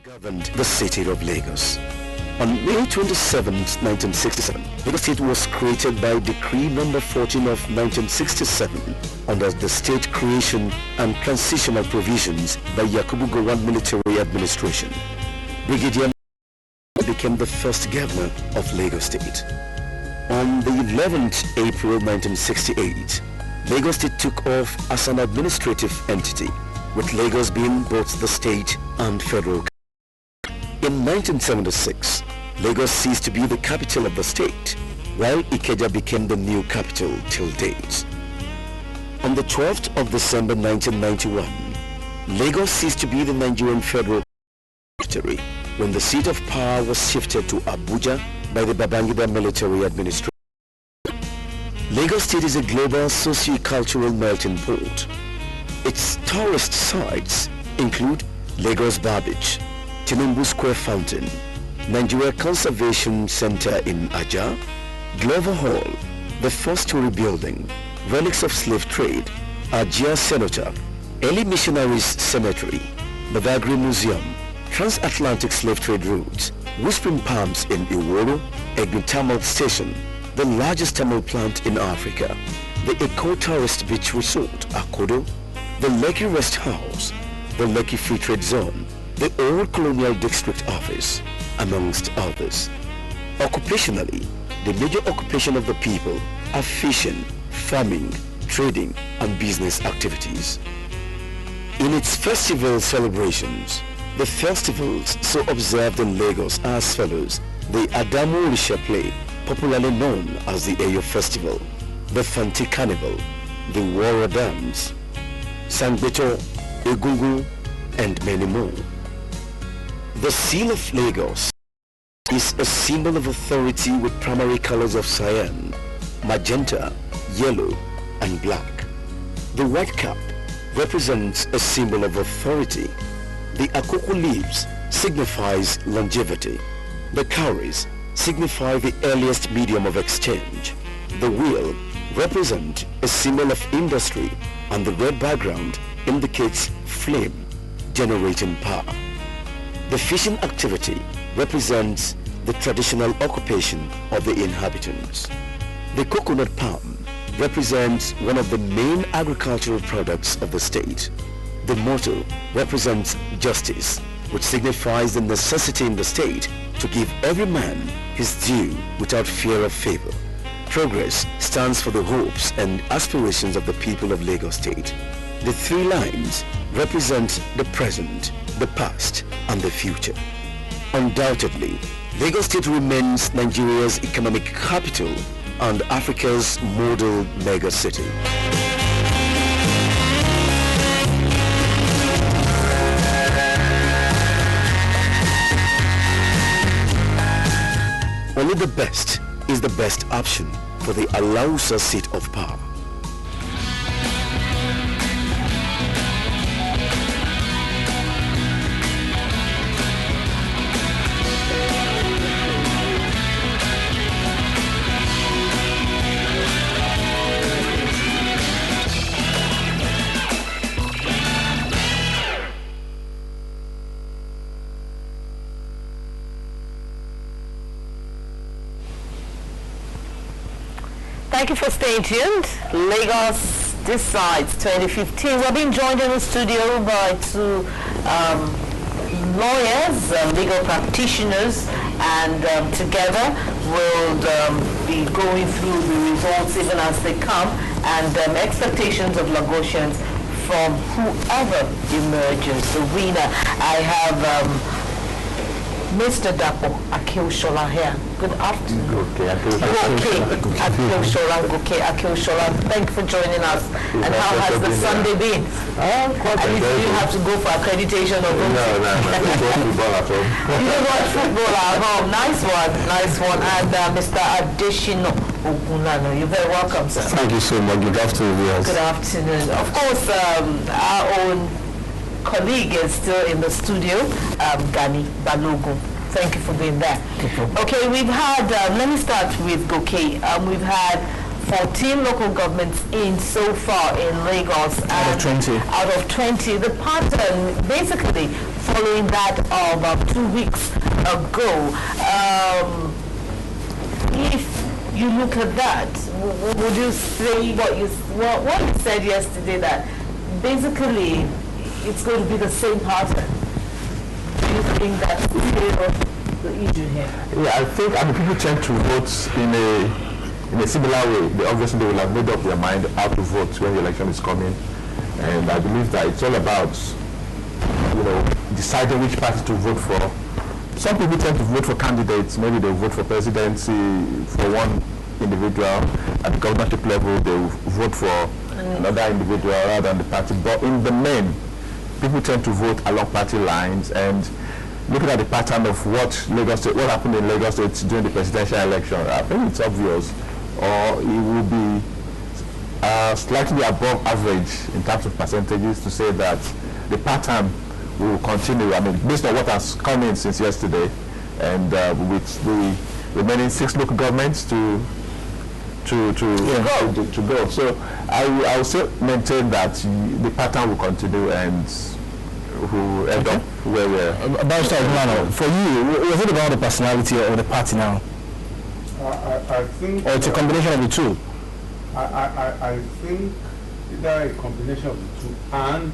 governed the city of Lagos. On May 27, 1967, Lagos State was created by Decree Number 14 of 1967 under the State Creation and Transitional Provisions by Yakubu Gowon Military Administration. Brigadier became the first governor of Lagos State. On the 11th April 1968, Lagos State took off as an administrative entity, with Lagos being both the state and federal. In 1976, Lagos ceased to be the capital of the state, while Ikeja became the new capital till date. On the 12th of December 1991, Lagos ceased to be the Nigerian federal territory when the seat of power was shifted to Abuja by the Babangida military administration. Lagos State is a global socio-cultural melting pot. Its tourist sites include Lagos Bar Beach, Tinubu Square Fountain, Nigeria Conservation Center in Aja, Glover Hall, the four-story building, relics of slave trade, Ajia Cenotaph, Early Missionaries Cemetery, Badagry Museum, Transatlantic Slave Trade Routes, Whispering Palms in Iworo, Egbin Thermal Station, the largest thermal plant in Africa, the Eco-Tourist Beach Resort, Akodo, the Lekki Rest House, the Lekki Free Trade Zone, the Old Colonial District Office, amongst others. Occupationally, the major occupation of the people are fishing, farming, trading, and business activities. In its festival celebrations, the festivals so observed in Lagos are as follows: the Adamu Orisha Play, popularly known as the Eyo Festival, the Fanti Carnival, the Wara Dance, Sangbeto, Egungun, and many more. The seal of Lagos is a symbol of authority with primary colors of cyan, magenta, yellow, and black. The white cap represents a symbol of authority. The akoko leaves signifies longevity. The cowries signify the earliest medium of exchange. The wheel represents a symbol of industry, and the red background indicates flame, generating power. The fishing activity represents the traditional occupation of the inhabitants. The coconut palm represents one of the main agricultural products of the state. The motto represents justice, which signifies the necessity in the state to give every man his due without fear of favor. Progress stands for the hopes and aspirations of the people of Lagos State. The three lines represent the present, the past, and the future. Undoubtedly, Lagos State remains Nigeria's economic capital and Africa's model mega city. Only the best is the best option for the Alausa seat of power. Thank you for staying tuned. Lagos Decides 2015. We're being joined in the studio by two lawyers, legal practitioners, and together we'll be going through the results even as they come and expectations of Lagosians from whoever emerges the winner. I have Mr. Dapo Akeoshola here. Good afternoon. Goke Akeoshola. Thank you for joining us. And how has the Sunday been? And if you have to go for accreditation or go football at home. You don't watch football at home. Nice one. And Mr. Adeshino Ogunlano, you're very welcome, sir. Thank you so much. Good afternoon, yes. Good afternoon. Of course, our own colleague is still in the studio, Gani Balogun. Thank you for being there. Okay, we've had, let me start with Goke. We've had 14 local governments in so far in Lagos. Out of 20. Out of 20. The pattern, basically, following that of 2 weeks ago. If you look at that, would you say what you said yesterday, that basically it's going to be the same pattern? Do you think that's still the issue here? Yeah, I think people tend to vote in a similar way. Obviously, they will have made up their mind how to vote when the election is coming, and I believe that it's all about deciding which party to vote for. Some people tend to vote for candidates. Maybe they vote for presidency for one individual. At the governorship level, they will vote for another individual rather than the party. But in the main, people tend to vote along party lines. And looking at the pattern of what happened in Lagos State during the presidential election, I think it's obvious, or it will be slightly above average in terms of percentages to say that the pattern will continue. I mean, based on what has come in since yesterday, and with the remaining 6 local governments to go. So I will still maintain that the pattern will continue and will end up where we're. For you, was it about the personality of the party now? I think. Or it's a combination of the two? I think either a combination of the two, and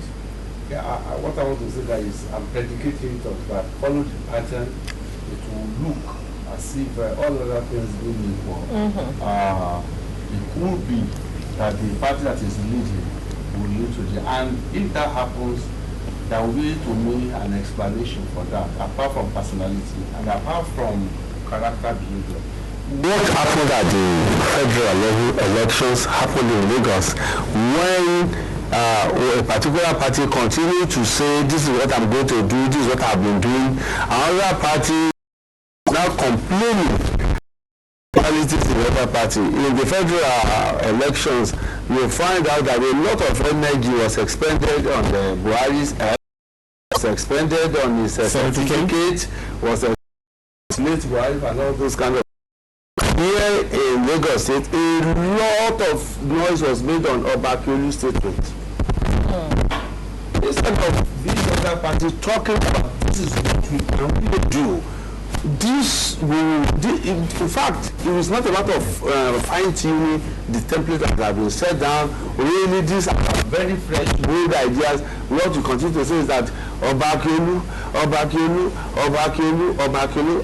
what I want to say that is I'm predicating it on that. Follow the pattern, it will look as if all other things being equal. It could be that the party that is leading will lead to the, and if that happens, there will be to me an explanation for that, apart from personality and apart from character behavior. What happened at the federal level elections happened in Lagos when a particular party continued to say, this is what I'm going to do, this is what I've been doing. Another party now complaining politics in the other party. In the federal elections, you find out that a lot of energy was expended on the Buhari's was expended on his certificate, was late wife and all those kind of. Here in Lagos State, a lot of noise was made on Obakiolu's statement. Instead of these other parties talking about this is what we can really do, in fact, it was not a matter of fine-tuning the template that have been set down. Really, these are very fresh, bold ideas. What you continue to say is that Obakiolu,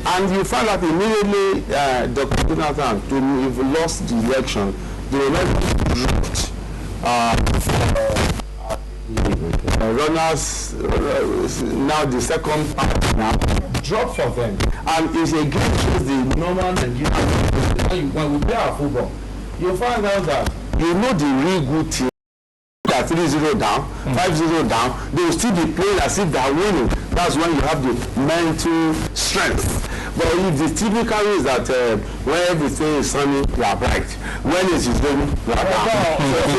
and you find out immediately Dr. Jonathan, to have lost the election, they were not dropped. Runners, now the second part now drop for them, and it's against the normal Nigerian. When we play our football, you find out that the real good team are 3-0 down, 5-0 down, they will still be playing as if they are winning. That's when you have the mental strength. But if the typical is that when everything is sunny, you are bright. When it is raining, you are down.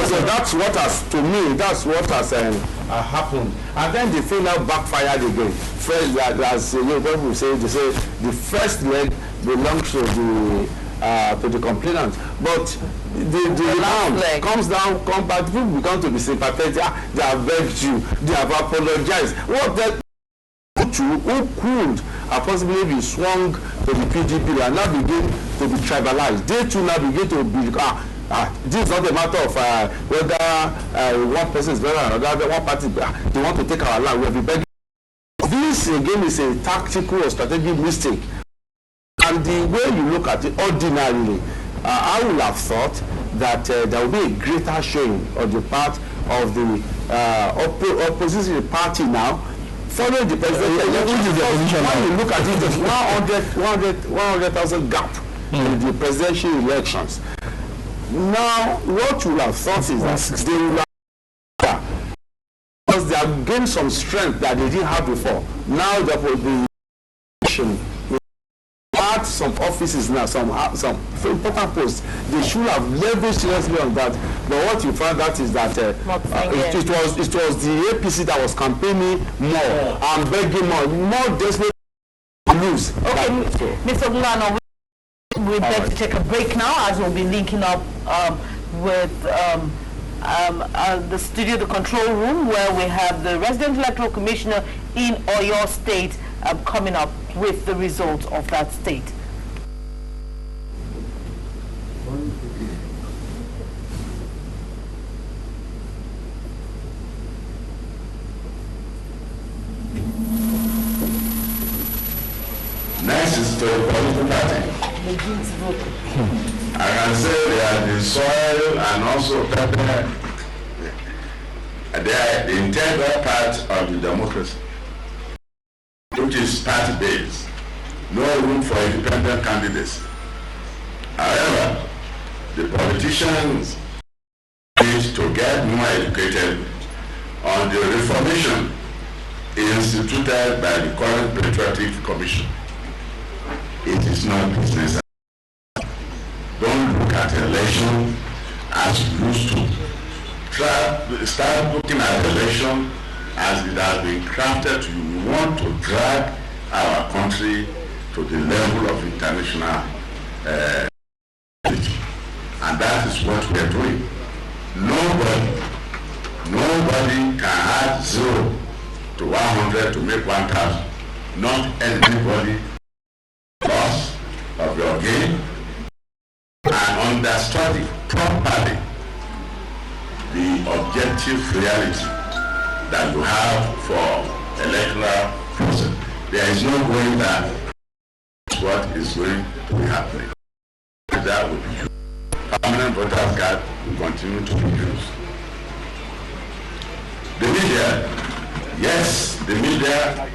So that's what has, to me, that's what has happened. And then the thing now backfired again. First, as people say, they say the first leg belongs to the complainant. But the round comes down, come back, people become to be sympathetic. They have begged you, they have apologized. What that who could possibly be swung to the PDP and now begin to be tribalized. They too now begin to be this is not a matter of whether one person is better than another, one party they want to take our land. We have been begging. This again is a tactical or strategic mistake. And the way you look at it ordinarily, I would have thought that there will be a greater showing on the part of the opposition party now, following the presidential election. When you look at it, there's 100,000 gap in the presidential elections. Now, what you would have thought is that they will have, because they have gained some strength that they didn't have before. Now, the election at some offices now, some important posts, they should have leveraged seriously on that. But what you find out is that it was the APC that was campaigning more and begging more desperate to lose. Okay, Mr. Gulano, we'd like to take a break now, as we'll be linking up with the studio, the control room, where we have the resident electoral commissioner in Oyo State coming up with the results of that state. Next is to the political party. I can say they are the soil and also pepper. They are the integral part of the democracy, which is party-based. No room for independent candidates. However, the politicians need to get more educated on the reformation instituted by the current Patriotic Commission. It is not business. Don't look at election as you used to. Start looking at election as it has been crafted. We want to drag our country to the level of international and that is what we are doing. Nobody can add 0 to 100 to make 1,000. Not anybody. Loss of your gain and understanding properly the objective reality that you have for electoral process. There is no going that what is going to be happening. That will be used. Permanent voters card will continue to be used. The media, yes, the media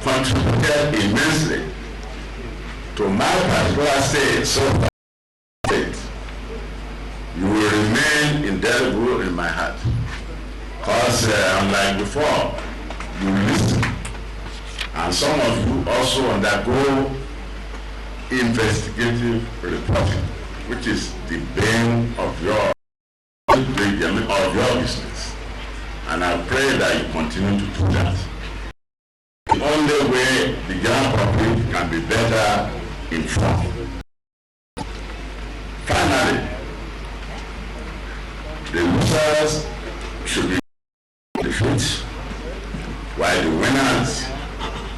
contributed immensely to my particular state, so state. You will remain indelible in my heart. Because unlike before, you listen. And some of you also undergo investigative reporting, which is the bane of your business. And I pray that you continue to do that. The only way the general public can be better informed. Finally, the losers should be defeated, while the winners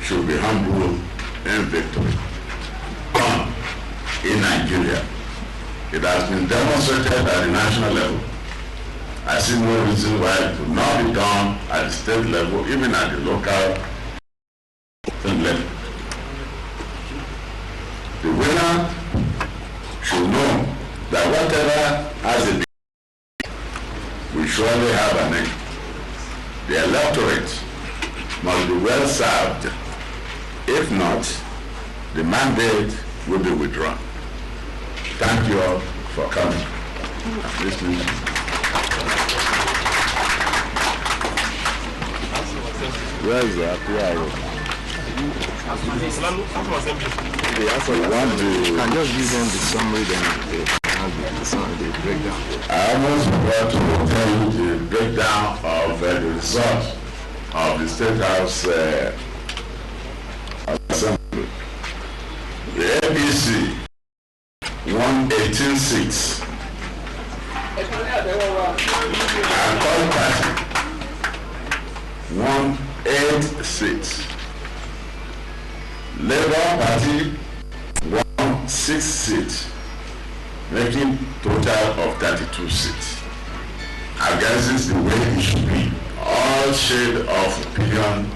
should be humbled in victory. In Nigeria, it has been demonstrated at the national level. I see no reason why it could not be done at the state level, even at the local level. The winner should know that whatever has a beginning will surely have an end. The electorate must be well served. If not, the mandate will be withdrawn. Thank you all for coming. Listening. Where is that? Where are you? Can just give them the summary, then the breakdown. I almost forgot to tell you the breakdown of the result of the State House Assembly. The APC won 18 seats. And all party won 8 seats. Labour Party won 6 seats, making total of 32 seats. I guess it's the way it should be. All shade of opinion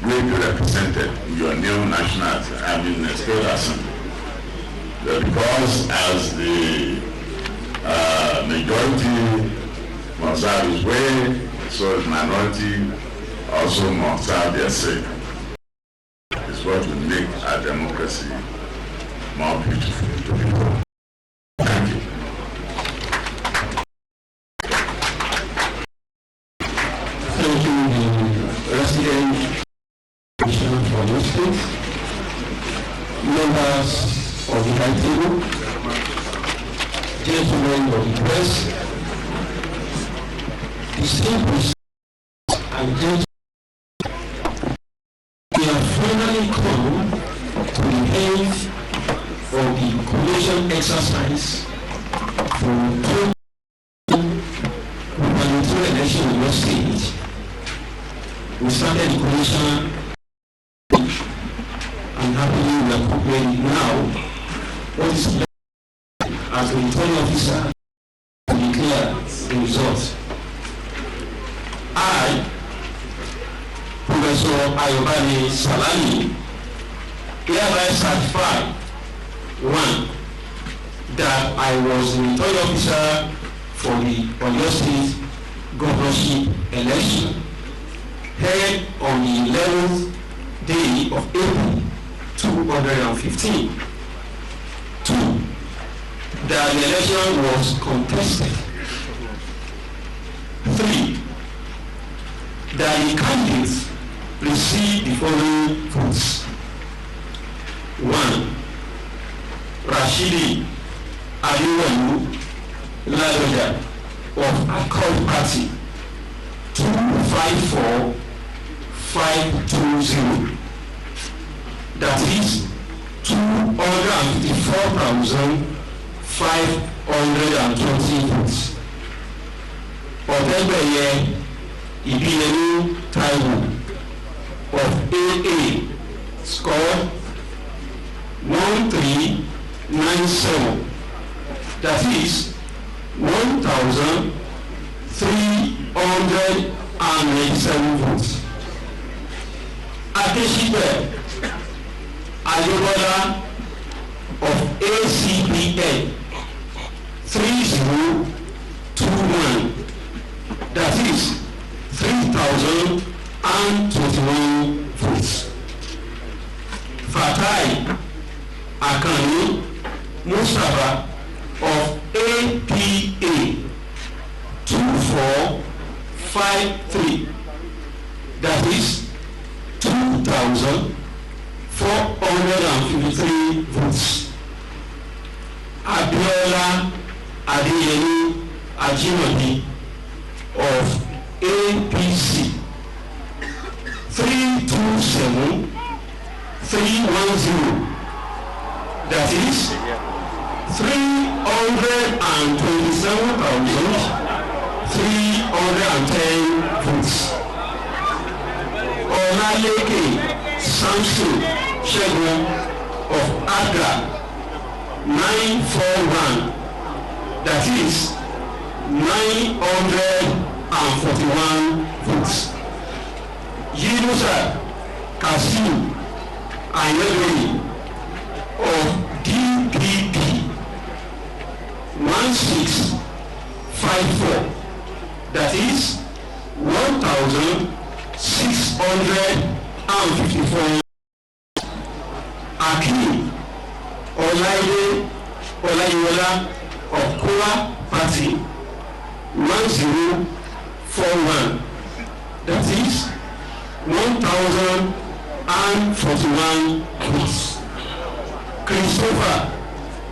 will be represented in your new national, state assembly. Because as the majority must have his way, so the minority also must have their say. It's what will make our democracy more beautiful to people. Thank you. Thank you, the resident commissioner for the state, members of the high table, gentlemen of the press, distinguished and gentlemen. We have finally come to the end of the collation exercise from 20 election, and happily we are concluding now. What is left as the returning officer to declare the result? I, Professor Ayobami Salami, hereby certify, 1, that I was the returning officer for the Oyo State governorship election held on the 11th day of April 2015. 2, that the election was contested. 3, that the candidates received the following votes. 1, Rashidi Adewale Ladoja of Accord Party, 254,520. That is 254,520 votes. Odebeye Ibiyemi Taiwo of AA scored 1397. That is 1,387 votes. Adeshipe Ayobola of ACPN 3021. That is 3,021 votes. Fatai Akani Mustafa of APA 2453. That is 2,453 votes. Abiola Adeyemi Ajimobi of APC 327,310. That is 327,310 votes. Olaleke Samson Shegun of Agra 941. That is 941 votes. Yunusa Kasim Ayodele of DPP 1654. That is 1,654. Akim Olayiwola of Kowa Party 1041. That is 1,041 votes. Christopher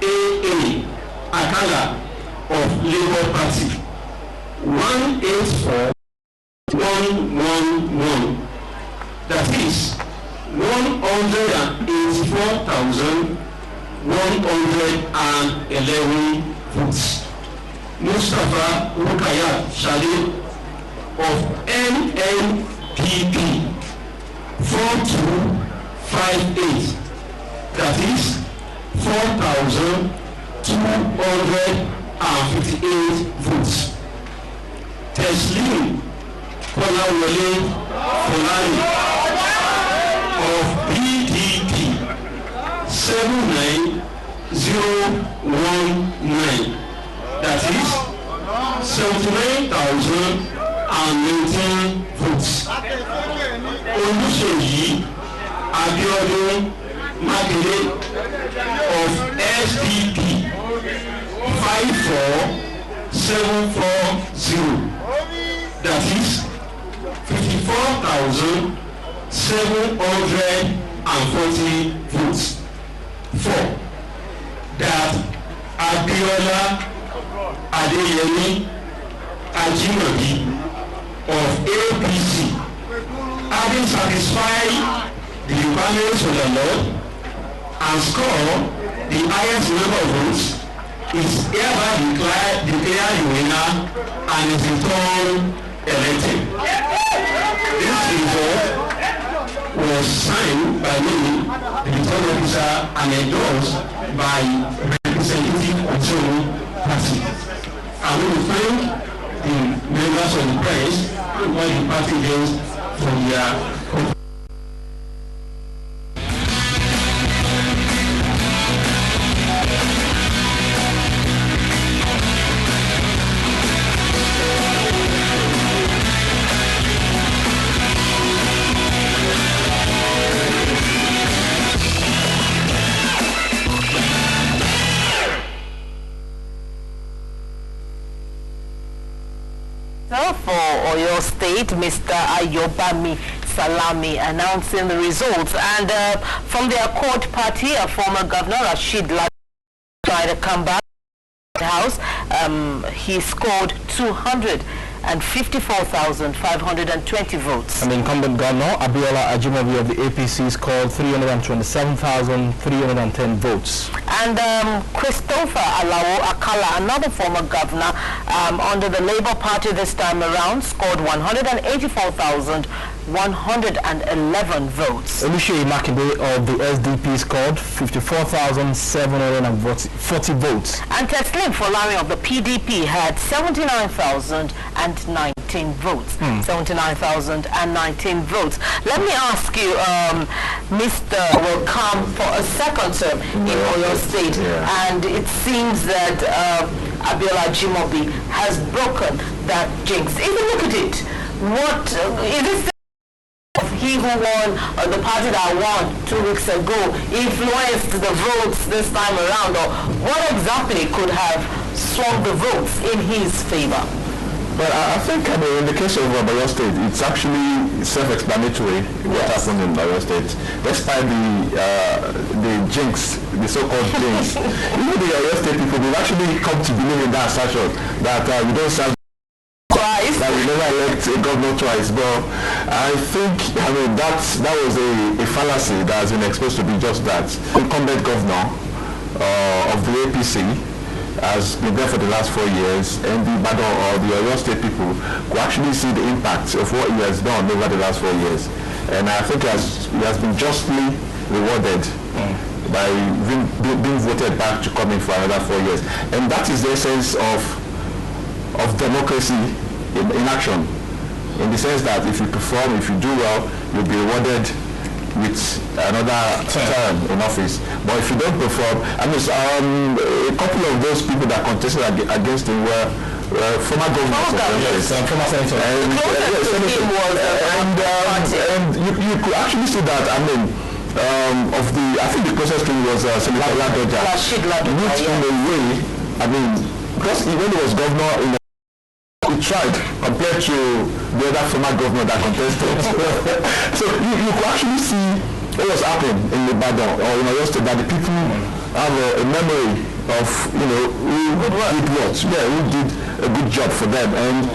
A.A. Akala of Labour Party 184,111. That is 184,111 votes. Mustafa Rukayat Shalil of NNPP 4258. That is 4,258 votes. Teslim Kolawole Kolani of PDP 79019. That is 79,019 votes. Oluseyi Abiodun Makinde of SDP 54740. That is 54,740 votes. 4. That Abiola Adeyemi Ajimobi of APC, having satisfied the requirements of the law and score the highest number of votes, is hereby declared the winner and is returned elected. This result was signed by me, the returning officer, and endorsed by representative of the party. I want to thank the members of the press and all the party leaders for their For Oyo State, Mr. Ayobami Salami announcing the results, and from the Accord Party, a former governor, Rashid Lado, tried to come back to the House. He scored 254,520 votes. And the incumbent governor, Abiola Ajimobi of the APC, scored 327,310 votes. And Christopher Alawo Akala, another former governor under the Labour Party this time around, scored 184,111 votes. Oluseyi Makinde of the SDP scored 54,740 votes. And Teslim Folari of the PDP had 79,019 votes. 79,019 votes. Let me ask you, Mr. will come for a second term in Oyo State, and it seems that Abiola Ajimobi has broken that jinx. If you look at it, what is this? He who won, the party that won 2 weeks ago, influenced the votes this time around, or what exactly could have swung the votes in his favor? But I think in the case of Oyo State, it's actually self-explanatory what happened in Oyo State. Despite the jinx, the so-called jinx, even the Oyo State people, they've actually come to believe in that assertion that we don't serve twice, that we never elect a governor twice. But I think that was a fallacy that has been exposed to be just that. The incumbent governor of the APC has been there for the last 4 years, and the Ibadan or the Oyo State people could actually see the impact of what he has done over the last 4 years. And I think he has been justly rewarded by being voted back to come in for another 4 years. And that is the essence of democracy in action, in the sense that if you perform, if you do well, you'll be rewarded with another term in office. But if you don't perform, a couple of those people that contested against him were former governors of former senators. And you could actually see that, I think the closest thing was Senator Ladoja, which in a way, because when he was governor, he tried compared to the other former governor that contested. So you could actually see what was happening in Ibadan or in Oyo State, that the people have a memory of who did what, who did a good job for them. And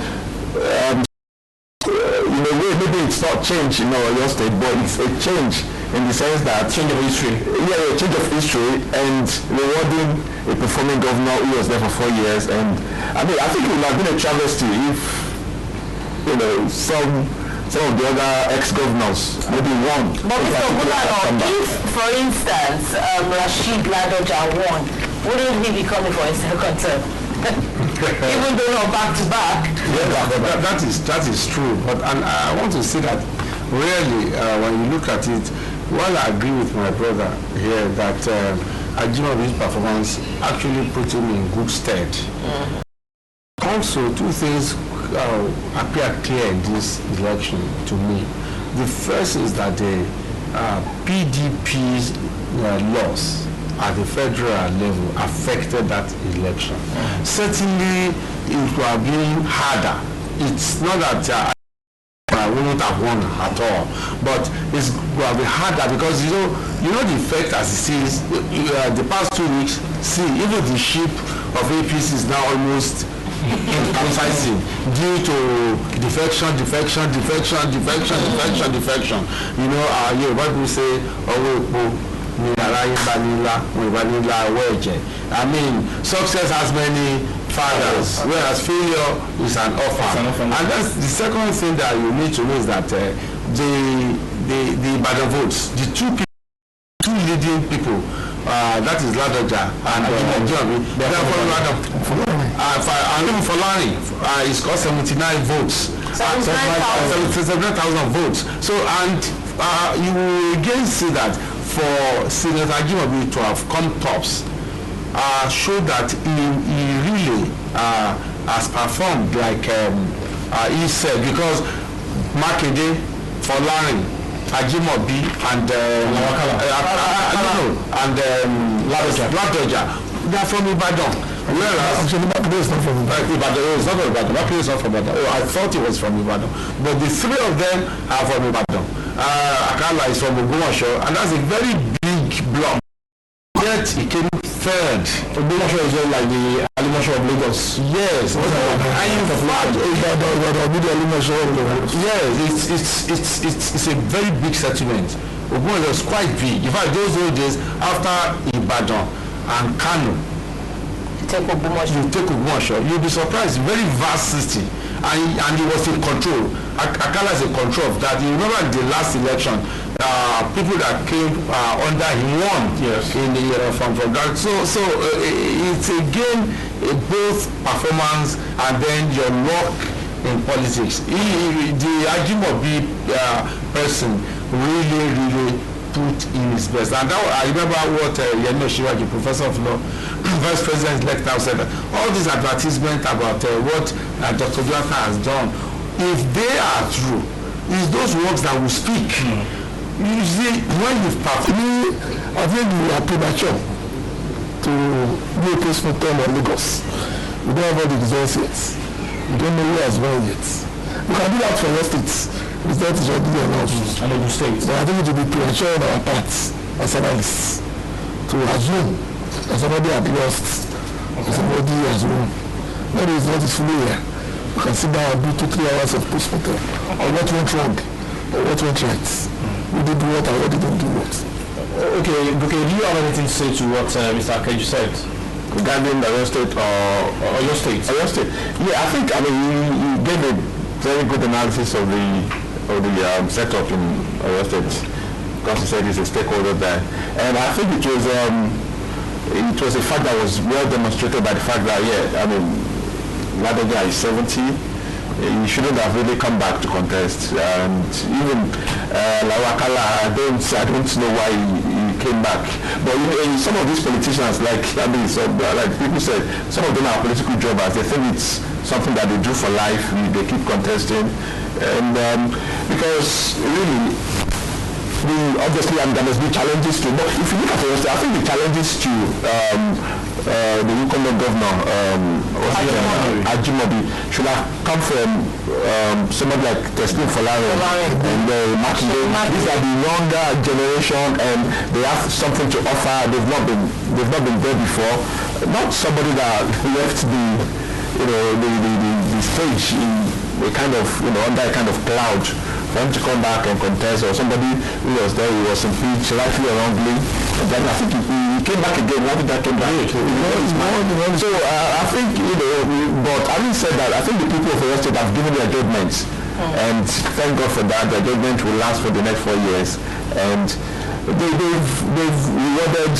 in a way, maybe it's not change in Oyo State, but it's a change in the sense that change of history. Yeah, a change of history, and rewarding a performing governor who was there for 4 years. And I think it would have been a travesty if some of the other ex-governors maybe won. But Mr. Bulano, if, for instance, Rashid Ladoja won, wouldn't he be coming for a second term? Even though not back to back. Yeah, that is true. But I want to say that really, when you look at it, while I agree with my brother here that Ajimobi's performance actually put him in good stead. Also, two things appear clear in this election to me. The first is that the PDP's loss at the federal level affected that election. Certainly, it would have been harder. It's not that I wouldn't have won at all, but it's going to be harder because you know the effect as it is. The past 2 weeks, even the ship of APC is now almost capsizing due to defection. What people say, success has many fathers, whereas failure is an orphan. And that's the second thing that you need to know, is that the the Ibadan votes. The two leading people, that is Ladoja and Jobi. They are from Folani. It's got 79 votes. 79,000 votes. So, and you will again see that for Senator Ajimobi to have come tops, show that he really has performed like he said, because Makinde, Folani, Ajimobi and Ladoja, they are from Ibadan. Whereas actually Makinde is not from Ibadan. It's not from Ibadan. Makinde is not from Ibadan. Oh, I thought he was from Ibadan. But the three of them are from Ibadan. Akala is from Ogbomoso, and that's a very big block. Yet he came third. Ogbomoso is like the Alimosho of Lagos. Yes. And in fact, yes, it's a very big settlement. Ogbomoso is quite big. In fact, those days after Ibadan and Kano, you take Ogbomoso, you'll be surprised. Very vast city, and he was in control. Akala is in control of that. You remember in the last election, people that came under him won. Yes. In the from that. So it's again both performance and then your luck in politics. The Ajimobi person really put in his best, and that, I remember what Yemi Oshiwaju, professor of law, vice president-elect, now said that all these advertisements about what Dr. Jonathan has done, if they are true, it's those words that will speak. You see, when you perform, I think you are premature to be a postmortem term on Lagos. We don't have all the results yet. We don't know who has won yet. We can do that for your states. The state is already announced. And the states. But I think it will be premature on our part as analysts to assume that somebody has lost, or somebody has won. Maybe it's not fully here. We can sit down and do 2-3 hours of postmortem on what went wrong or what went right. We did what and what didn't do what. Okay, do you have anything to say to what Mr. Akeju said regarding the Oyo State or your state? Oyo State. Yeah, I think you gave a very good analysis of the setup in Oyo State, because he said he's a stakeholder there, and I think it was a fact that was well demonstrated by the fact that Ladoja is 70. He shouldn't have really come back to contest, and even Lawakala, I don't know why he came back. But some of these politicians, like people said, some of them are political jobbers. They think it's something that they do for life. They keep contesting, and because really, obviously, there must be challenges too. But if you look at it, I think the challenges to the incumbent governor Ajimobi should have come from somebody like Teslim Folari and Makinde. These are the younger generation, and they have something to offer. They've not been there before. Not somebody that left the stage in a kind of under a kind of cloud. For him to come back and contest, or somebody who was there, he was impeached rightly or wrongly, and then I think he came back again. Why did that come back? So I think, but having said that, I think the people of Oyo State have given their judgments, and thank God for that. Their judgment will last for the next 4 years, and they've rewarded,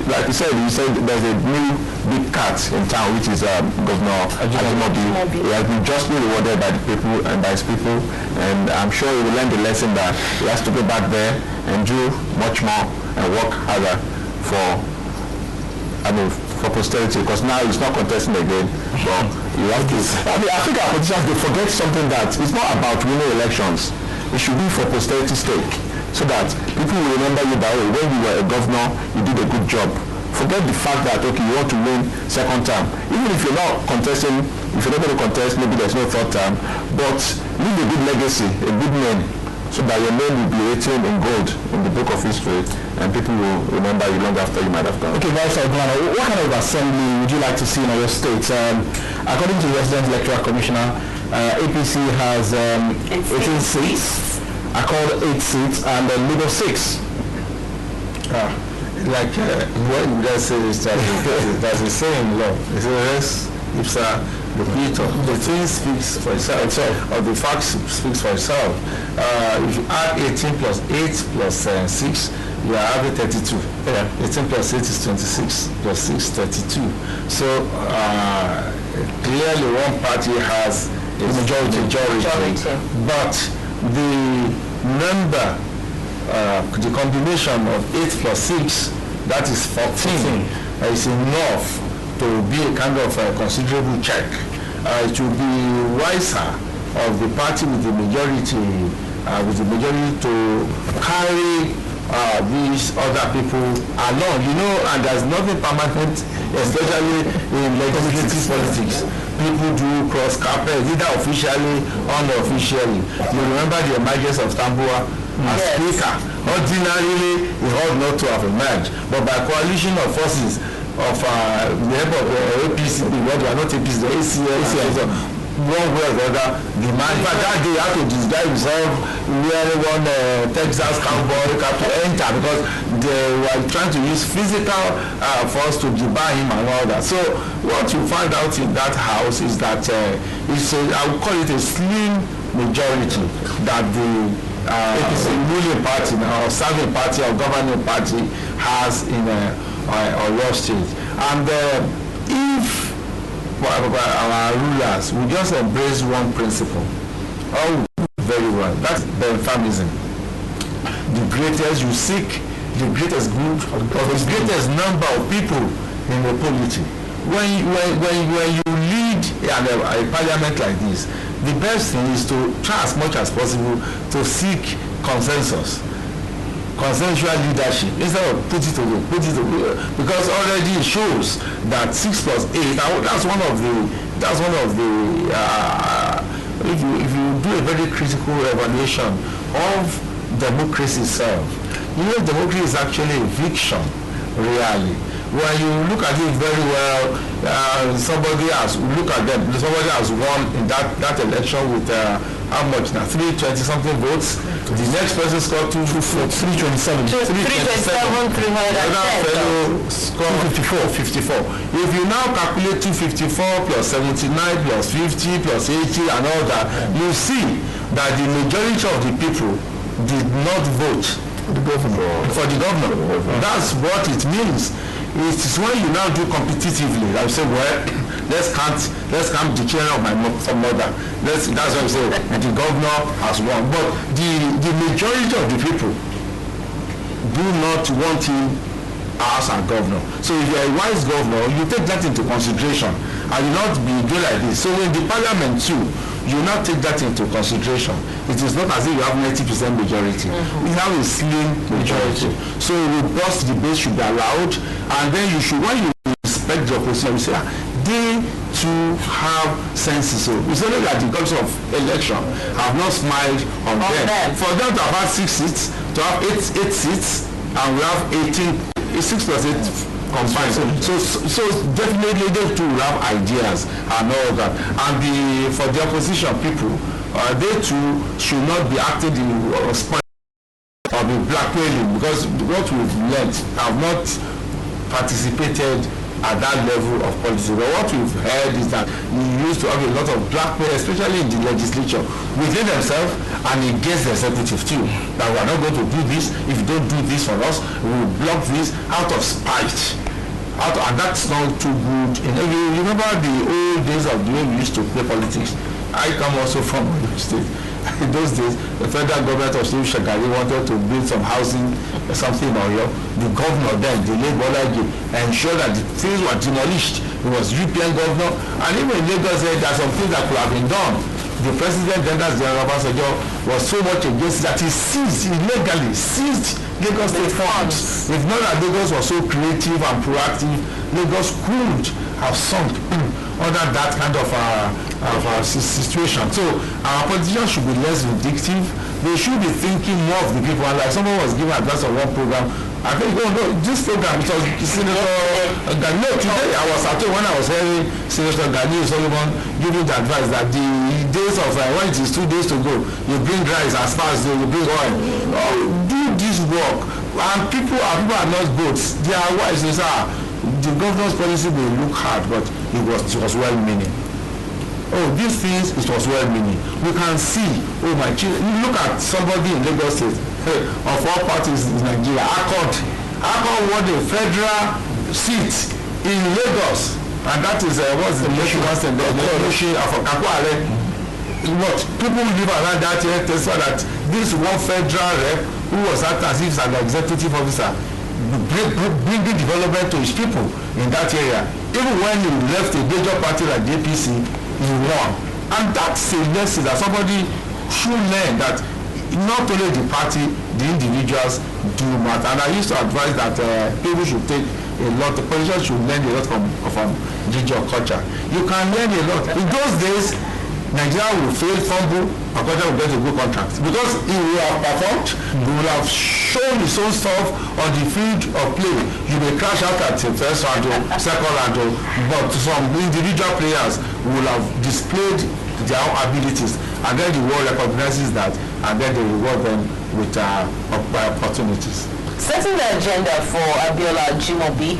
like you said there's a new big cat in town, which is Governor Ajimobi. He has been justly rewarded by the people and by his people, and I'm sure he will learn the lesson that he has to go back there and do much more and work harder for posterity, because now he's not contesting again. But you have to, I think our politicians, they forget something, that it's not about winning elections. It should be for posterity's sake, so that people will remember you that when you were a governor, you did a good job. Forget the fact that you want to win second term. Even if you're not contesting, if you're not going to contest, maybe there's no third term, but leave a good legacy, a good name, so that your name will be written in gold in the book of history, and people will remember you long after you might have gone. Okay, Vice Governor, what kind of assembly would you like to see in your state? According to the Resident Electoral Commissioner, APC has 18 seats, Accord 8 seats, and Labour 6. What you guys say is that there's a saying, law. It says, The thing speaks for itself, or the fact speaks for itself. If you add 18 plus 8 plus 6, you are having 32. 18 plus 8 is 26, plus 6, 32. So clearly one party has a majority. But the number, the combination of 8 plus 6, that is 14, is enough to be a kind of considerable check. It will be wiser of the party with the majority to carry these other people along, and there's nothing permanent, especially in legislative politics. People do cross carpet, either officially or unofficially. You remember the emergence of Tambua as Speaker. Ordinarily, he ought not to have emerged, but by coalition of forces of the head of APC, what are not APC, the ACL, one way or the other, the man, in fact, that day had to disguise himself wearing one Texas cowboy cap to enter, because they were trying to use physical force to debar him and all that. So what you find out in that house is that I would call it a slim majority that the ruling party now, or serving party or governing party has in Oyo State. And if our rulers will just embrace one principle, very well, that's Benthamism. The greatest you seek, the greatest good, or the greatest number of people in the polity. When you lead a parliament like this, the best thing is to try as much as possible to seek consensual leadership instead of put it away, because already it shows that 6 plus 8, that's one of the if you do a very critical evaluation of democracy itself, democracy is actually a fiction, really. When you look at it very well, somebody has won in that election with how much now? 320 something votes. The next person scored 327. 327. Another fellow scored 54. If you now calculate 254 plus 79 plus 50 plus 80 and all that, you see that the majority of the people did not vote for the governor. That's what it means. It is when you now do competitively. I say, well, let's count the children of my mother. That's what I say. The governor has won, but the majority of the people do not want him as a governor. So if you're a wise governor, you take that into consideration and you not be doing like this. So in the parliament too, you not take that into consideration. It is not as if you have 90% majority. We have a slim majority. So robust debate should be allowed, and then you should, when you respect the opposition, you say, they too have senses. So it's only that the gods of election have not smiled on them. For them to have had 6 seats, to have 8 seats, and we have 18, 6 plus 8 combined. So definitely they too will have ideas and all that. And for the opposition people, they too should not be acting in spite or be blackmailing, because what we've learned have not participated at that level of policy. But what we've heard is that we used to have a lot of blackmail, especially in the legislature, within themselves and against the executive too. That we are not going to do this. If you don't do this for us, we will block this out of spite. And that's not too good. You remember the old days of the way we used to play politics? I come also from Oyo State. In those days, the federal government of Steve Shagari wanted to build some housing or something in Oyo. The governor then, the late Bolaji, ensured that the things were demolished. He was UPN governor, and even in Lagos there are some things that could have been done. The president then, that's General Obasanjo, was so much against that he illegally seized Lagos State funds. If not that Lagos was so creative and proactive, Lagos could have sunk under that kind of situation. So our politicians should be less vindictive. They should be thinking more of the people. And like someone was giving advice on one program, I think, this program, it was Senator Gani. Today I was at when I was hearing Senator Gani Solomon giving the advice that the days of when it is 2 days to go, you bring rice as far as you bring oil. Do this work, and people are not boats. They are wise. They say, the governor's policy may look hard, but it was well meaning. oh, these things, it was well-meaning. We can see, oh my children, you look at somebody in Lagos State, of all parties in Nigeria, Accord won a federal seat in Lagos, and that is, what's the nation was in the Akware. What people live around that area testify that this one federal rep who was acting as if an executive officer bringing development to his people in that area. Even when he left a major party like the APC, he won. And that's a lesson that somebody should learn, that not only the party, the individuals do matter. And I used to advise that people should take a lot, the politicians should learn a lot from individual culture. You can learn a lot. In those days, Nigeria will fail, fumble, and will get a good contract. Because he will have performed, he will have shown his own stuff on the field of play. You may crash out at the first round or second round, but some individual players will have displayed their own abilities, and then the world recognizes that, and then they reward them with opportunities. Setting the agenda for Abiola Ajimobi,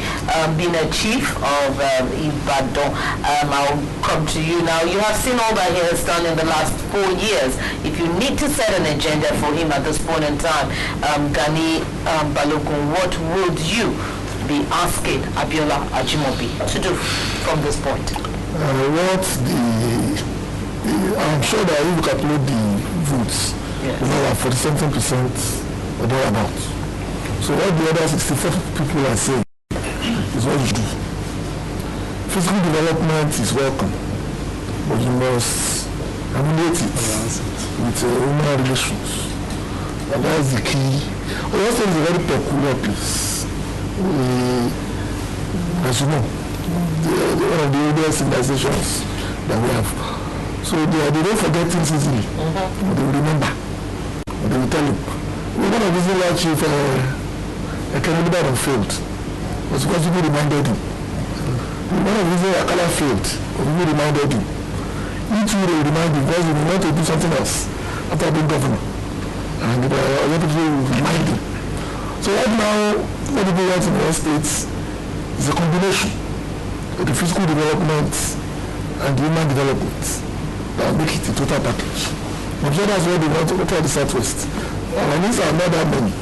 being a chief of Ibadan, I'll come to you now. You have seen all that he has done in the last 4 years. If you need to set an agenda for him at this point in time, Gani Balogun, what would you be asking Abiola Ajimobi to do from this point? I'm sure that if you calculate the votes, yes, you know, 47% or thereabouts. So what the other 64 people are saying is what you do. Physical development is welcome, but you must emulate it with human relations. And that's the key. Also, it's a very peculiar place. As you know, one of the oldest civilizations that we have. So they don't forget things easily. But they will remember. But they will tell you. We're going to visit our chief. Economic that failed was because people reminded him. One of his Akala failed, but people reminded him. He too will remind him because he wanted to do something else after being governor. And other people will remind him. So right now, what people want in the states is a combination of the physical development and the human development that will make it a total package. I'm sure that's what they want to go to the Southwest. And these are not that many.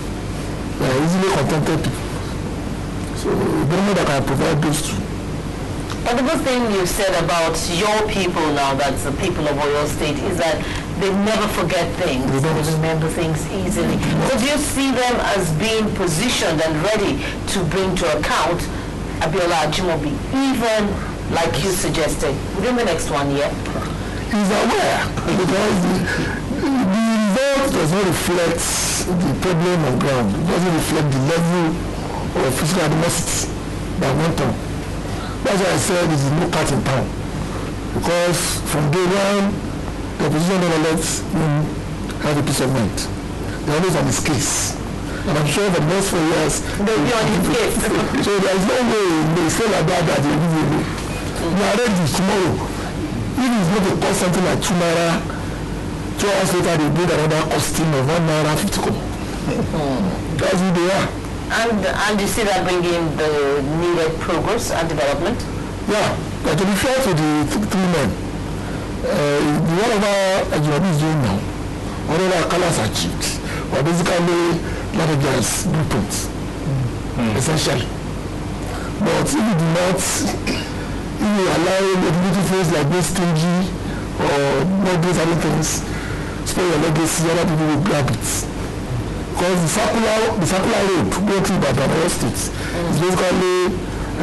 They are easily contented people. So we don't know that I provide those two. But the good thing you said about your people now, that's the people of Oyo State, is that they never forget things. They remember things easily. So do you see them as being positioned and ready to bring to account Abiola Ajimobi, even like you suggested, within the next 1 year? He's aware because the result does not reflect the problem on ground. It doesn't reflect the level of physical animosity that went on. That's why I said this is no cat in town. Because from day one, the opposition never lets him have a peace of mind. They're always on his case. And I'm sure for the next 4 years, they'll be on his case. So there's no way they say like that they will give you. We are ready tomorrow. If it's going to cost something like 2 naira, 2 hours later they bring another costing of 1 naira 50 kobo. That's who they are. And you see that bringing the needed progress and development? Yeah, but to be fair to the 3 men, whatever Ajimobi is doing now, whatever colors achieved, are basically Ladiga's blueprints, essentially. But if you do not, if you allow the little things like this stingy or not doing certain things, spoil your legacy, other people will grab it. Because the circular road going through Gubernatorial State is basically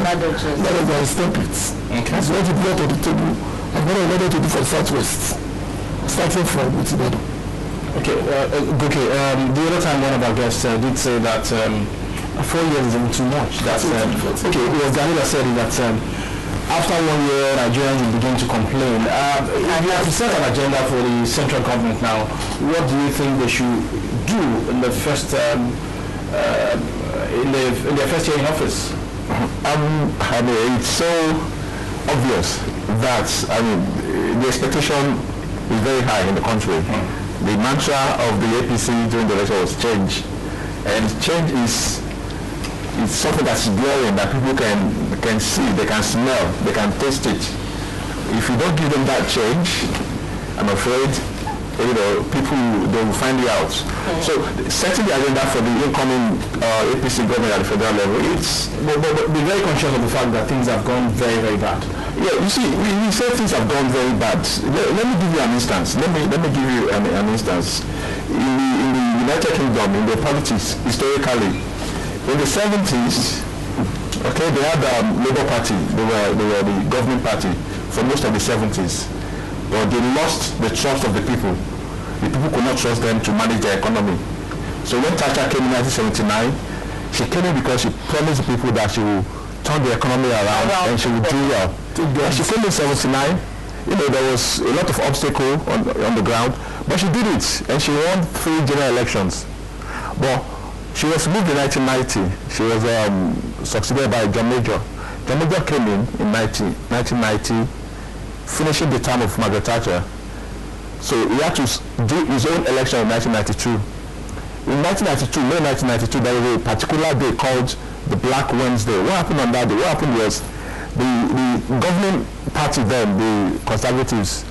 Ladiga's templates. It's what you brought to the table and what I wanted to do for the Southwest, starting from Ibadan. Okay, the other time one of our guests did say that 4 years isn't too much. That's okay. Well, Daniela said that after 1 year, Nigerians will begin to complain. You have set an agenda for the central government now. What do you think they should do in the first in their first year in office? I mean, it's so obvious that the expectation is very high in the country. The mantra of the APC during the election was change, and change is something that's glaring that people can see, they can smell, they can taste it. if you don't give them that change, I'm afraid, people, they will find you out. So setting the agenda for the incoming APC government at the federal level, but be very conscious of the fact that things have gone very, very bad. Yeah, you see, we say things have gone very bad. Let me give you an instance. Let me give you an instance. In the United Kingdom, in the politics, historically, in the 70s, okay, they had Labour Party. They were the government party for most of the 70s. But they lost the trust of the people. The people could not trust them to manage their economy. So when Thatcher came in 1979, she came in because she promised the people that she will turn the economy around and she would do well. And she came in 79. There was a lot of obstacle on the ground, but she did it, and she won 3 general elections. But she was moved in 1990. She was succeeded by John Major. John Major came in 1990. Finishing the term of Margaret Thatcher. So he had to do his own election in 1992. In 1992, May 1992, there was a particular day called the Black Wednesday. What happened on that day? What happened was the governing party then, the Conservatives,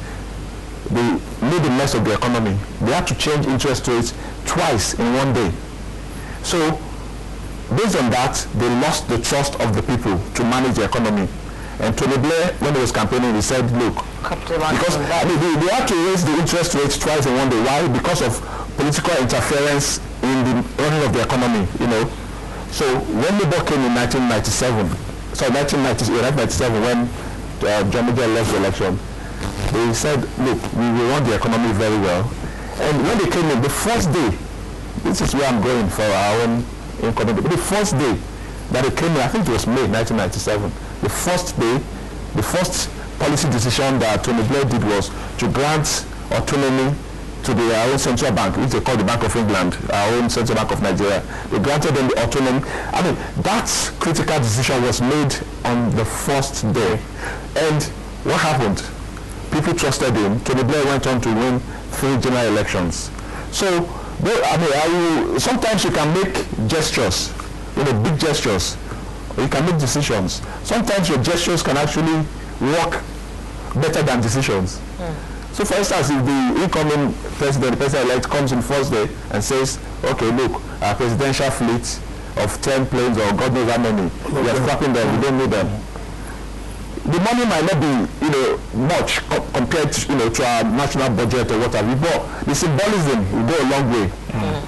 they made a mess of the economy. They had to change interest rates twice in one day. So based on that, they lost the trust of the people to manage the economy. And Tony Blair, when he was campaigning, he said, look, because they had to raise the interest rates twice in one day. Why? Because of political interference in the running of the economy, So when Labour came in 1997, when John Major lost the election, they said, look, we will run the economy very well. And when they came in, the first day, this is where I'm going for our own income, the first day that they came in, I think it was May 1997, the first day, the first policy decision that Tony Blair did was to grant autonomy to our own central bank, which they call the Bank of England, our own Central Bank of Nigeria. They granted them the autonomy. I mean, that critical decision was made on the first day. And what happened? People trusted him. Tony Blair went on to win 3 general elections. So, sometimes you can make gestures, big gestures. You can make decisions. Sometimes your gestures can actually work better than decisions. So for instance, if the incoming president, the president-elect, comes in first day and says, okay, look, our presidential fleet of 10 planes or God knows how many, we are scrapping them, we don't need them. The money might not be, much compared to our national budget or what have you, but the symbolism will go a long way.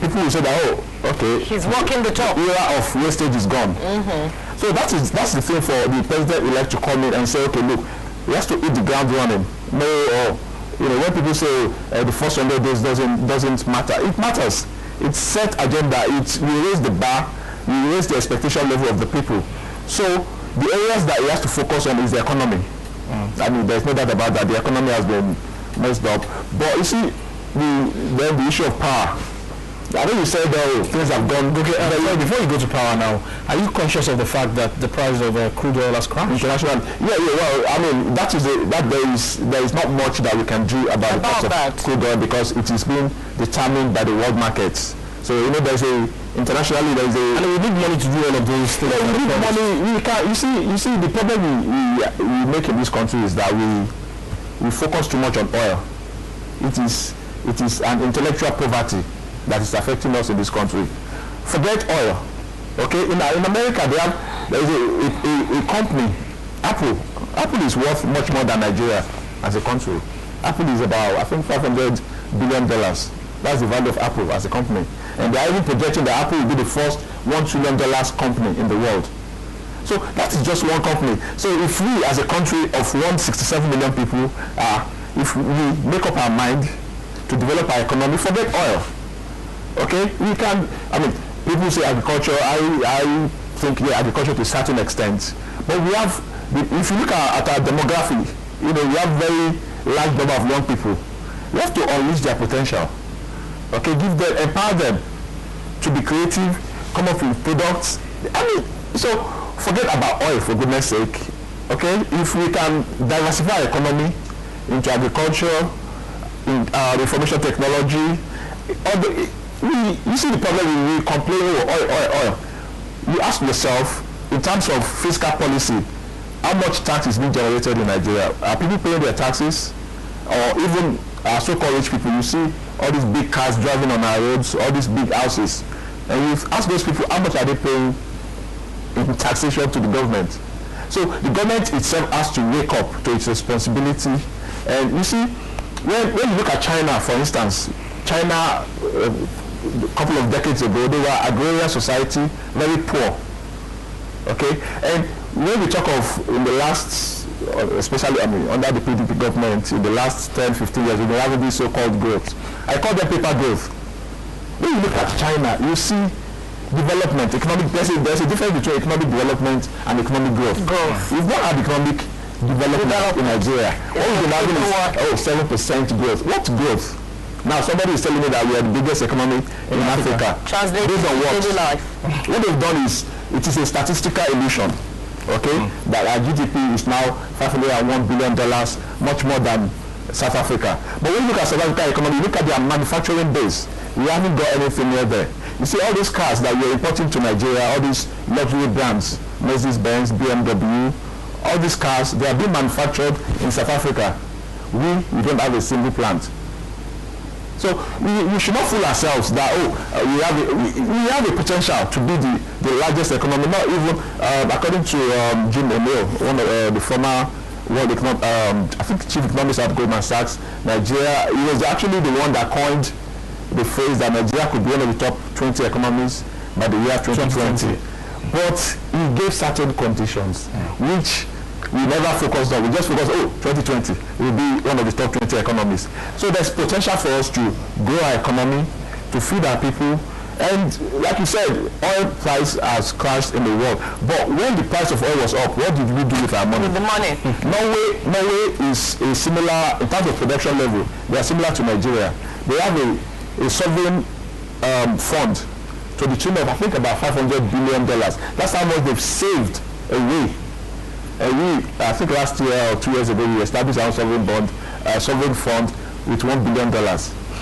People will say that, okay, he's walking the talk. The era of wastage is gone. So that's the thing for the president-elect to come in and say, okay, look, he has to hit the ground running. When people say the first 100 days doesn't matter, it matters. It's set agenda. We raise the bar, we raise the expectation level of the people. So the areas that he has to focus on is the economy. I mean, there's no doubt about that. The economy has been messed up. But you see, the issue of power. I think you said things have gone. Before you go to power now, are you conscious of the fact that the price of crude oil has crashed? International. Yeah. Well, I mean, there is not much that we can do about the price of crude oil because it is being determined by the world markets. So internationally there is a. And we need money to do all of those things. Yeah, we need money. We can. You see, the problem we make in this country is that we focus too much on oil. It is an intellectual poverty that is affecting us in this country. Forget oil. Okay, in America there is a company, Apple. Apple is worth much more than Nigeria as a country. Apple is about, I think, $500 billion. That's the value of Apple as a company. And they are even projecting that Apple will be the first $1 trillion company in the world. So that is just one company. So if we as a country of 167 million people, if we make up our mind to develop our economy, forget oil. Okay, we can. I mean, people say agriculture. I think agriculture to a certain extent, but we have. If you look at our demography, we have very large number of young people. We have to unleash their potential. Okay, empower them to be creative, come up with products. I mean, so forget about oil for goodness sake. Okay, if we can diversify our economy into agriculture, in information technology, you see the problem we complain oil. You ask yourself, in terms of fiscal policy, how much tax is being generated in Nigeria? Are people paying their taxes? Or even so-called rich people, you see all these big cars driving on our roads, all these big houses. And we've asked those people, how much are they paying in taxation to the government? So the government itself has to wake up to its responsibility. And you see, when you look at China, for instance, China, a couple of decades ago, they were agrarian society, very poor. Okay? And when we talk of in the last, especially under the PDP government, in the last 10, 15 years, we've been having this so-called growth. I call them paper growth. When you look at China, you see development, economic, there's a difference between economic development and economic growth. We've not had economic development in Nigeria. What we've been having is 7% growth. What growth? Now somebody is telling me that we are the biggest economy in Africa. Translate based on daily life. What they've done is, it is a statistical illusion, okay, that our GDP is now $501 billion, much more than South Africa. But when you look at South Africa economy, look at their manufacturing base. We haven't got anything near there. You see all these cars that we're importing to Nigeria, all these luxury brands, Mercedes-Benz, BMW, all these cars, they are being manufactured in South Africa. We don't have a single plant. So we should not fool ourselves that we have a potential to be the largest economy. Not even according to Jim O'Neill, one of the former world I think chief economist at Goldman Sachs, Nigeria. He was actually the one that coined the phrase that Nigeria could be one of the top 20 economies by the year 2020. But he gave certain conditions, which we never focused on. We just focused, 2020 will be one of the top 20 economies. So there's potential for us to grow our economy, to feed our people. And like you said, oil price has crashed in the world. But when the price of oil was up, what did we do with our money? With the money. Norway is a similar, in terms of production level, they are similar to Nigeria. They have a sovereign fund to the tune of, I think, about $500 billion. That's how much they've saved away. I think last year or 2 years ago, we established our sovereign fund with $1 billion.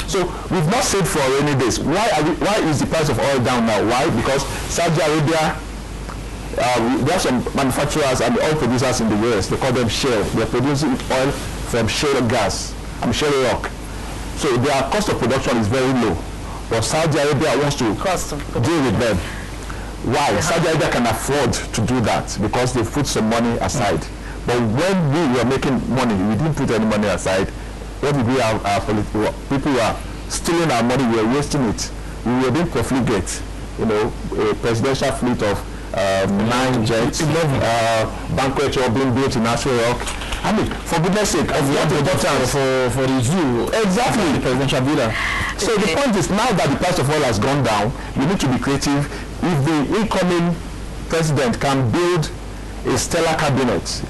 So we've not saved for rainy days. Why is the price of oil down now? Why? Because Saudi Arabia, there are some manufacturers and oil producers in the US. They call them shale. They're producing oil from shale gas and shale rock. So their cost of production is very low. But Saudi Arabia wants to deal with them. Why? Saudi Arabia can afford to do that because they put some money aside. But when we were making money, we didn't put any money aside. What did we have? People were stealing our money, we were wasting it. We were being profligate. A presidential fleet of 9 jets, banquet hall being built in Natural Rock. I mean, for goodness sake, of what importance for the zoo. Exactly. The presidential villa. So the point is, now that the price of oil has gone down, we need to be creative. If the incoming president can build a stellar cabinet,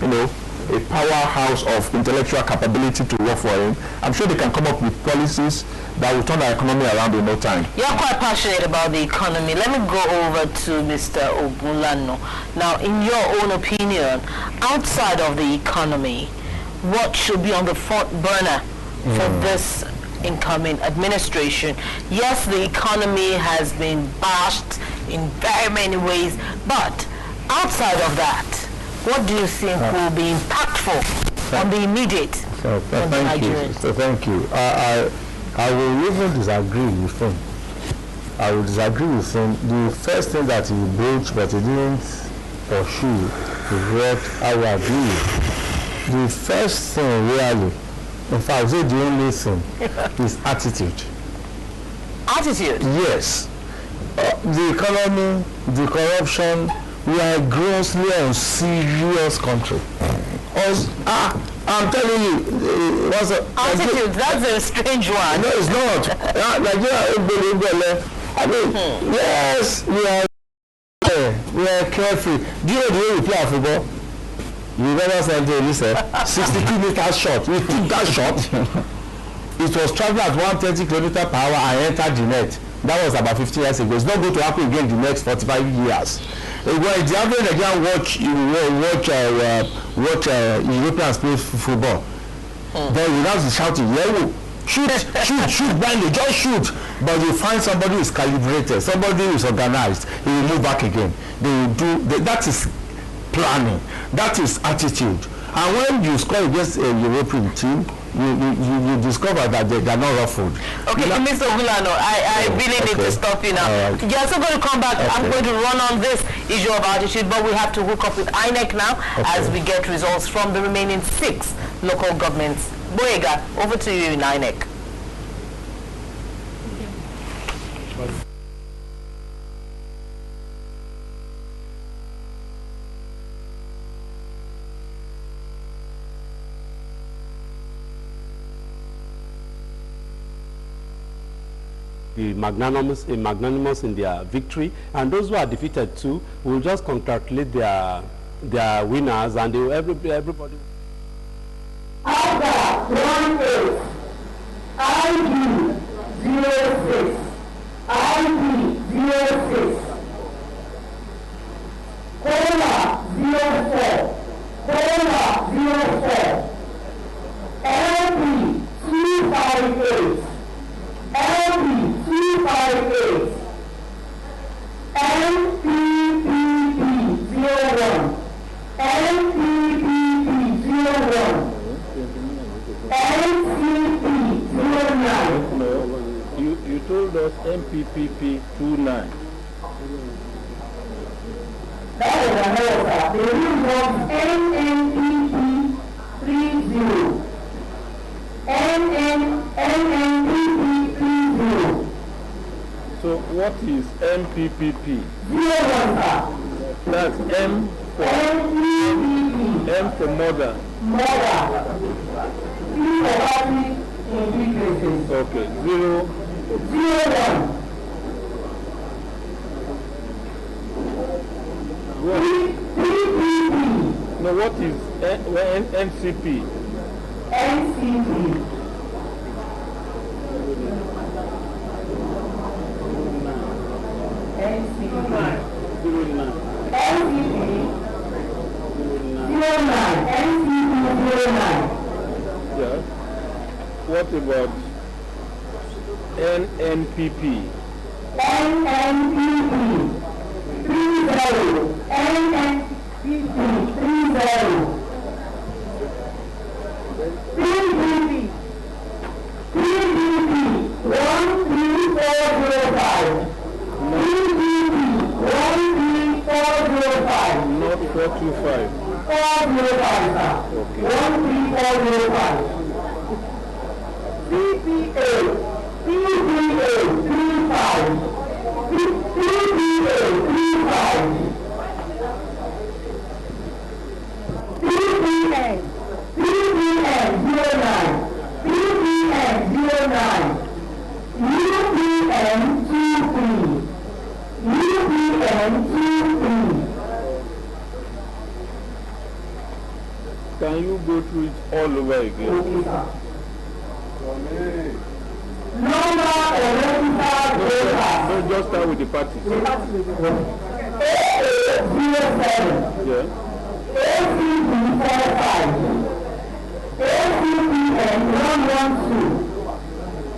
a powerhouse of intellectual capability to work for him, I'm sure they can come up with policies that will turn our economy around in no time. You're quite passionate about the economy. Let me go over to Mr. Ogunlano. Now, in your own opinion, outside of the economy, what should be on the front burner for this incoming administration? Yes, the economy has been bashed in very many ways, but outside of that, what do you think will be impactful on the immediate Nigerians? Thank you. I will even disagree with him. I will disagree with him. The first thing that he broached but he didn't pursue is what I will agree with. The first thing really, in fact, I would say the only thing is attitude. Attitude? Yes. The economy, the corruption, we are a grossly unserious country. I'm telling you, attitude, that's a strange one. No, it's not. Nigeria, I mean, yes, we are carefree. Do you know the way we play our football? You remember something you said? 62 meters shot. We took that shot. It was traveling at 130 km per hour and entered the net. That was about 50 years ago. It's not going to happen again in the next 45 years. Well, the average Nigerian watch Europeans play football. Then without the shouting, shoot blindly, just shoot. But you find somebody who is calibrated, somebody who is organized, he will move back again. They will do that is planning. That is attitude. And when you score against a European team, you discover that they are not ruffled. Okay, Mr. Ogulano, I really need to stop you now. You're still going to come back. I'm going to run on this issue of attitude, but we have to hook up with INEC now as we get results from the remaining 6 local governments. Boyega, over to you in INEC. Be magnanimous in their victory, and those who are defeated too will just congratulate their winners, and everybody. After 1-8, ID 06, ID 06, Cola 04, Cola 04, LP 258. LP 258, MPPP 01, MPPP 01, MCP 09. No, you told us MPPP 29. That is another. The rule was NNPP 30. NNPP 30. So what is MPPP? 01, That's M for MPPP. M for mother. Mother. P for public integrity. Okay, 0. 01. PPP. No, what is NCP? NCP. Yeah. What about NNPP? NNPP 30. NNPP 30. PPP 13405. PPP 13405. Not 425. 405, sir. Okay. 13405. PPA 35. PPA 35. PPN 09. PPN 09. UPN 23. UPN 23. Can you go through it all over again? Okay, sir. Number of registered voters. No, just start with the party. AA07. Yeah. ACB 45. ACBN 112.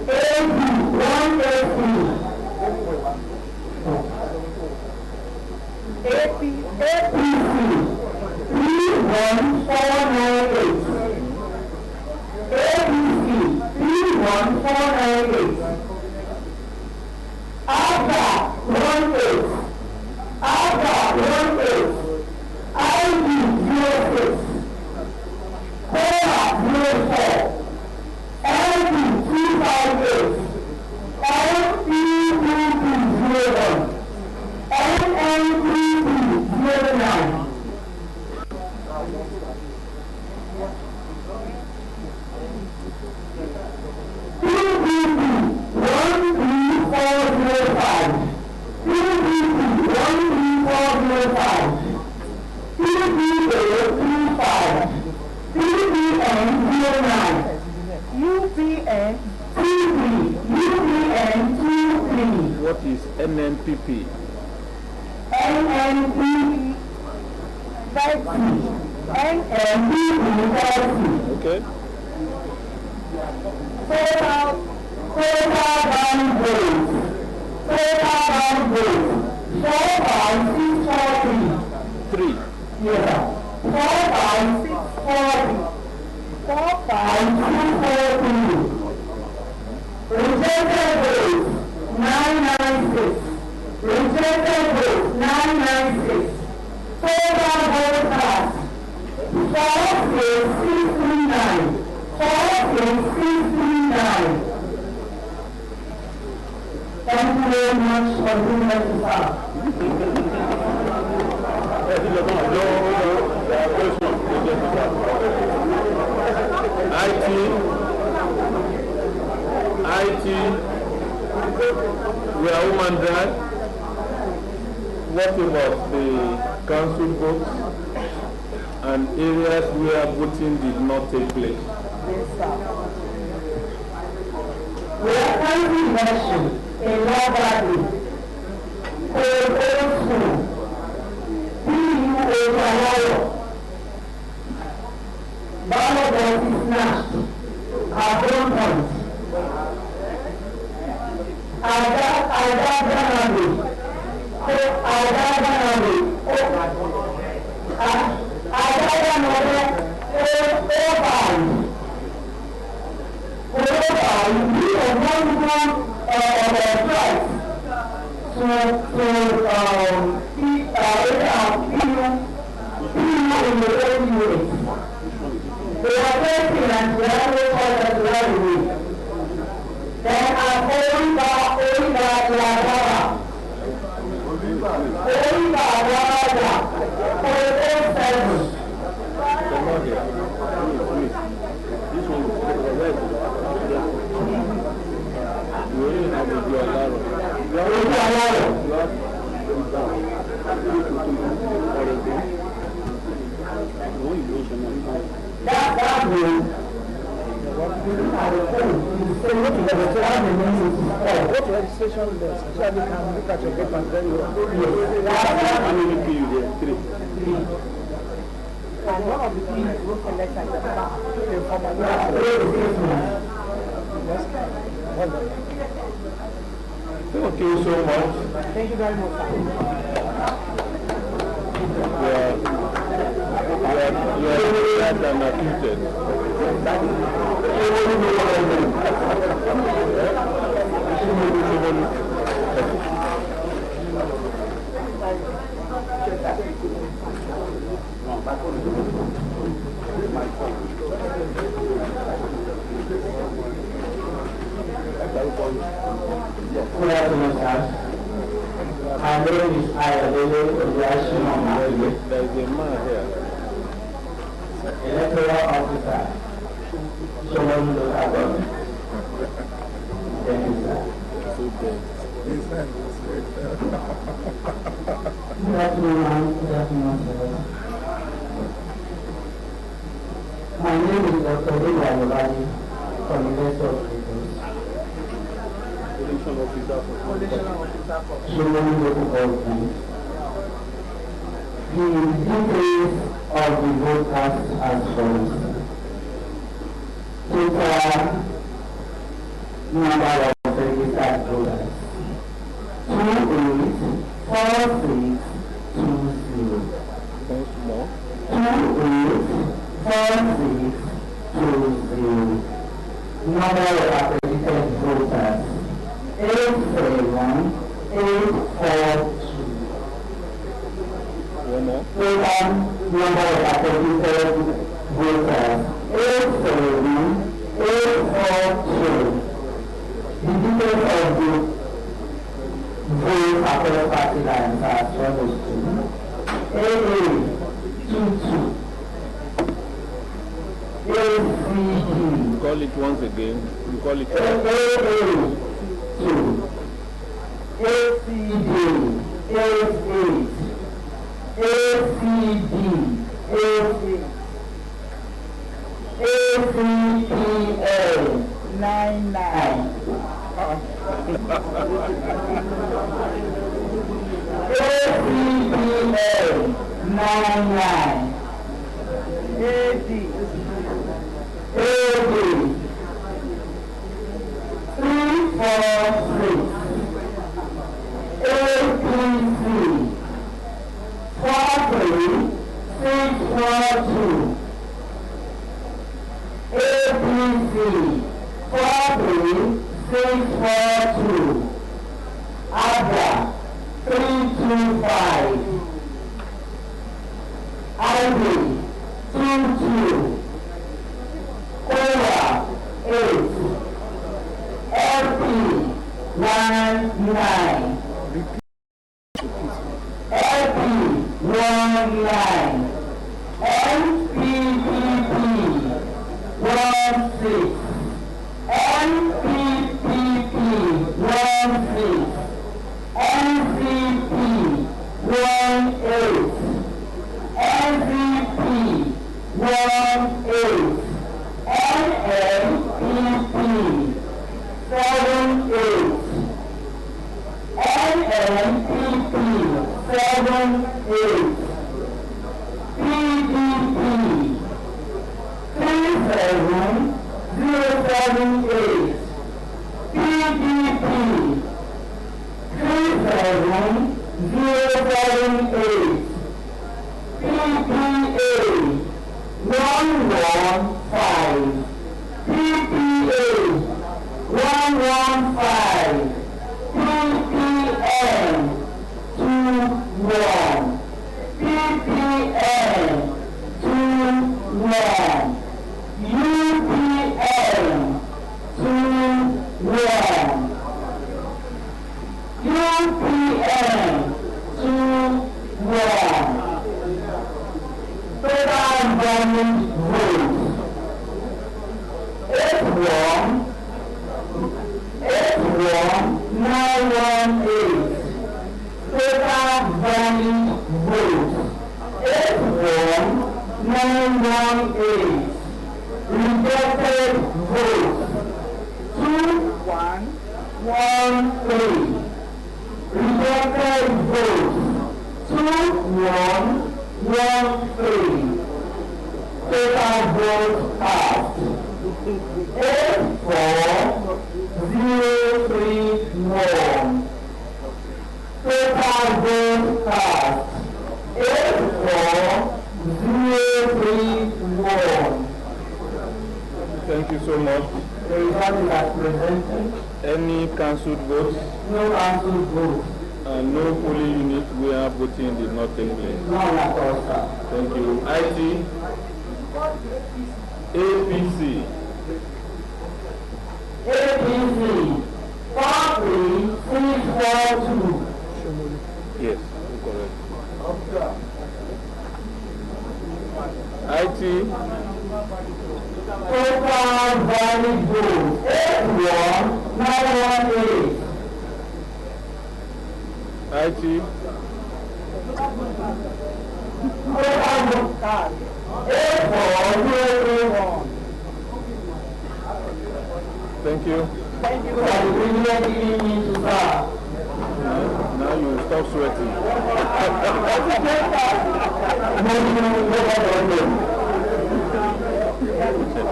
AB 183. APC 31498. ABC 31498. After 18. After 18. ID 06. Cola 04. LP 258. LPPP 01. NNPP 09. PPP 13405. PPP 13405. PPA 35. PPN 09. UPN 23. UPN 23. What is NNPP? NNPP 30. NNPP 30. Okay. Total bound votes. Total bound votes. 4,643. 3. Rejected votes 996. Rejected votes 996. Total vote cast 4,639. 4,639. Thank you very much for doing that to serve. IT, we are woman drag. What about the council votes and areas where voting did not take place? We are currently election in Law Valley, ballot box is snatched at one point. What registration does, so we can look at your paper and then you How many people you there? 3. and one of the things we will select at the back, the former Thank you so much. Thank you very much. You are glad and acquitted. Good afternoon, sir. My name is Ayodele Oluwaseun. There is a man here. Electoral officer, Shomolu local government. Thank you, sir. Good afternoon, ma'am. Good afternoon, sir. My name is Dr. Dela Yobani from Investor of Lagos. Shomolu local government. The details of the vote cast as follows. Total number of registered voters 284620. 284620. Number of accredited voters 87842. Total number of accredited voters 87842. The details of the vote across party lines are as follows to AA 22, ACD. Call it once again. You call it AA 2, ACD 88. ACD, ACPL 99. ACPL 99. AD 346. APC 4369. APC 43642, ABRA 325, IB 22, COA 8, LP 19, LP 19, NPPP 16, NPPP 16, NCP 18, NCP 18, NNPP 78, NNPP 78, PDP 37078, PDP 37078, PPA 115, PPA 115, PPN 21, PPN 21, UPN 21, UPN 21, total government votes 81918, total valid votes 81918, rejected votes 2113, rejected votes 2113, total votes cast 84031, total votes cast 84031. Thank you so much. The result is as presented. Any cancelled votes? No cancelled votes. And no polling unit where voting did not take place? None at all, sir. Thank you. IT? APC? APC 43642. Yes, correct. IT? Total valid votes 81918. IT? Total vote card 84031. Thank you. Thank you for the privilege giving me to serve. Now you stop sweating.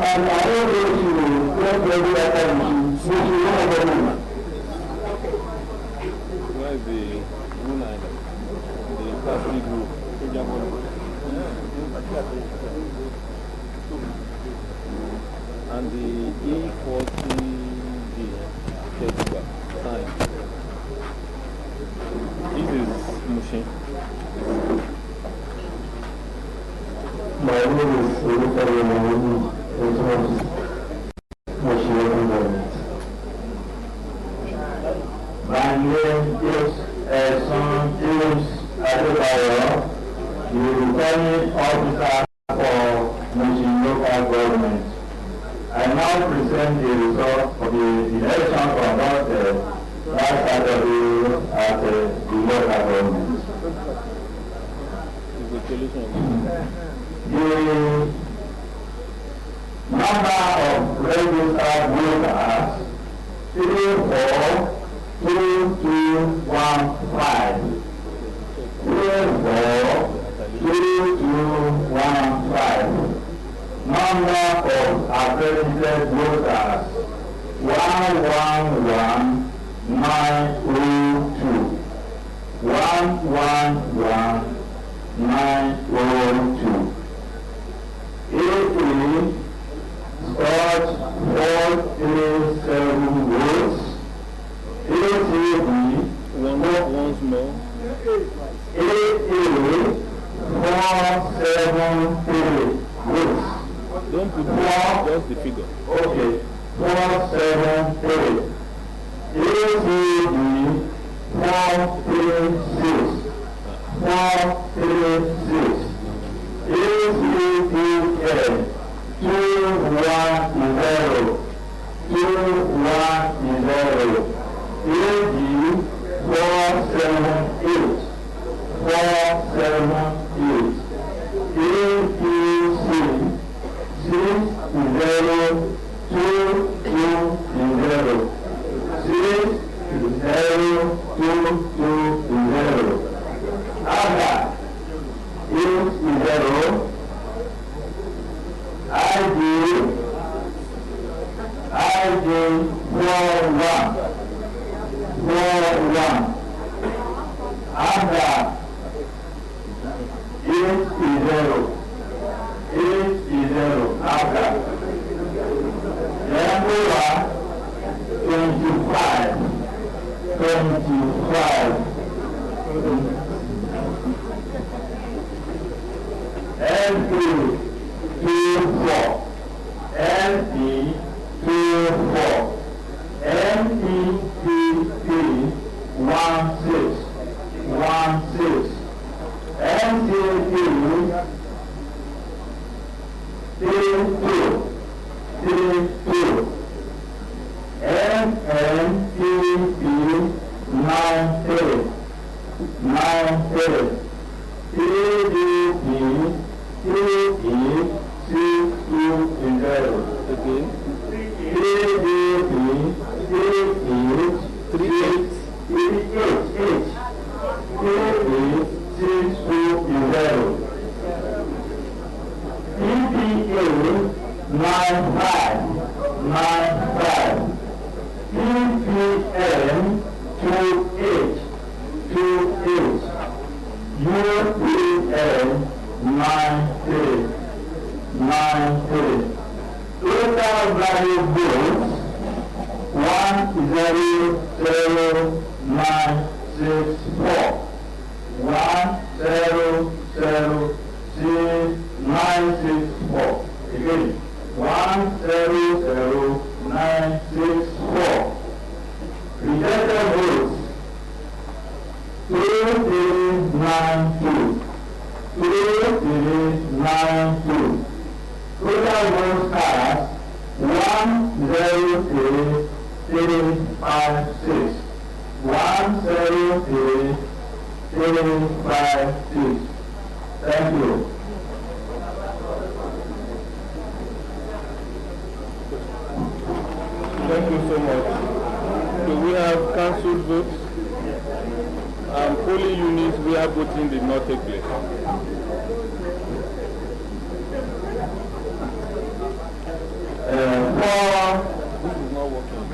And I don't go to get ready after the Where is the moon island? The plastic group. And the E40G sign. This is machine. My name is Olufemi Mawuni, My name is Son James Adebayo, the returning officer for Mushin local government. I now present the result of the election conducted last Saturday at the local government. The number of registered voters 342215. 342215. Number of accredited voters 111902. 111902. votes. Don't put just the figure. Okay. 473. ACB 436. 436. ACPN 210. 210. AG 478. 478. AQC 60220. 60220. AGA 80. IG 41. 41. AGA 80. 80. AGA. Yambura 25. 25. LP 24. LP 24. NEPP 16. 16. NCP 32. 32. NNPP 93. 93. PDP 3862. Again. PDP 3862. PPA 95. 95. PPM 28. 28. UPN 93. 93. Total value votes 100964. 100964. Again, 100964. Rejected votes 2392. 2392. Total votes cast 103356. 103356. Thank you. Thank you so much. So we have cancelled votes. Polling units where voting did not take place. This is not working.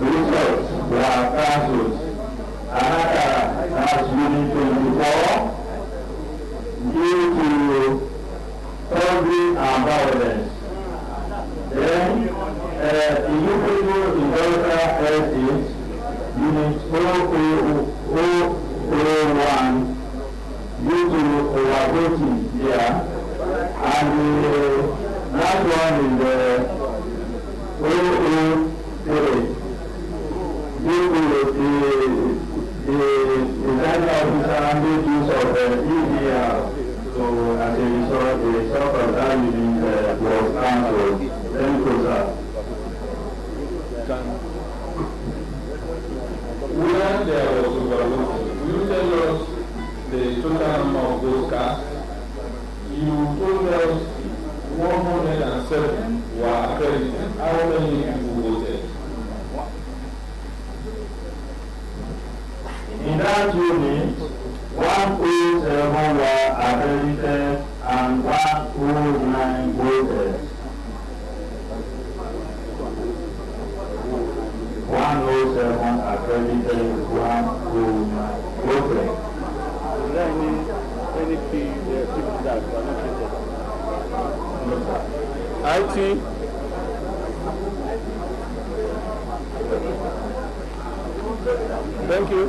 Results were cancelled. Anaka has winning 24 due to public and violence. Then the Upigo Industrial Estate Unit 001 due to overvoting there. And the last one is the 003 due to the design officer made use of the EDR. So as a result, the sort of that unit was cancelled. Thank you, sir. When there was overvoting, will you tell us the total number of those cast? You told us 107 were accredited. How many people voted? In that unit, 107 were accredited and 109 voted. 107 accredited, 109 voted. Is there any people that were not treated? No, sir. IT. Thank you.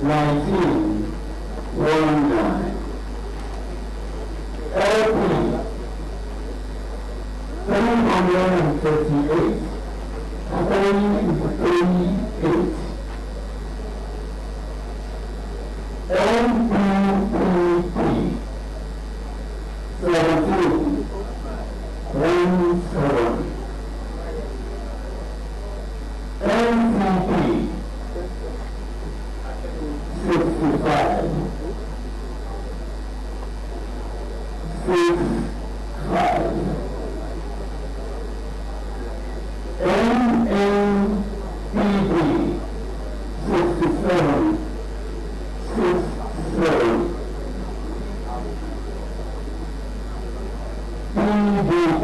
1919. LP 338. 338. MPPP 17. 17. NCP 65. 65. NNPP 67. 67. PDP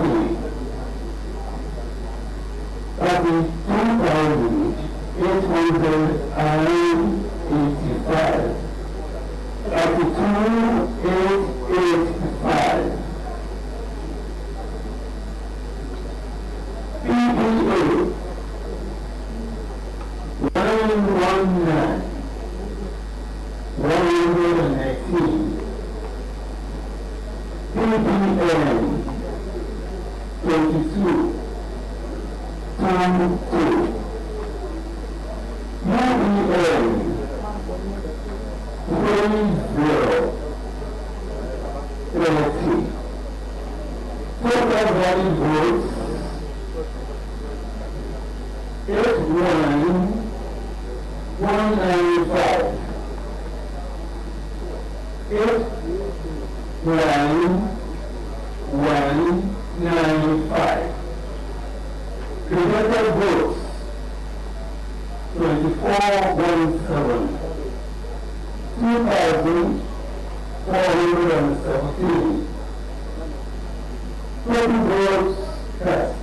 32,885. 32,885. PPA 919. 119. PPN 22. 22. UEN 30. 30. Total valid votes 81,195. 81,195. Rejected votes 24,117. 2,417. Total votes cast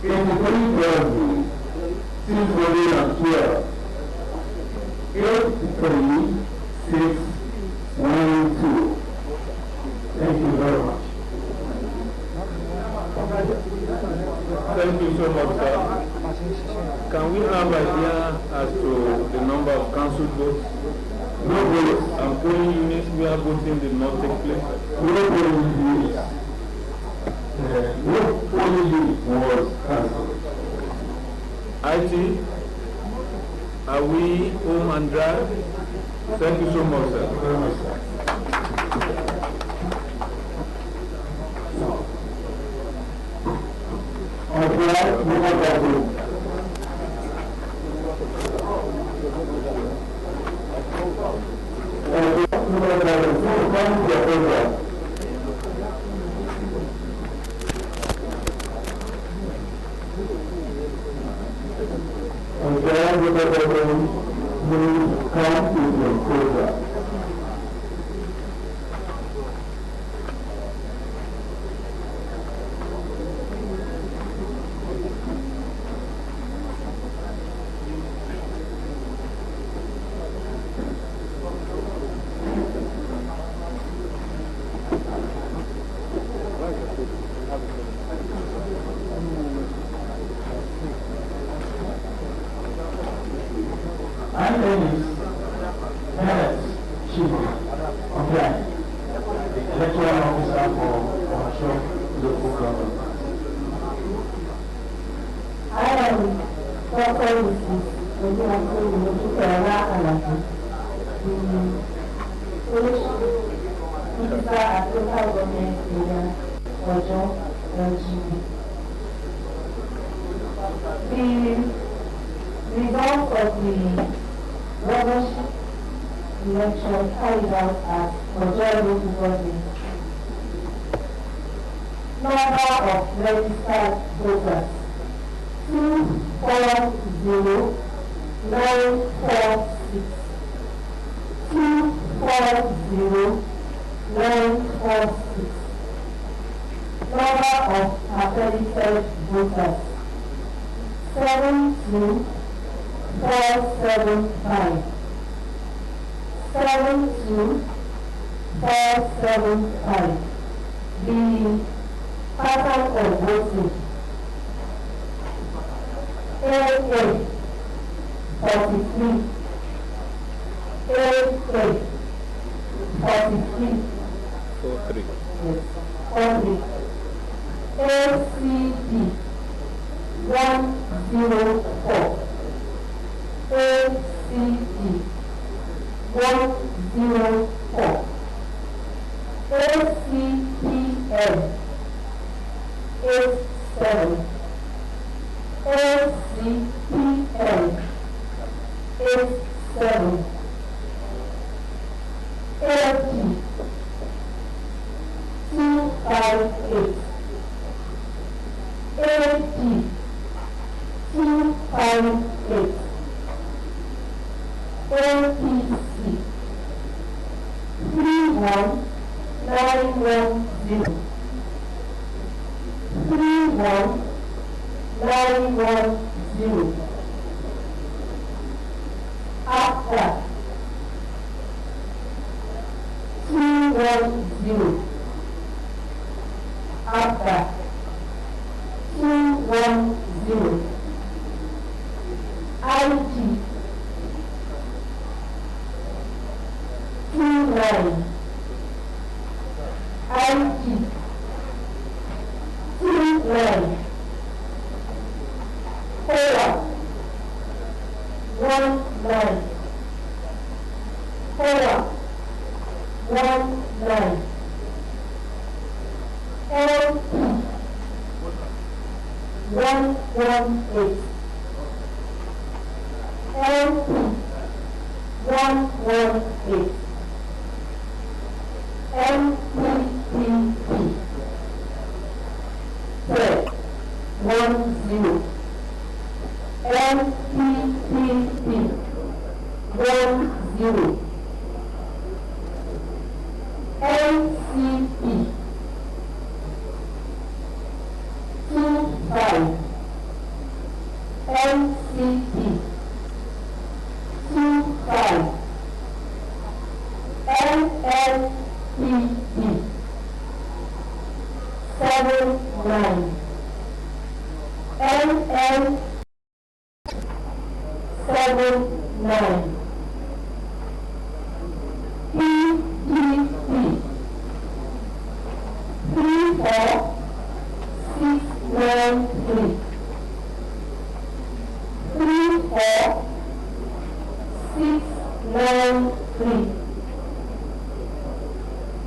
83,612. 83612. Thank you very much. Thank you so much, sir. Can we have an idea as to the number of council votes? No votes. And polling units where voting did not take place? No polling units. No polling unit was cancelled. IT, are we home and dry? Thank you so much, sir. Very much, sir. My name is Kenneth Chibu Obiang, the electoral officer for Omasho local government. I am Dr. Mrs. Obiang Alaki, the solution officer at local government area Ojo LGB. The results of the governorship election carried out at Ojo local government. Number of registered voters 240,946. 240,946. Number of accredited voters 72475. 72475. The pattern of voting AA 43, 104. ACPN 87. ACPN 87. AFT 258. AFT 258. APC 31910. 31910. After 210. After 210. IG 29. IG 29. 4 19. 4 19. LP 118. LP 118. MPPP 10. 10. MPPP 10. NCP 25. NCP 25. NLPP 79. NL 79. PDP 34693. 34693.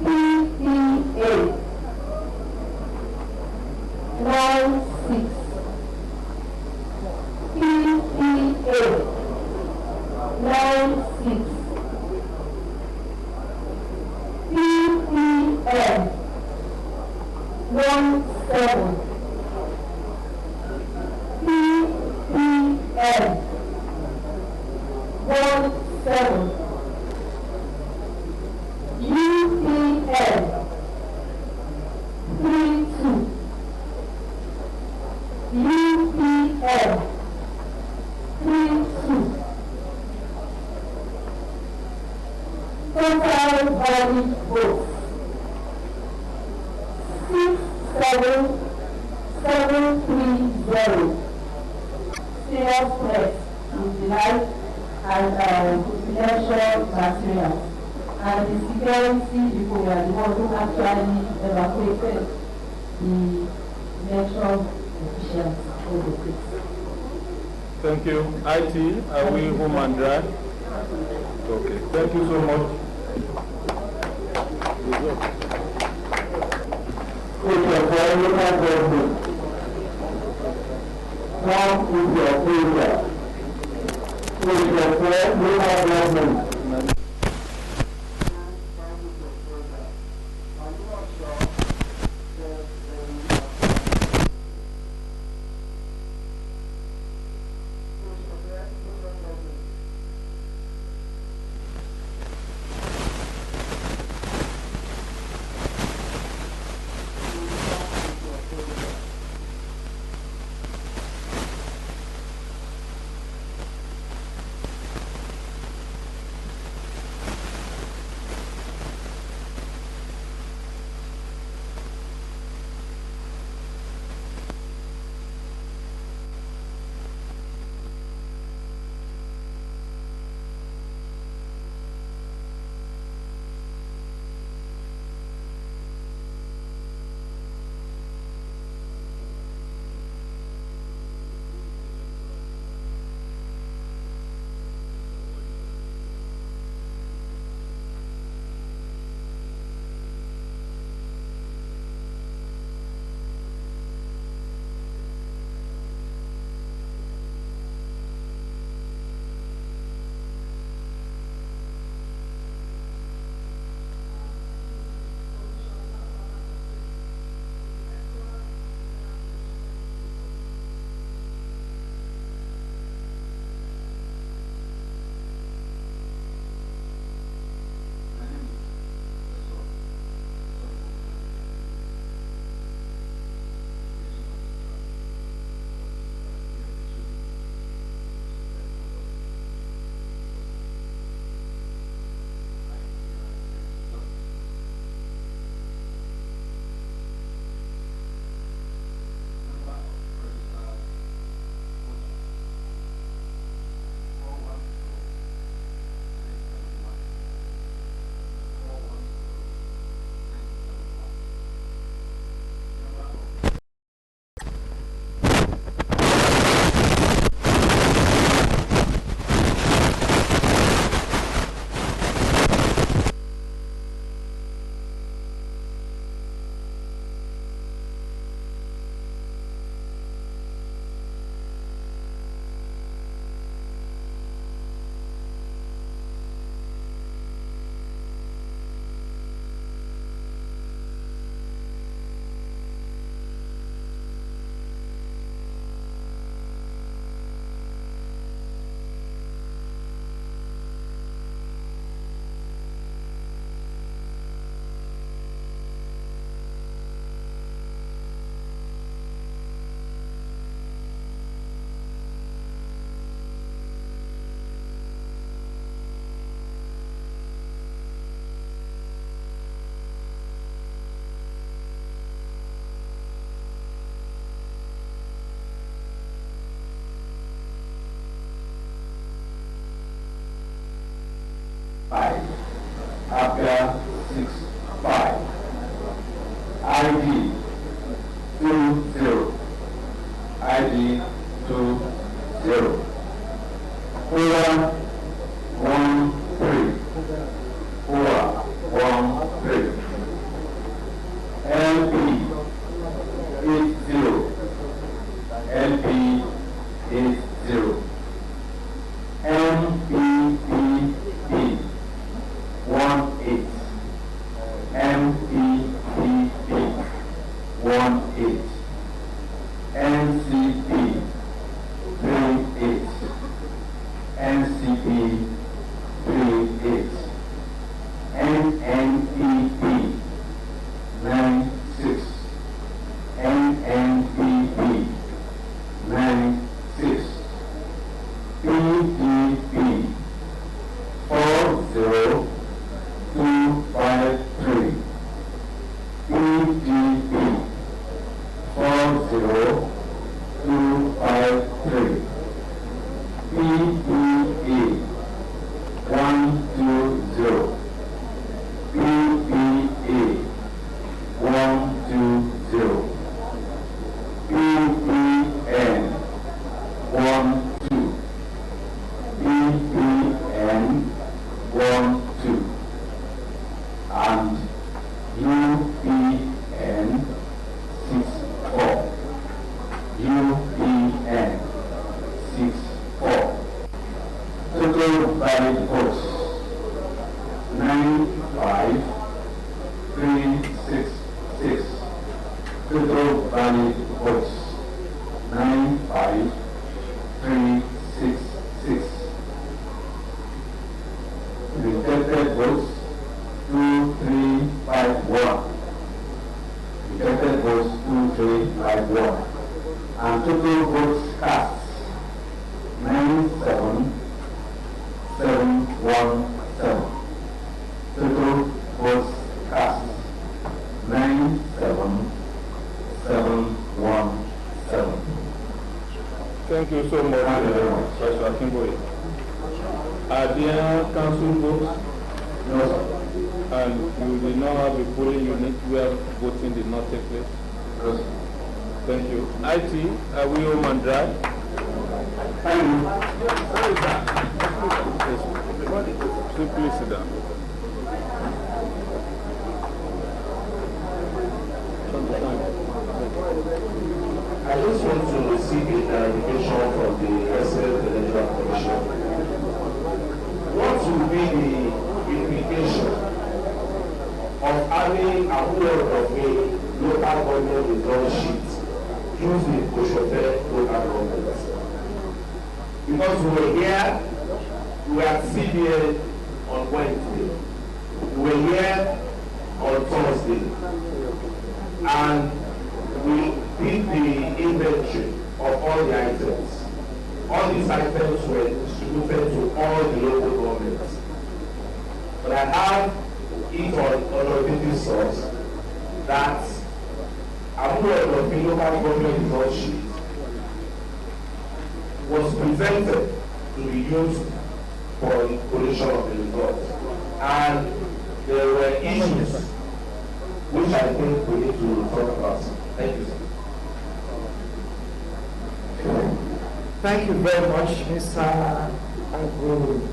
PPA 96. PPA 96. PPM 17. PPM 17. UPN 32. UPN 32. Total valid votes 67730. Serious threat to the life and confidential materials. And the security people were the ones who actually evacuated the election officials of the place. Thank you. IT, are we home and dry? Okay, thank you so much. Local government. Now is your area. Local government. Abia 65. ID 20. ID 20. Owa 13. Owa 13. LP 80. LP 80. MPPP 18. MPPP 18. NCP 38. NCP 38. NNPP 96. NNPP 96. PPP 40253. PPP 40253. PPA 120. PPA 120. PPN 12. PPN 12. And UPN 64. UPN 64. Total valid votes 95366. Total valid votes 95366. Rejected votes 2351. Rejected votes 2351. And total votes cast 97717. Total votes cast 97717. Thank you so much, Professor Kimboy. Are there council votes? No, sir. And you did not have a polling unit where voting did not take place? No, sir. Thank you. IT, are we home and dry? Thank you. Simply sit down. I just want to receive a clarification from the President Electoral Commission. What will be the implication of having a whole of a local government result sheet used in Koshofe local government? Because we were here, we were at CBA on Wednesday, we were here on Thursday, and we did the inventory of all the items. All these items were distributed to all the local governments. But I have it on authoritative source that approval of the local government result sheet was presented to be used for the collation of the results. And there were issues which I think we need to talk about. Thank you, sir. Thank you very much, Mr. Aguru.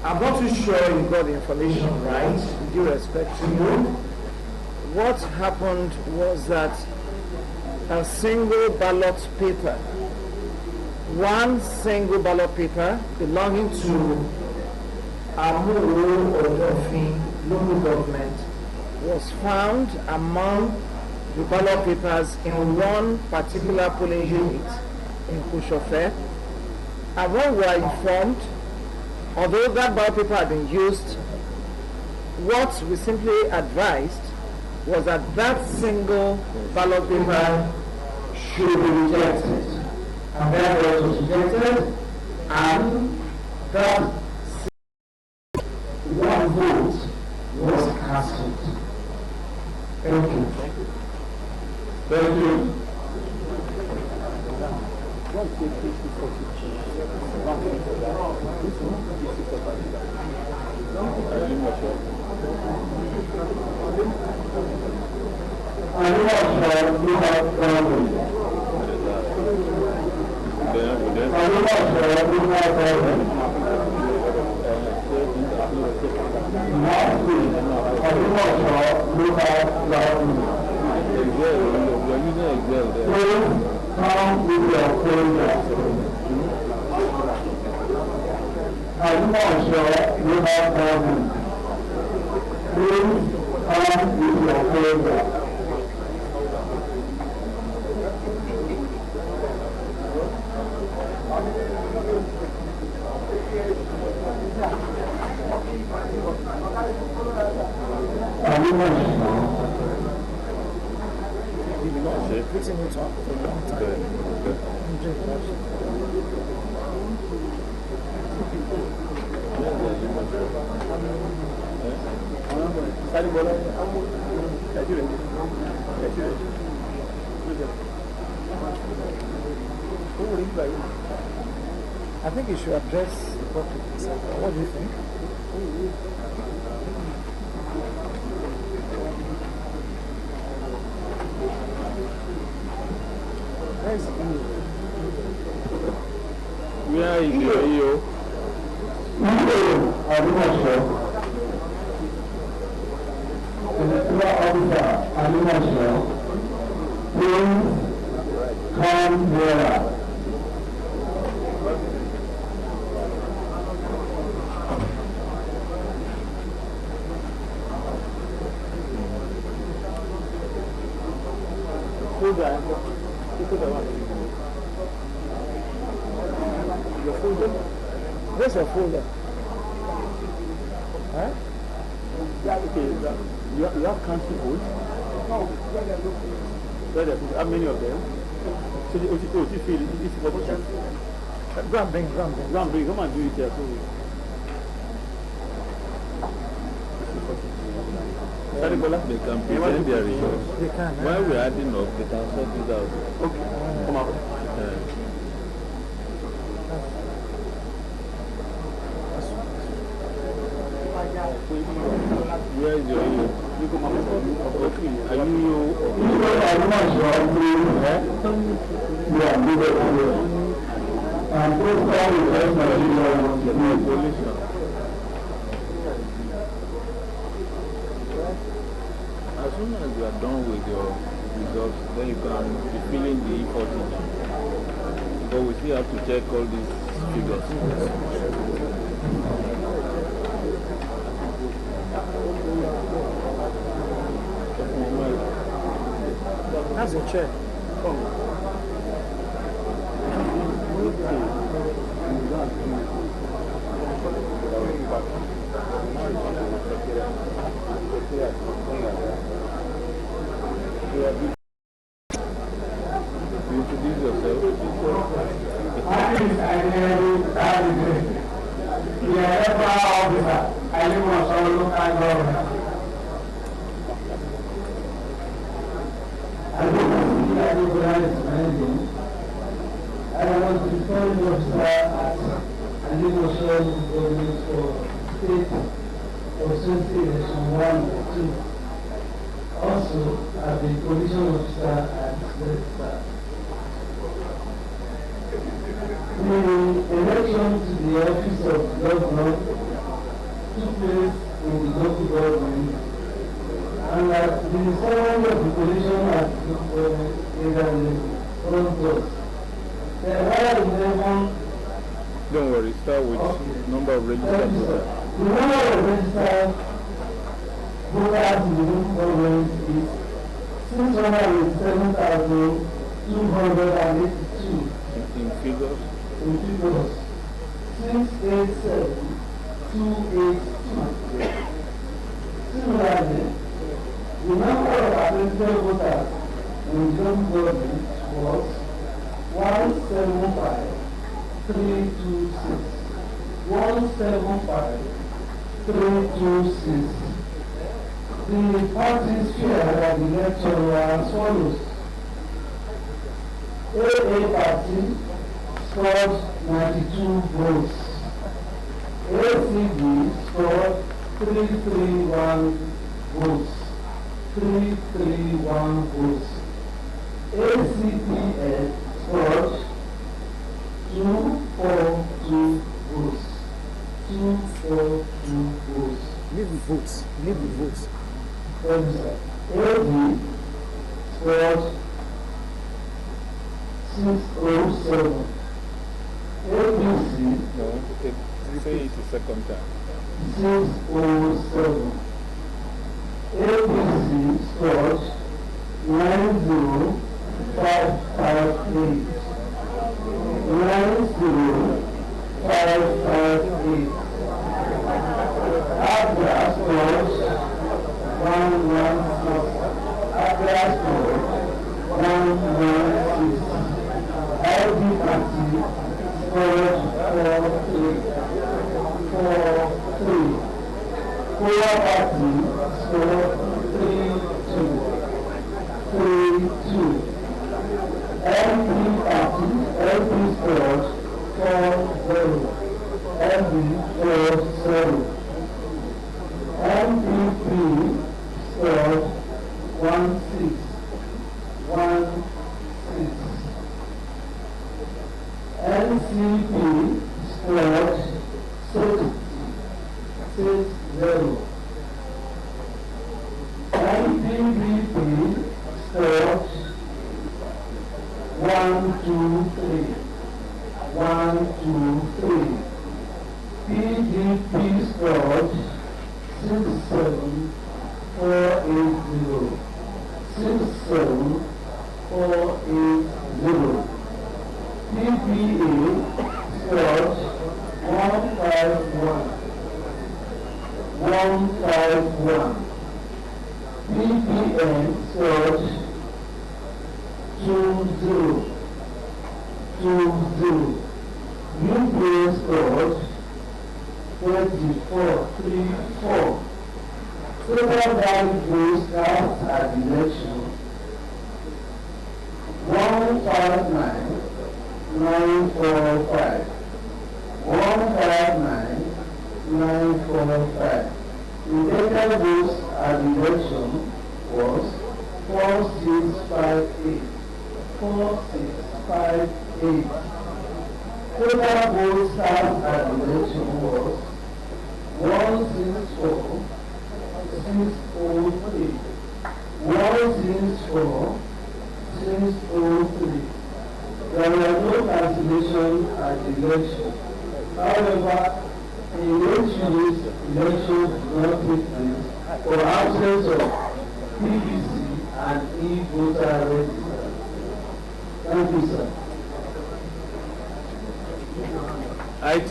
I'm not too sure you got the information right, with due respect to you. What happened was that a single ballot paper, one single ballot paper belonging to Amuru Odofin local government was found among the ballot papers in one particular polling unit in Koshofe. And when we were informed, although that ballot paper had been used, what we simply advised was that that single ballot paper should be rejected. And that was rejected, and that one vote was cancelled. Thank you. Thank you. I think you should address the public. What do you think? Where is the EO? Where is the EO? I'm not sure. I'm not sure. Please come here. Where's your folder? Huh? Yeah, okay. You have country votes? No. How many of them? So you feel it's important. Go and bring. Come and do it here. They can present their results. They can. While we're adding up, they can sort it out. Okay. Come out. Where is your EO? Are you as soon as you are done with your results, then you can be filling the E40. But we still have to check all these figures. That's a chair. You introduce yourself. I was the returning officer at Gubernatorial government for state of safety election 1 and 2. Also, I've been commission officer at the The election to the office of governor took place in the local government, and at the ceremony of the position at the local government in the front doors. There were 11. Don't worry, start with number of registered voters. The number of registered voters in the local government is 687,282. In figures? In figures. 687,282. Similarly, the number of accredited voters in the local government was 175,326. 175,326. The parties share at the election were as follows. AA party scored 92 votes. ACB scored 331 votes. 331 votes. ACPS scored 242 votes. 242 votes. Leave the votes. Leave the votes. AD scored 607. ABC No, say it a second time. 607. ABC scored 90558. 90558. Abra scored 116. Abra scored 116. LD party scored 43. 43. Kola party scored 32. 32. LP party, LP scored 40. LP 40. MPP scored 16. 16. NCP scored 60. 60. NPVP scored 123. 123. PDP scored 67480. 67480. PPA scored 151. 151. PPN scored 20. 20. UPA scored 2434. Total valid votes cast at the election 159,945. 159,945. The total votes at the election was 4658. 4658. Total votes cast at the election was 164,603. 164,603. There were no cancellations at the election. However, in elections did not take place for absence of PVC and e-voter register. Thank you, sir. IT.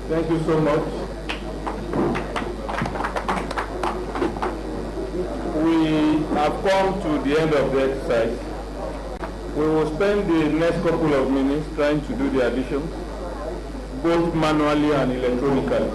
Thank you so much. We have come to the end of the exercise. We will spend the next couple of minutes trying to do the additions, both manually and electronically.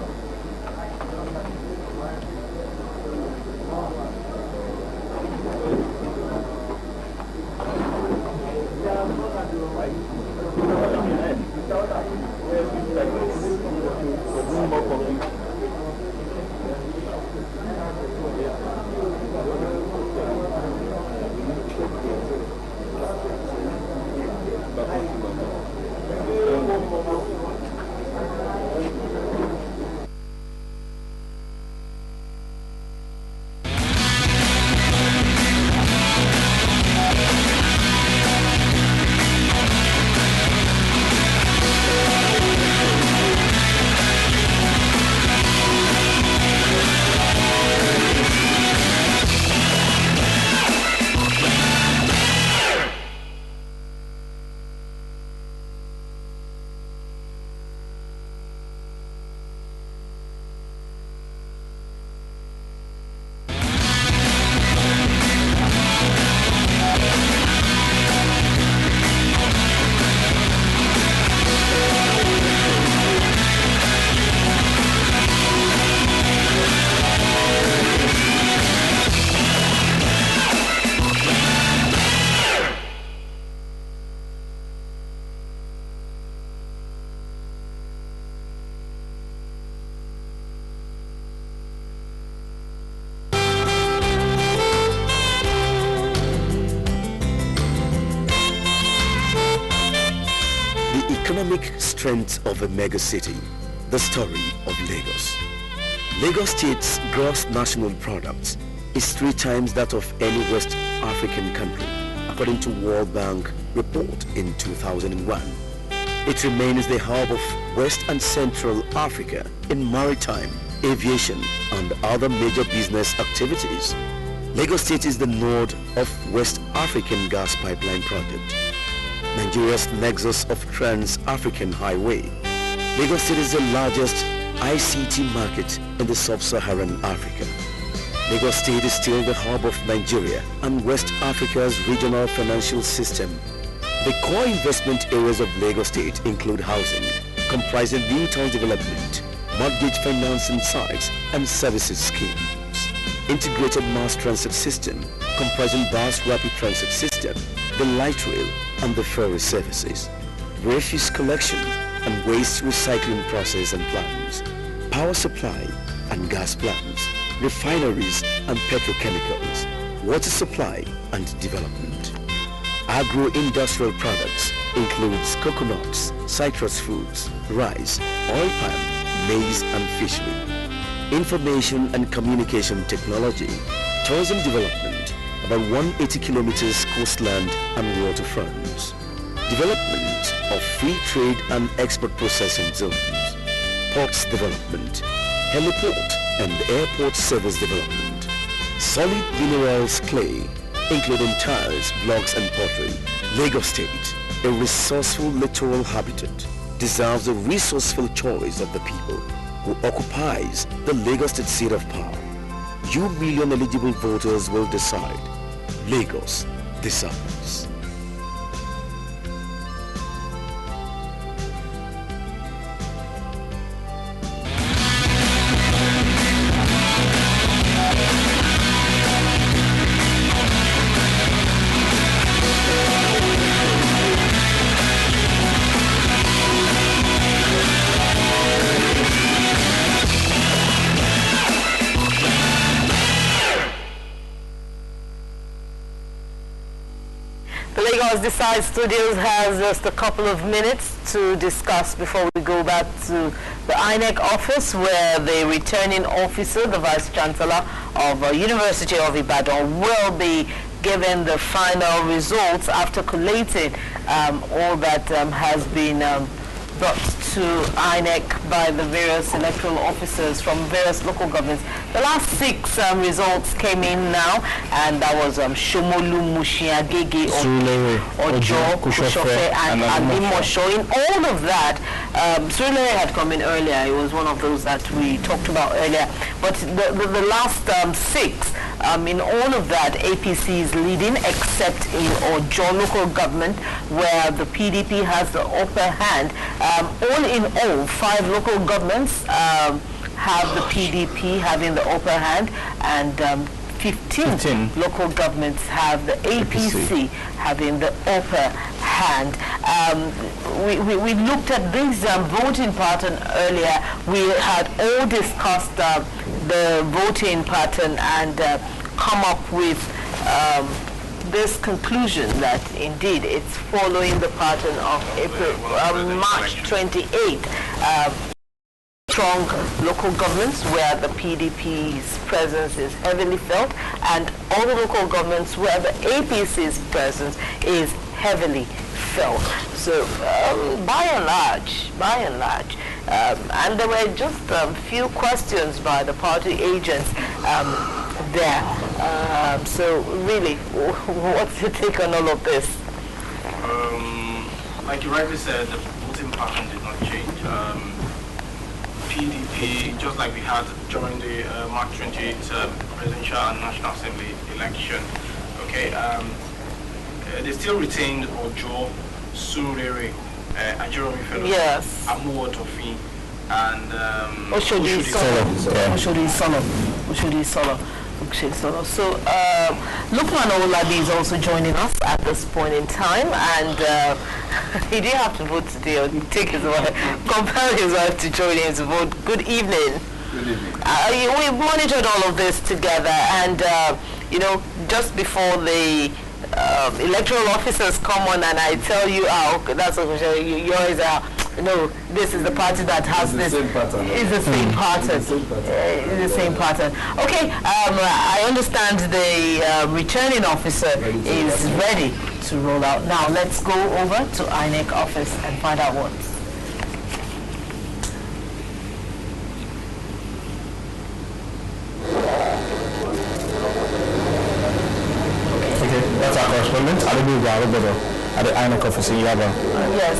The economic strength of a mega city. The story of Lagos. Lagos State's gross national product is 3 times that of any West African country, according to World Bank report in 2001. It remains the hub of West and Central Africa in maritime, aviation, and other major business activities. Lagos State is the node of West African gas pipeline project, Nigeria's nexus of Trans-African Highway. Lagos State is the largest ICT market in the sub-Saharan Africa. Lagos State is still the hub of Nigeria and West Africa's regional financial system. The core investment areas of Lagos State include housing, comprising new town development, mortgage financing sites, and services schemes. Integrated mass transit system, comprising bus rapid transit system, the light rail, and the ferry services. Refuse collection and waste recycling process and plants. Power supply and gas plants. Refineries and petrochemicals. Water supply and development. Agro-industrial products includes coconuts, citrus fruits, rice, oil palm, maize and fishery. Information and communication technology, tourism development, about 180 kilometers coastland and waterfronts. Development of free trade and export processing zones. Ports development, heliport and airport service development. Solid minerals clay, including tiles, blocks and pottery. Lagos State, a resourceful littoral habitat, deserves the resourceful choice of the people who occupies the Lagos State seat of power. You million eligible voters will decide. Lagos decides. Lagos Decide Studios has just a couple of minutes to discuss before we go back to the INEC office, where the returning officer, the Vice Chancellor of University of Ibadan, will be given the final results after collating all that has been brought to INEC by the various electoral officers from various local governments. The last 6 results came in now, and that was Shomolu, Mushiagege, Ojo, Kushofe, and Alimosho. In all of that, Surulere had come in earlier. It was one of those that we talked about earlier. But the last 6, in all of that, APC is leading, except in Ojo local government, where the PDP has the upper hand. All in all, 5 local governments have the PDP having the upper hand, and 15 local governments have the APC having the upper hand. We looked at this voting pattern earlier. We had all discussed the voting pattern and come up with this conclusion that indeed it's following the pattern of March 28th. Strong local governments where the PDP's presence is heavily felt, and all the local governments where the APC's presence is heavily felt. So by and large, and there were just a few questions by the party agents there. So really, what's your take on all of this? Like you rightly said, the voting pattern did not change. PDP, just like we had during the March 28th presidential and National Assembly election, okay, they still retained Ojo, Surulere, Ajeromi Fellow, yes, Amuwo Tofi, and Oshodi Solo. So Lukman Olabi is also joining us at this point in time, and he didn't have to vote today, or take his wife, compel his wife to join him to vote. Good evening. Good evening. We monitored all of this together, and you know, just before the electoral officers come on and I tell you, that's what you always are. No, this is the party that has this. Same pattern. It's the same pattern. It's the same pattern. It's the same pattern. Okay, I understand the returning officer is ready to roll out. Now let's go over to INEC office and find out what. Okay, that's our correspondent, Gubernatorial at the INEC office in Yaba. Yes.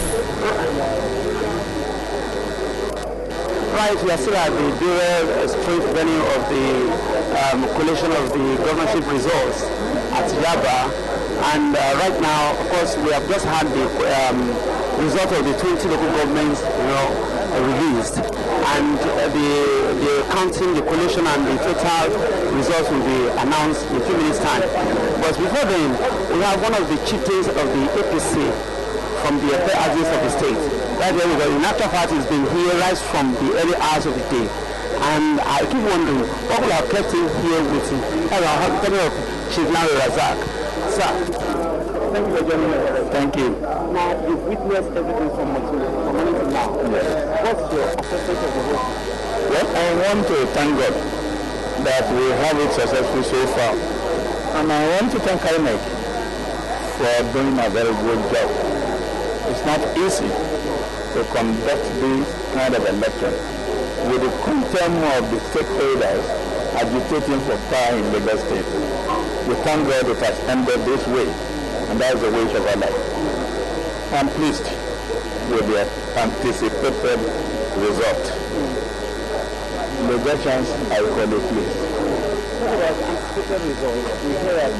Right, we are still at the Bureau Street venue of the collation of the governorship results at Yaba. And right now, of course, we have just had the result of the 20 local governments, released. And the counting, the collation, and the total results will be announced in a few minutes' time. But before then, we have one of the chieftains of the APC from the axis of the state. Right there we go. The national party has been here right from the early hours of the day. And I keep wondering, what will have kept him here with him? Chief Larry Razak. Sir, thank you for joining us. Thank you. Now, you've witnessed everything from morning to now. Yes. What's your assessment of the vote? Well, I want to thank God that we have it successful so far. And I want to thank INEC for doing a very good job. It's not easy to conduct this kind of election with the contempt of the stakeholders agitating for power in Lagos State. We thank God it has ended this way, and that is the wish of our life. I'm pleased with the anticipated result. Lagosians are equally pleased. What about anticipated results? We hear that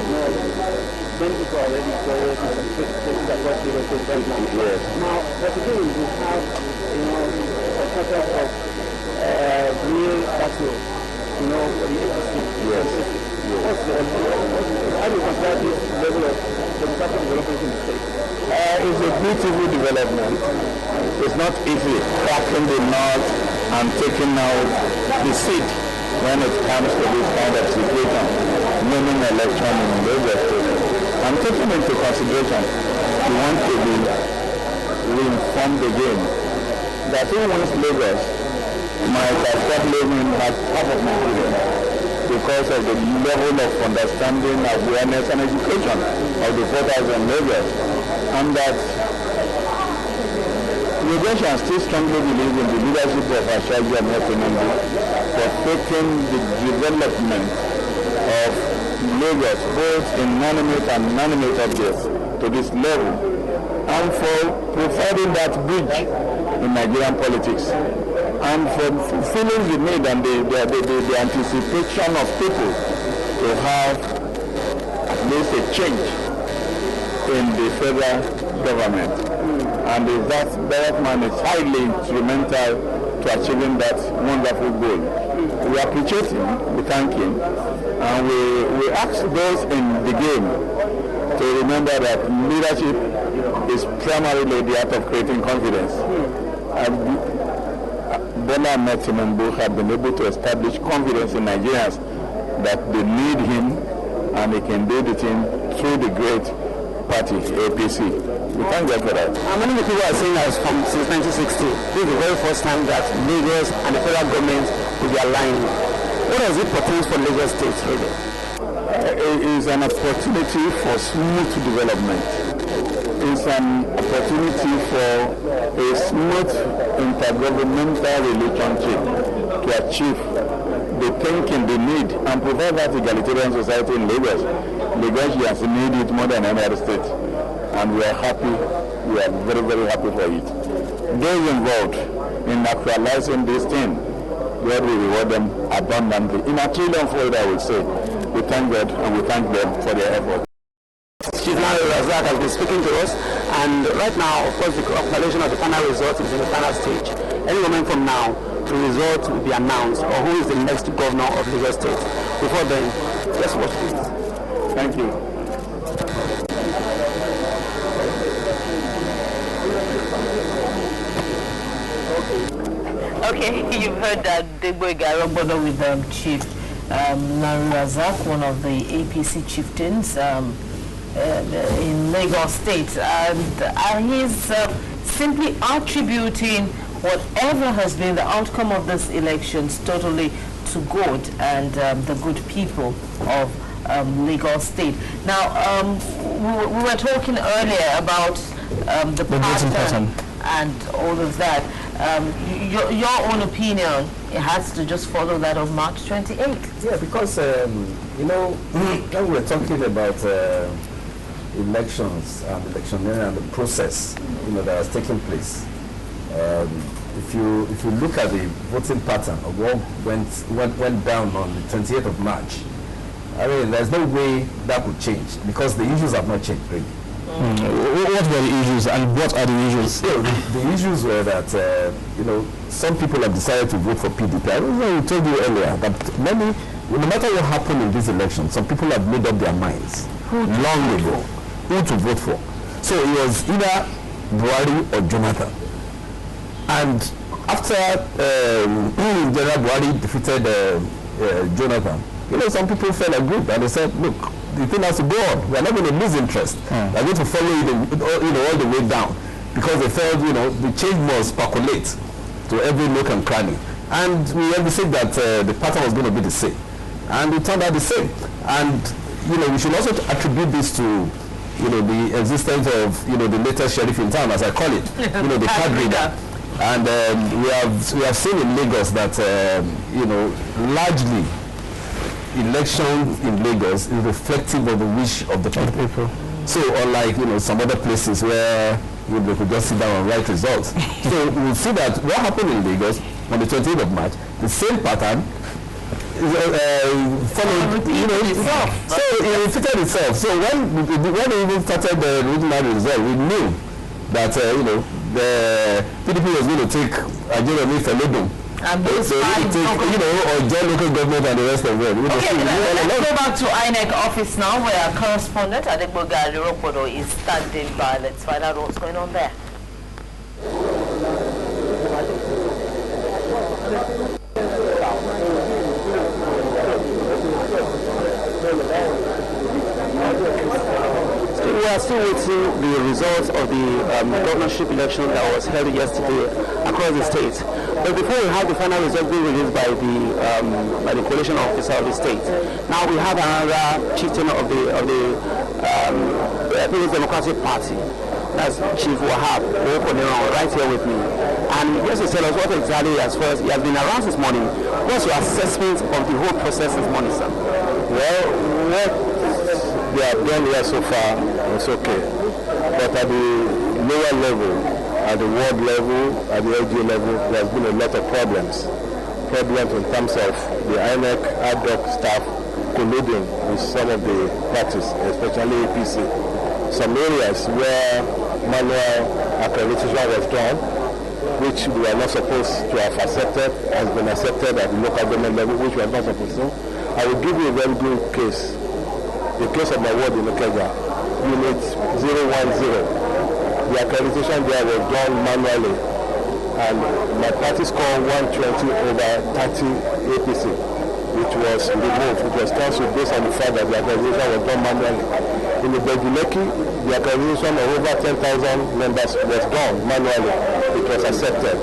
many people are already curious and some places across Lagos State right now. Yes. Now, but again, we have, a process of real battle, for the APC. Yes. How do you compare this level of democratic development in the state? It's a beautiful development. It's not easy cracking the nut and taking out the seed when it comes to this kind of situation, naming election in Lagos State. And taking into consideration, we want to be reinformed again that who wants Lagos might have stopped living at half of Nigeria because of the level of understanding, awareness, and education of the voters in Lagos, and that Lagosians still strongly believe in the leadership of Ashwaji Tinubu for taking the development of Lagos, both inanimate and animate objects, to this level, and for providing that bridge in Nigerian politics, and for fulfilling the need and the anticipation of people to have at least a change in the federal government. And that man is highly instrumental to achieving that wonderful goal. We appreciate him, we thank him, and we ask those in the game to remember that leadership is primarily the art of creating confidence. Bola Tinubu have been able to establish confidence in Nigerians that they need him and he can do the thing through the great party, APC. We thank God for that. Many people are saying that since 1960, this is the very first time that Lagos and the federal government will be aligned. What does it portend for Lagos State, really? It is an opportunity for smooth development. It's an opportunity for a smooth intergovernmental relationship to achieve the thinking, the need, and provide that egalitarian society in Lagos. Lagosians need it more than any other state, and we are happy. We are very, very happy for it. Those involved in actualizing this thing, God will reward them abundantly. In a trillion-fold, I would say. We thank God and we thank them for their effort. Chief Larry Razak has been speaking to us, and right now, of course, the compilation of the final result is in the final stage. Any moment from now, the result will be announced, or who is the next governor of Lagos State. Before then, let's watch this. Thank you. Okay, you've heard that Gubernatorial with Chief Larry Razak, one of the APC chieftains. in Lagos State, and he's simply attributing whatever has been the outcome of this elections totally to God and the good people of Lagos State. Now, we were talking earlier about the pattern and all of that. Your own opinion, it has to just follow that of March 28th. Yeah, because, you know, when we're talking about elections and electioneering and the process, you know, that has taken place, if you look at the voting pattern of what went down on the 28th of March, I mean, there's no way that could change because the issues have not changed, really. What were the issues and what are the issues? So the issues were that, you know, some people have decided to vote for PDP. I don't know, we told you earlier that many, no matter what happened in this election, some people have made up their minds long ago who to vote for. So it was either Buhari or Jonathan. And after General Buhari defeated Jonathan, you know, some people felt a group and they said, look, the thing has to go on. We are not going to lose interest. We're going to follow it, you know, all the way down, because they felt, you know, the change must percolate to every nook and cranny. And we understood that the pattern was going to be the same, and it turned out the same. And you know, we should also attribute this to, you know, the existence of, you know, the latest sheriff in town, as I call it, you know, the card reader. And we have seen in Lagos that you know, largely election in Lagos is reflective of the wish of the people. So unlike, you know, some other places where they could just sit down and write results. So we'll see that what happened in Lagos on the 28th of March, the same pattern followed, you know, itself. So it repeated itself. So when we even started the original result, we knew that, you know, the PDP was going to take Ajayemi Felodo. And those so take, you know, or join local government and the rest of it. Okay, let's go back to INEC office now, where our correspondent Gubernatorial is standing by. Let's find out what's going on there. We are still waiting the results of the governorship election that was held yesterday across the state. But before we have the final result being released by the coalition officer of the state, now we have another chieftain of the People's Democratic Party. That's Chief Wahab right here with me. And just to tell us what exactly, as far as he has been around this morning, what's your assessment of the whole process this morning, sir? Well, what they have done here so far is okay. But at the lower level, at the ward level, at the LG level, there has been a lot of problems. Problems in terms of the INEC ad hoc staff colluding with some of the parties, especially APC. Some areas where manual accreditation was done, which we are not supposed to have accepted, has been accepted at the local government level, which we are not supposed to. I will give you a very good case. The case of my ward in Okeja, unit 010. The accreditation there was done manually, and my party scored 120 over 30 APC, which was removed, which was cancelled based on the fact that the accreditation was done manually. In the Beguleki, the accreditation of over 10,000 members was done manually. It was accepted.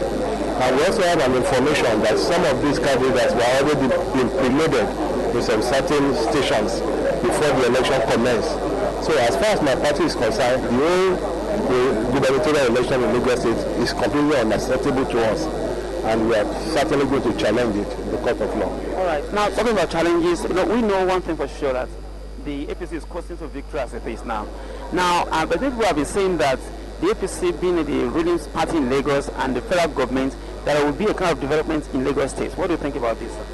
And we also have an information that some of these candidates were already been preloaded in some certain stations before the election commenced. So as far as my party is concerned, the gubernatorial election in Lagos State is completely unacceptable to us, and we are certainly going to challenge it in the court of law. All right. Now, talking about challenges, you know, we know one thing for sure, that the APC is coasting to victory as it is now. Now, I think people have been saying that the APC being the ruling party in Lagos and the federal government, that there will be a kind of development in Lagos State. What do you think about this, sir?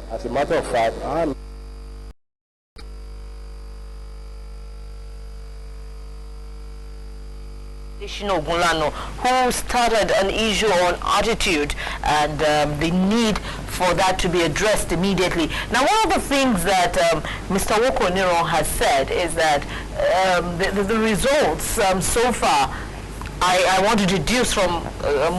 As a matter of fact, who started an issue on attitude and the need for that to be addressed immediately. Now, one of the things that Mr. Wokoniro has said is that the results so far, I want to deduce from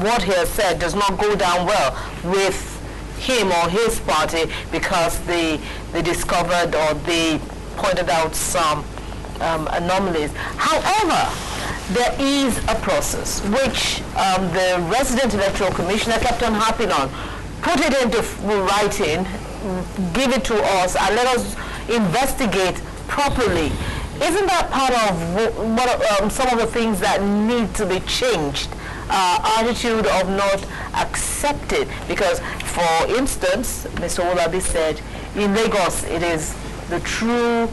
what he has said, does not go down well with him or his party because they discovered or they pointed out some anomalies. However, there is a process which the resident electoral commissioner kept on harping on. Put it into writing, give it to us, and let us investigate properly. Isn't that part of some of the things that need to be changed? Attitude of not accepted, because for instance, Mr. Olabi said, in Lagos it is the true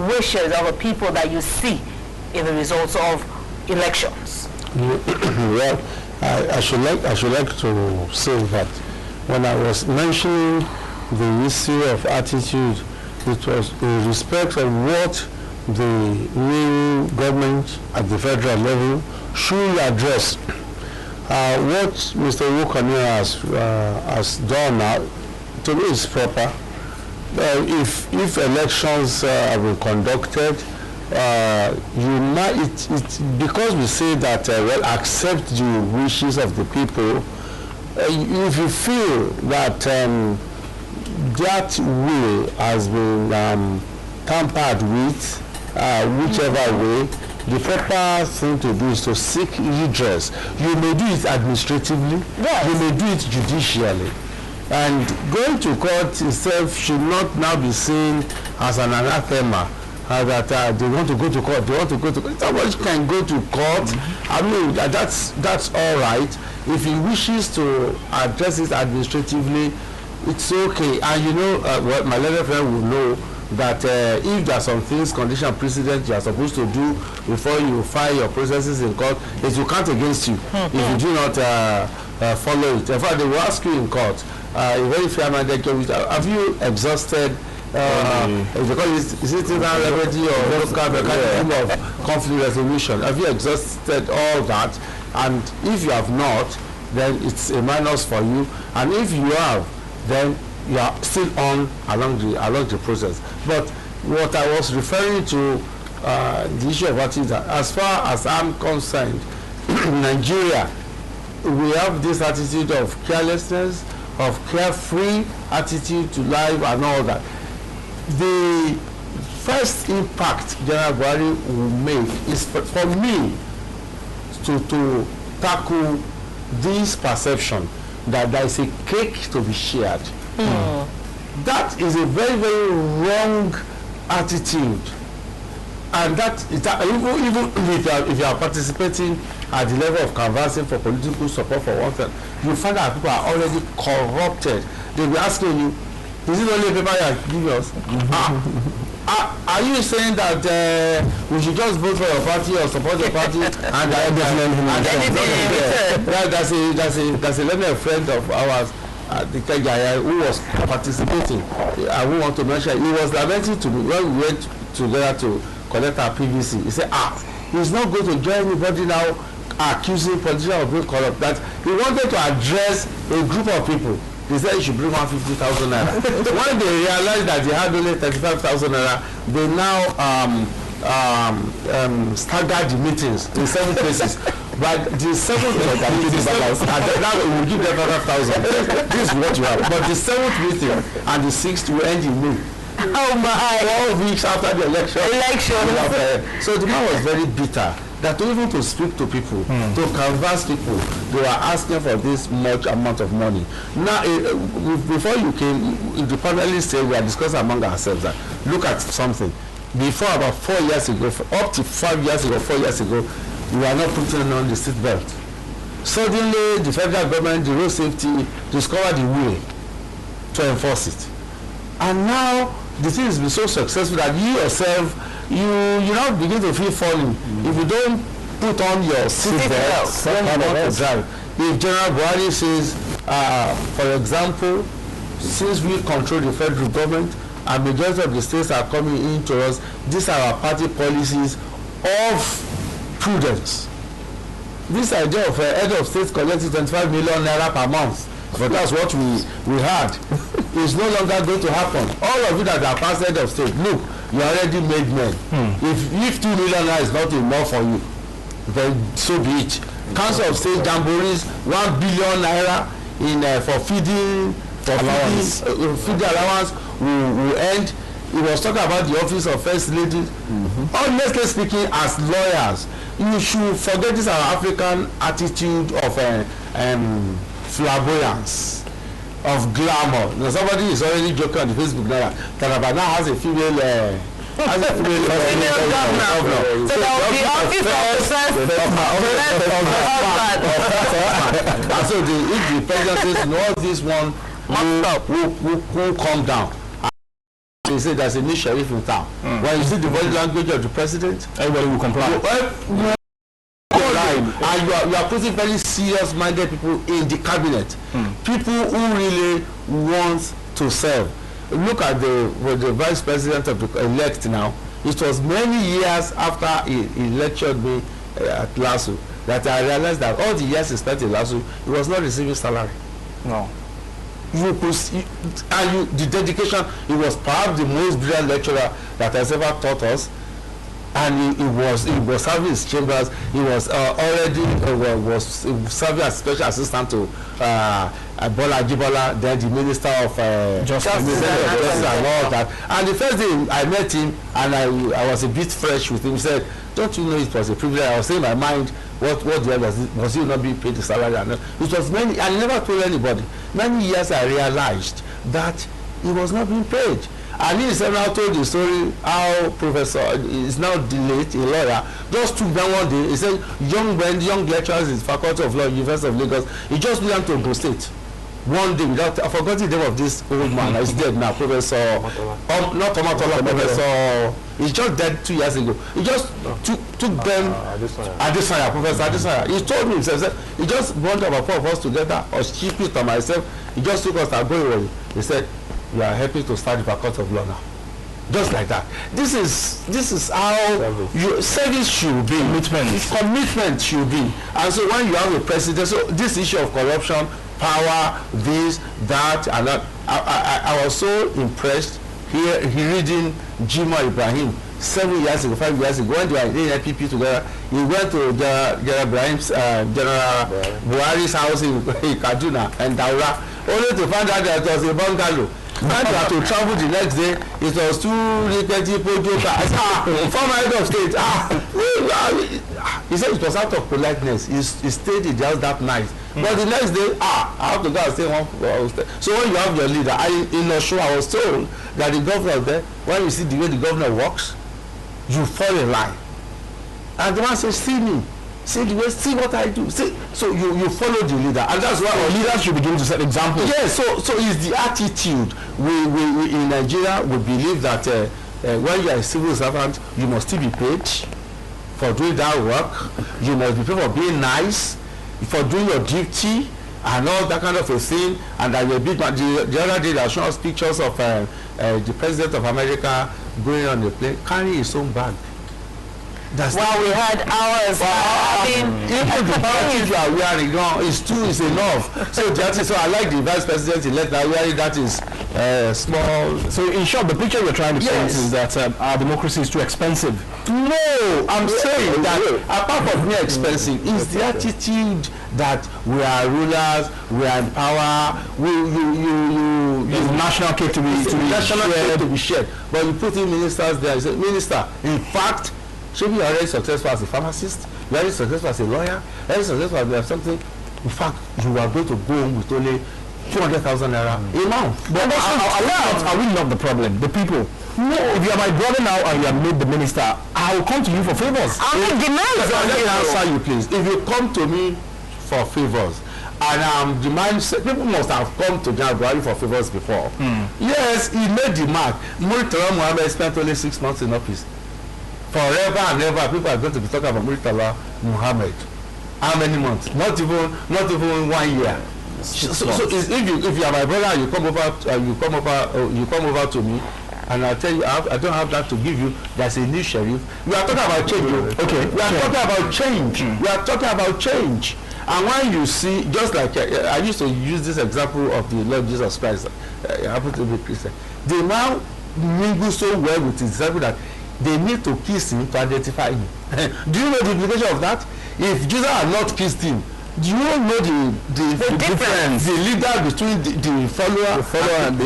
wishes of the people that you see in the results of elections. Well, I should like to say that when I was mentioning the issue of attitude, it was in respect of what the new government at the federal level should address. What Mr. Wukania has done now, to me, is proper. If elections have been conducted, because we say that well, accept the wishes of the people. If you feel that that will has been tampered with, whichever way, the proper thing to do is to seek redress. You may do it administratively, yes. You may do it judicially. And going to court itself should not now be seen as an anathema. That they want to go to court, they want to go to court. Somebody can go to court. I mean, that's all right. If he wishes to address it administratively, it's okay. And you know, what my legal friend will know that if there are some things, condition precedent you are supposed to do before you file your processes in court, it will count against you if you do not follow it. In fact, they will ask you in court, a very fair-minded judge, have you exhausted is it in our remedy or local mechanism of conflict resolution? Have you exhausted all that? And if you have not, then it's a minus for you. And if you have, then you are still on along the process. But what I was referring to, the issue of attitude, as far as I'm concerned, in Nigeria, we have this attitude of carelessness, of carefree attitude to life and all that. The first impact General Buhari will make is for me to tackle this perception that there is a cake to be shared. That is a very, very wrong attitude. And that is even if you are participating at the level of canvassing for political support for one thing, you find that people are already corrupted. They'll be asking you, is it only a paper you give us? Are you saying that we should just vote for your party or support your party and that's a learned friend of ours, the Kenya, who was participating. I won't want to mention, he was lamenting to me when we went together to collect our PVC. He said, he's not going to join anybody now accusing politicians of being corrupt. That he wanted to address a group of people. They said he should bring 150,000 naira. When they realized that they had only 35,000 naira, they now staggered the meetings in 7 places. But the 7th meeting, now we will give them 5,000. This is what you have. But the 7th meeting and the 6th will end in May. Oh my! 4 weeks after the election. So the man was very bitter. That even to speak to people, to canvass people, they were asking for this much amount of money. Now, before you came, the panelists said we are discussing among ourselves that look at something. Before about 4 years ago, up to 5 years ago, 4 years ago, we were not putting on the seat belt. Suddenly, the federal government, the road safety, discovered the way to enforce it. And now, the thing has been so successful that you yourself, you now begin to feel falling. If you don't put on your seat belt when you want to drive. If General Buhari says, for example, since we control the federal government and majority of the states are coming into us, these are our party policies of prudence. This idea of head of state collecting 25 million naira per month, but that's what we had, is no longer going to happen. All of you that are past head of state, look, you already made men. If 2 million naira is not enough for you, then so be it. Council of State jamborees, 1 billion naira in for feeding allowance. Feeding allowance will end. He was talking about the office of first lady. Honestly speaking, as lawyers, you should forget this our African attitude of flamboyance, of glamour. Now somebody is already joking on the Facebook now that Taraba now has a female governor. So the office of and so if the president says no, this one will come down. They say there's a new sheriff in town. When you see the body language of the president, everybody will comply. And you are putting very serious-minded people in the cabinet. People who really want to serve. Look at the vice president of the elect now. It was many years after he lectured me at LASU that I realized that all the years he spent in LASU, he was not receiving salary. No. You could see, the dedication. He was perhaps the most brilliant lecturer that has ever taught us, and he was serving his chambers. He was already was serving as special assistant to Bola Jibola, then the minister of justice and all that. And the first day I met him, and I was a bit fresh with him. He said, "Don't you know it was a privilege?" I was saying in my mind, what was he not being paid the salary? And it was many. I never told anybody. Many years I realized that he was not being paid. And he now told the story how Professor is now late, a lawyer, just took down one day. He said young lecturers in the Faculty of Law, University of Lagos, he just went to Ogun State one day without, I forgot the name of this old man. He's dead now, Professor not Tomatola, Professor, he's just dead 2 years ago. He just took them Adesanya, Professor Adesanya. He told me himself, he just brought about 4 of us together, or Chief Peter myself. He just took us to Agoiwori. He said, "You are happy to start the Faculty of Law now." Just like that. This is how your service should be. Commitment should be. And so when you have a president, so this issue of corruption, power, this, that, and that, I was so impressed here reading Jimoh Ibrahim 7 years ago, 5 years ago, when they were in NPP together. He went to General Ibrahim's General Buhari's house in Kaduna and Daura, only to find out that it was a bungalow. And had to travel the next day. It was too rickety, former head of state. He said it was out of politeness. He stayed in the house that night. But the next day, I have to go and stay one. So when you have your leader, in a show I was told that the governor there, when you see the way the governor walks, you fall in line. And the man says, "See me. See the way, see what I do." See, so you follow the leader, and that's why our leaders should begin to set examples. Yes, so it's the attitude. We in Nigeria we believe that when you are a civil servant, you must still be paid for doing that work. You must be paid for being nice, for doing your duty, and all that kind of a thing. And that you're a big man. The other day they showed us pictures of the president of America going on the plane carrying his own bag. Well, we had ours. Even the bag you are wearing is enough. So I like the vice president elect now wearing that is small. So in short, the picture you're trying to paint is that our democracy is too expensive. No, I'm saying that apart from being expensive, it's the attitude that we are rulers, we are in power. There's national cake to be shared. But you put in ministers there. You say, "Minister, in fact, should be already successful as a pharmacist, you are already successful as a lawyer, already successful as something. In fact, you are going to go home with only 200,000 naira a month." But are we not the problem? The people. No. If you are my brother now and you have made the minister, I will come to you for favors. I'll make demands. Let me answer you, please. If you come to me for favors, and people must have come to General Buhari for favors before. Yes, he made the mark. Murtala Muhammad spent only 6 months in office. Forever and ever, people are going to be talking about Murtala Muhammad. How many months? Not even 1 year. So if you are my brother, you come over to me, and I tell you, I don't have that to give you. There's a new sheriff. We are talking about change. Okay. We are talking about change. We are talking about change. And when you see, just like I used to use this example of the Lord Jesus Christ, I happen to be a Christian. They now mingle so well with his disciples that they need to kiss him to identify him. Do you know the implication of that? If Jesus had not kissed him, Do you know the difference? The leader between the follower and the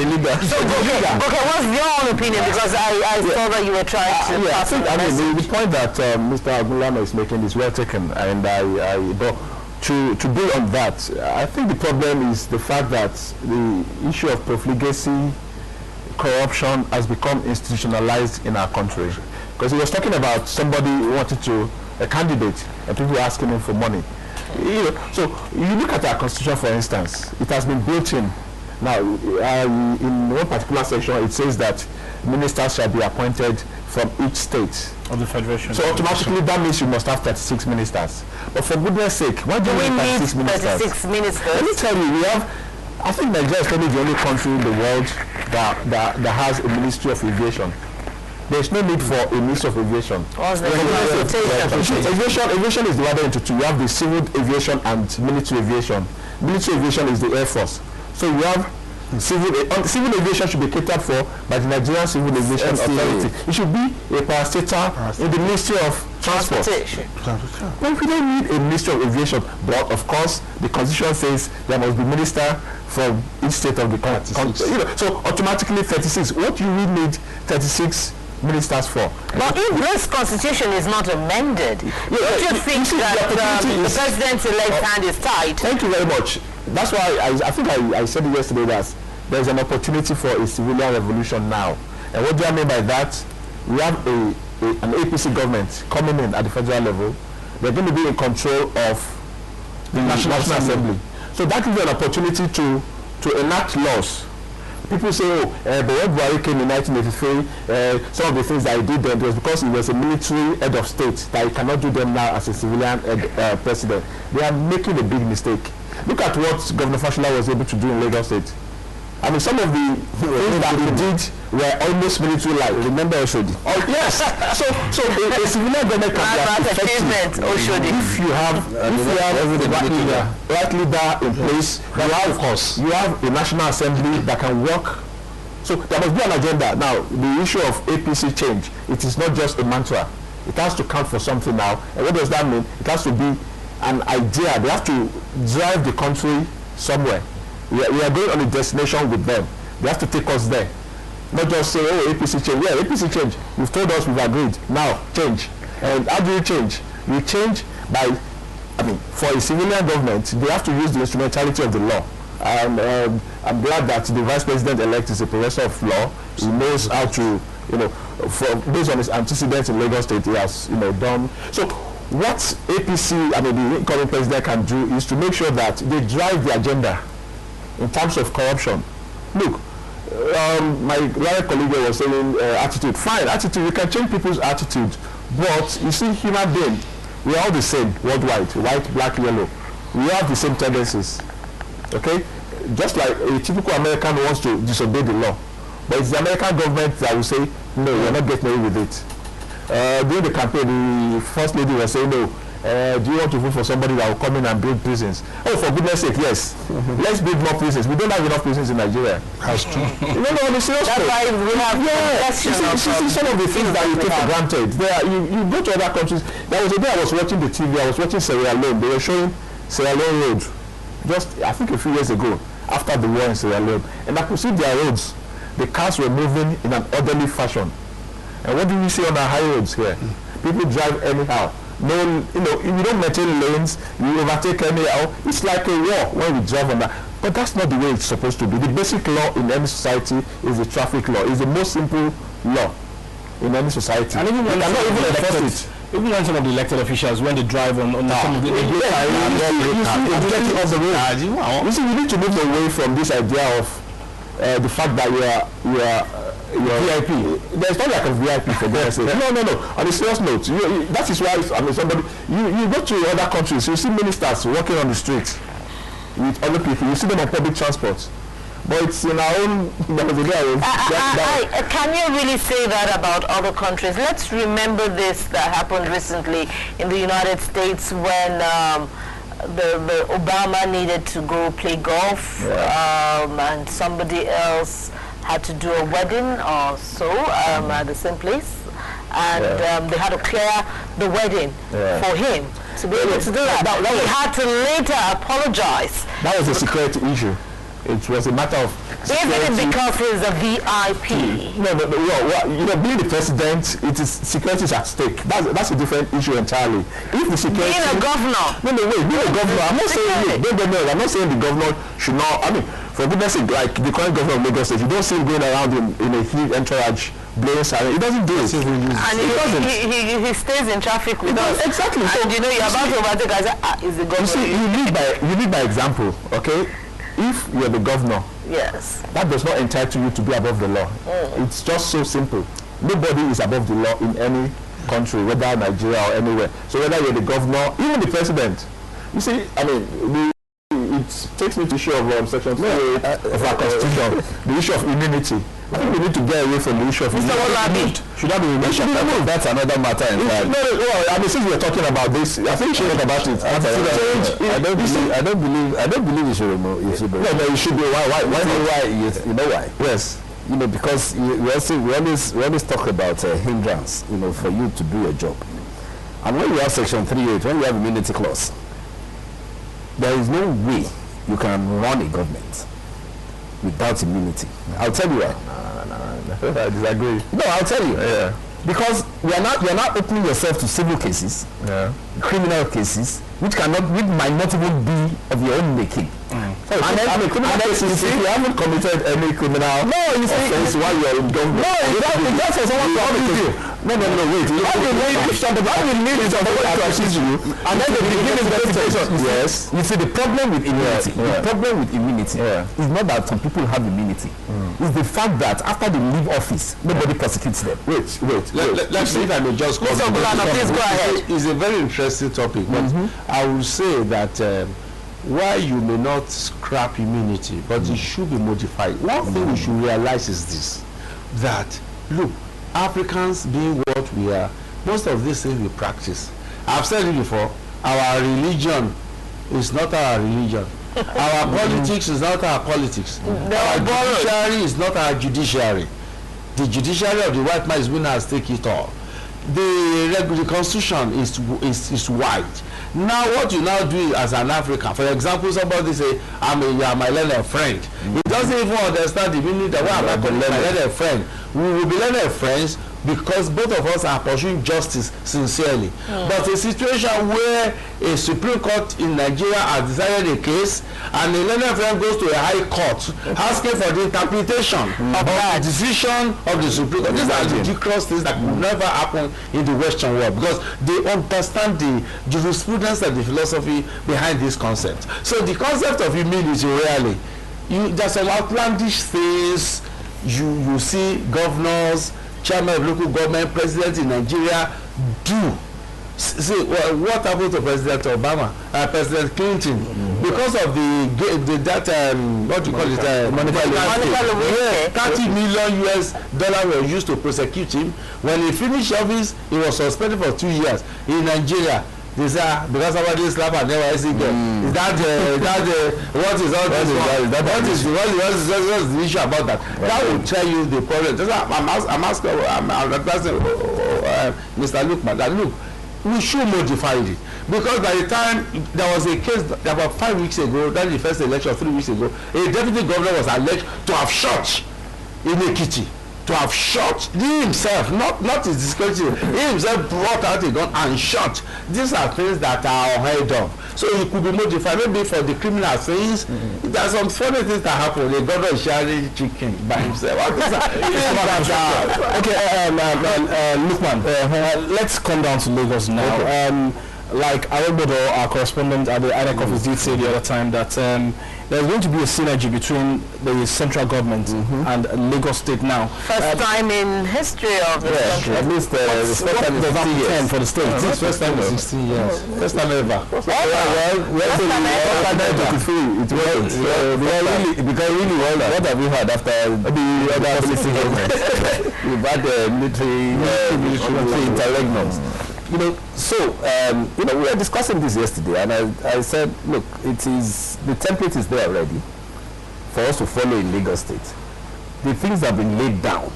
leader. So, okay, what's your own opinion? Because I saw that you were trying to pass on the message. The point that Mr. Agulama is making is well taken, and but to build on that, I think the problem is the fact that the issue of profligacy, corruption has become institutionalized in our country. Because he was talking about somebody who wanted a candidate, and people were asking him for money. So you look at our constitution, for instance, it has been built in. Now, in one particular section, it says that ministers shall be appointed from each state of the federation. So automatically that means you must have 36 ministers. But for goodness sake, why do we need 36 ministers? 36 ministers? Let me tell you, I think Nigeria is probably the only country in the world that has a Ministry of Aviation. There's no need for a Ministry of Aviation. Aviation is divided into two. You have the civil aviation and military aviation. Military aviation is the Air Force. So you have civil aviation should be catered for by the Nigerian Civil Aviation Authority. It should be a parastatal in the Ministry of Transport. But we don't need a Ministry of Aviation. But of course, the Constitution says there must be minister from each state of the country. So automatically 36. What you really need 36 ministers for? But if this constitution is not amended, don't you think that the president-elect's hand is tied? Thank you very much. That's why I think I said it yesterday that there's an opportunity for a civilian revolution now. And what do I mean by that? We have an APC government coming in at the federal level. They're going to be in control of the National Assembly. So that is an opportunity to enact laws. People say, but when Buhari came in 1983, some of the things that he did then was because he was a military head of state, that he cannot do them now as a civilian president. They are making a big mistake. Look at what Governor Fashola was able to do in Lagos State. I mean, some of the things that he did were almost military-like. Remember Oshodi? Oh, yes. So a civilian government can be effective if you have the right leader in place. You have a National Assembly that can work. So there must be an agenda. Now, the issue of APC change, it is not just a mantra. It has to count for something now. And what does that mean? It has to be an idea. They have to drive the country somewhere. We are going on a destination with them. They have to take us there. Not just say, oh, APC change. Yeah, APC change. You've told us we've agreed. Now, change. And how do you change? You change by, for a civilian government, they have to use the instrumentality of the law. And I'm glad that the vice president-elect is a professor of law. He knows how to, based on his antecedents in Lagos State, he has, done. So what APC, the incoming president can do is to make sure that they drive the agenda in terms of corruption. Look, my other colleague was saying attitude. Fine, attitude, you can change people's attitude. But you see, human being, we are all the same worldwide, white, black, yellow. We have the same tendencies. Okay? Just like a typical American wants to disobey the law. But it's the American government that will say, no, you're not getting away with it. During the campaign, the first lady was saying, no, do you want to vote for somebody that will come in and build prisons? Oh, for goodness sake, yes. Let's build more prisons. We don't have enough prisons in Nigeria. That's true. No, on the serious That's why we have some of the things that you take for granted. You go to other countries. There was a day I was watching the TV. I was watching Sierra Leone. They were showing Sierra Leone Road just, I think, a few years ago after the war in Sierra Leone. And I could see their roads. The cars were moving in an orderly fashion. And what do we see on our high roads here? People drive anyhow. No, if you don't maintain lanes, you overtake anyhow. It's like a war when we drive on that. But that's not the way it's supposed to be. The basic law in any society is the traffic law. It's the most simple law in any society. And even when even when some of the elected officials, when they drive on some of the you see, we need to move away from this idea of the fact that you are VIP. There's not like a VIP for God's sake. No. On a serious note, that is why somebody you go to other countries, you see ministers walking on the streets with other people. You see them on public transport. But it's in our own. Can you really say that about other countries? Let's remember this that happened recently in the United States when the Obama needed to go play golf, and somebody else had to do a wedding or so at the same place, and they had to clear the wedding for him. to be able to do that. He had to later apologize. That was a security issue. It was a matter of security. Isn't it because he's a VIP? No, being the president, security is at stake. That's a different issue entirely. If the security... Being a governor. Wait, being a governor, I'm not saying I'm not saying the governor should not, I mean, for goodness sake, like the current governor of Lagos State, you don't see him going around in a huge entourage, blowing siren. He doesn't do it. And he stays in traffic with us. Exactly. And you're about to overtake, I say, is the governor... You see, you lead by example, okay? If you're the governor, yes, that does not entitle you to be above the law. It's just so simple. Nobody is above the law in any country, whether Nigeria or anywhere. So whether you're the governor, even the president, you see, I mean, it takes me to issue of section 3 of our constitution, the issue of immunity. I think we need to get away from the issue of immunity. Should that be removed? Should be removed. That's another matter entirely. I mean, since we're talking about this, I think we should talk about it. I don't believe you should remove it. No, you should be. Why? You know why? Yes. You know, because we always talk about hindrance, you know, for you to do your job. And when you have section 3.8, when you have immunity clause, there is no way you can run a government without immunity. I'll tell you why. No, I disagree. No, I'll tell you. Yeah. Because you're not opening yourself to civil cases, criminal cases, which might not even be of your own making. So and then if you haven't committed any criminal offense while you're in government, that's for someone to accuse you. No, wait. Why will need somebody to accuse you, and then they begin investigation? Yes. You see, the problem with immunity, is not that some people have immunity. It's the fact that after they leave office, nobody prosecutes them. Wait. Let's see if I may just please go ahead. It's a very interesting topic, but I will say that why you may not scrap immunity, but it should be modified. One thing we should realize is this, that look, Africans being what we are, most of these things we practice. I've said it before, our religion is not our religion. Our politics is not our politics. Our judiciary is not our judiciary. The judiciary of the white man is winner, take it all. The constitution is wide. Now what you now do as an African, for example, somebody say, you are my learned friend. He doesn't even understand the meaning that why am I calling my learned friend? We will be learned friends because both of us are pursuing justice sincerely. But a situation where a Supreme Court in Nigeria has decided a case and a learned friend goes to a high court asking for the interpretation of the decision of the Supreme Court. These are ridiculous things that will never happen in the Western world because they understand the jurisprudence and the philosophy behind this concept. So the concept of immunity really, there's some outlandish things you see governors, chairman of local government, president in Nigeria do. See what happened to President Obama, President Clinton, because of what do you call it, $30 million were used to prosecute him. When he finished office, he was suspended for 2 years in Nigeria. They say because somebody slap and never see them. Is that what is all this? What is the issue about that? That will tell you the problem. I'm asking Mr. Lukman that look, we should modify it because by the time there was a case about 5 weeks ago, that the first election 3 weeks ago, a deputy governor was alleged to have shot in Ekiti. To have shot he himself, not his security, he himself brought out a gun and shot. These are things that are unheard of. So it could be modified. Maybe for the criminal things, there are some funny things that happen. The governor is sharing chicken by himself. Lukman, let's come down to Lagos now. Okay. Like Arobodo, our correspondent at the INEC office, did say the other time that there's going to be a synergy between the central government and Lagos State now. First time in history of the country. At least the first time in 60 years. For the state. It's first time in 16 years. First time ever. It became really well. What have you had after the other policy government? We've had the military interregnums. You know, so we were discussing this yesterday, and I said, look, the template is there already for us to follow in Lagos State. The things that have been laid down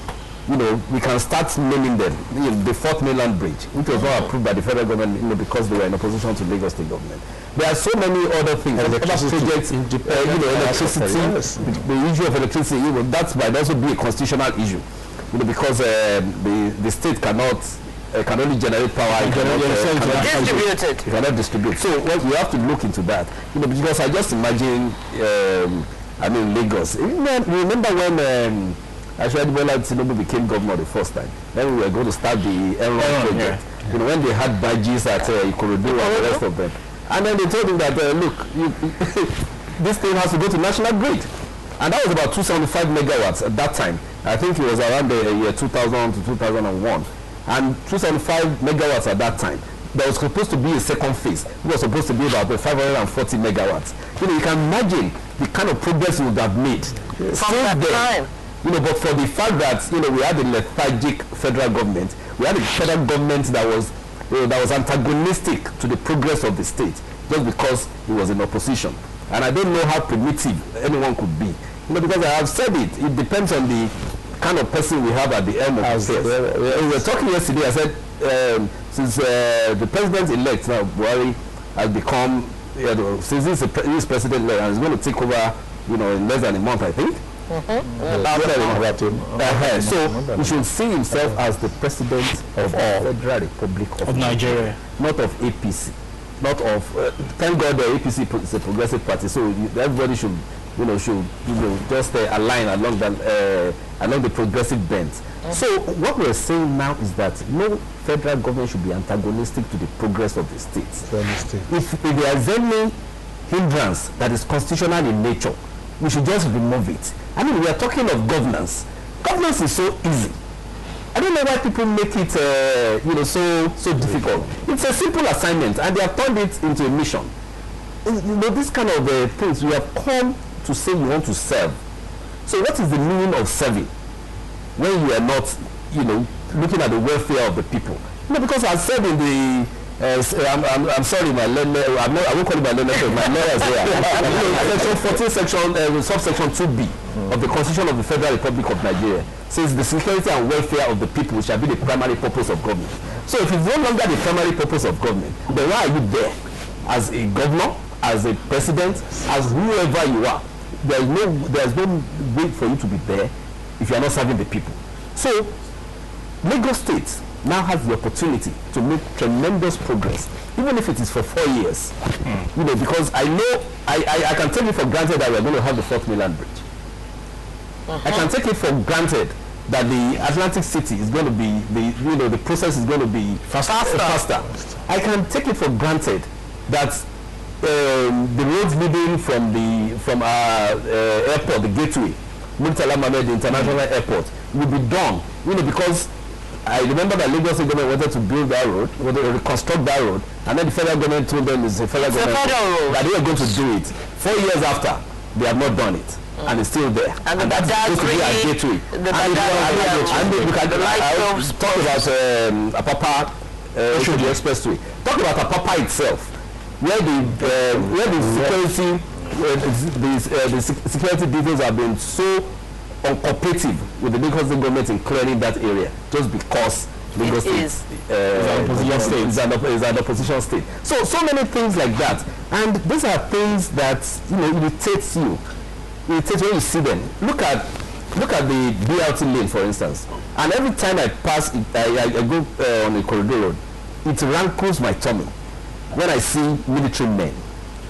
you know, we can start naming them. You know, the Fourth Mainland Bridge, which was not approved by the federal government, you know, because they were in opposition to Lagos State government. There are so many other things, other projects, you know, electricity, the issue of electricity, you know, that might also be a constitutional issue, you know, because the state cannot can only generate power. You cannot distribute. So we have to look into that, you know, because I just imagine, I mean, Lagos. Remember when actually Bola Tinubu became governor the first time? Then we were going to start the Enron project. Yeah. You know, when they had badges at Ikorodu and the rest of them. And then they told him that, look, this thing has to go to National Grid. And that was about 275 megawatts at that time. I think it was around the year 2000 to 2001. And 275 megawatts at that time. There was supposed to be a second phase. It was supposed to be about 540 megawatts. You know, you can imagine the kind of progress we would have made. From that time. You know, but for the fact that, you know, we had a lethargic federal government, we had a federal government that was antagonistic to the progress of the state just because it was in opposition. And I don't know how primitive anyone could be. You know, because I have said it depends on the kind of person we have at the helm of affairs. We were talking yesterday, I said, since the president-elect now, Buhari, has become, you know, since he's president-elect and he's going to take over, you know, in less than a month, I think. So he should see himself as the president of the Federal Republic of Nigeria, not of APC, not of. Thank God the APC is a progressive party, so everybody should, you know, just align along the progressive bent. So what we're saying now is that no federal government should be antagonistic to the progress of the states. If there is any hindrance that is constitutional in nature, we should just remove it. I mean, we are talking of governance. Governance is so easy. I don't know why people make it, you know, so difficult. It's a simple assignment, and they have turned it into a mission. You know, this kind of things, we have come to say we want to serve. So what is the meaning of serving when you are not, you know, looking at the welfare of the people? You know, because I said in the I'm sorry, my learner, I won't call it my learner, my lawyers there. Section 14, subsection 2B of the Constitution of the Federal Republic of Nigeria says the security and welfare of the people shall be the primary purpose of government. So if it's no longer the primary purpose of government, then why are you there? As a governor, as a president, as whoever you are, there's no way for you to be there if you are not serving the people. So Lagos State now has the opportunity to make tremendous progress, even if it is for 4 years. You know, because I know, I can take it for granted that we are going to have the Fourth Mainland Bridge. I can take it for granted that the Atlantic City is going to be, the process is going to be faster. I can take it for granted that the roads leading from our airport, the gateway, Murtala Mohammed International Airport, will be done. You know, because I remember that Lagos State government wanted to build that road, wanted to reconstruct that road, and then the federal government told them it's a federal government that they were going to do it. 4 years after, they have not done it, and it's still there. And that's supposed to be our gateway. I talk about Apapa, the expressway. Talk about Apapa itself, where the security details have been so uncooperative with the Lagos State government in clearing that area, just because Lagos State is an opposition state. So many things like that, and these are things that, you know, irritates you. Irritates when you see them. Look at the BRT lane, for instance, and every time I pass it, I go on the corridor road, it rankles my tummy when I see military men,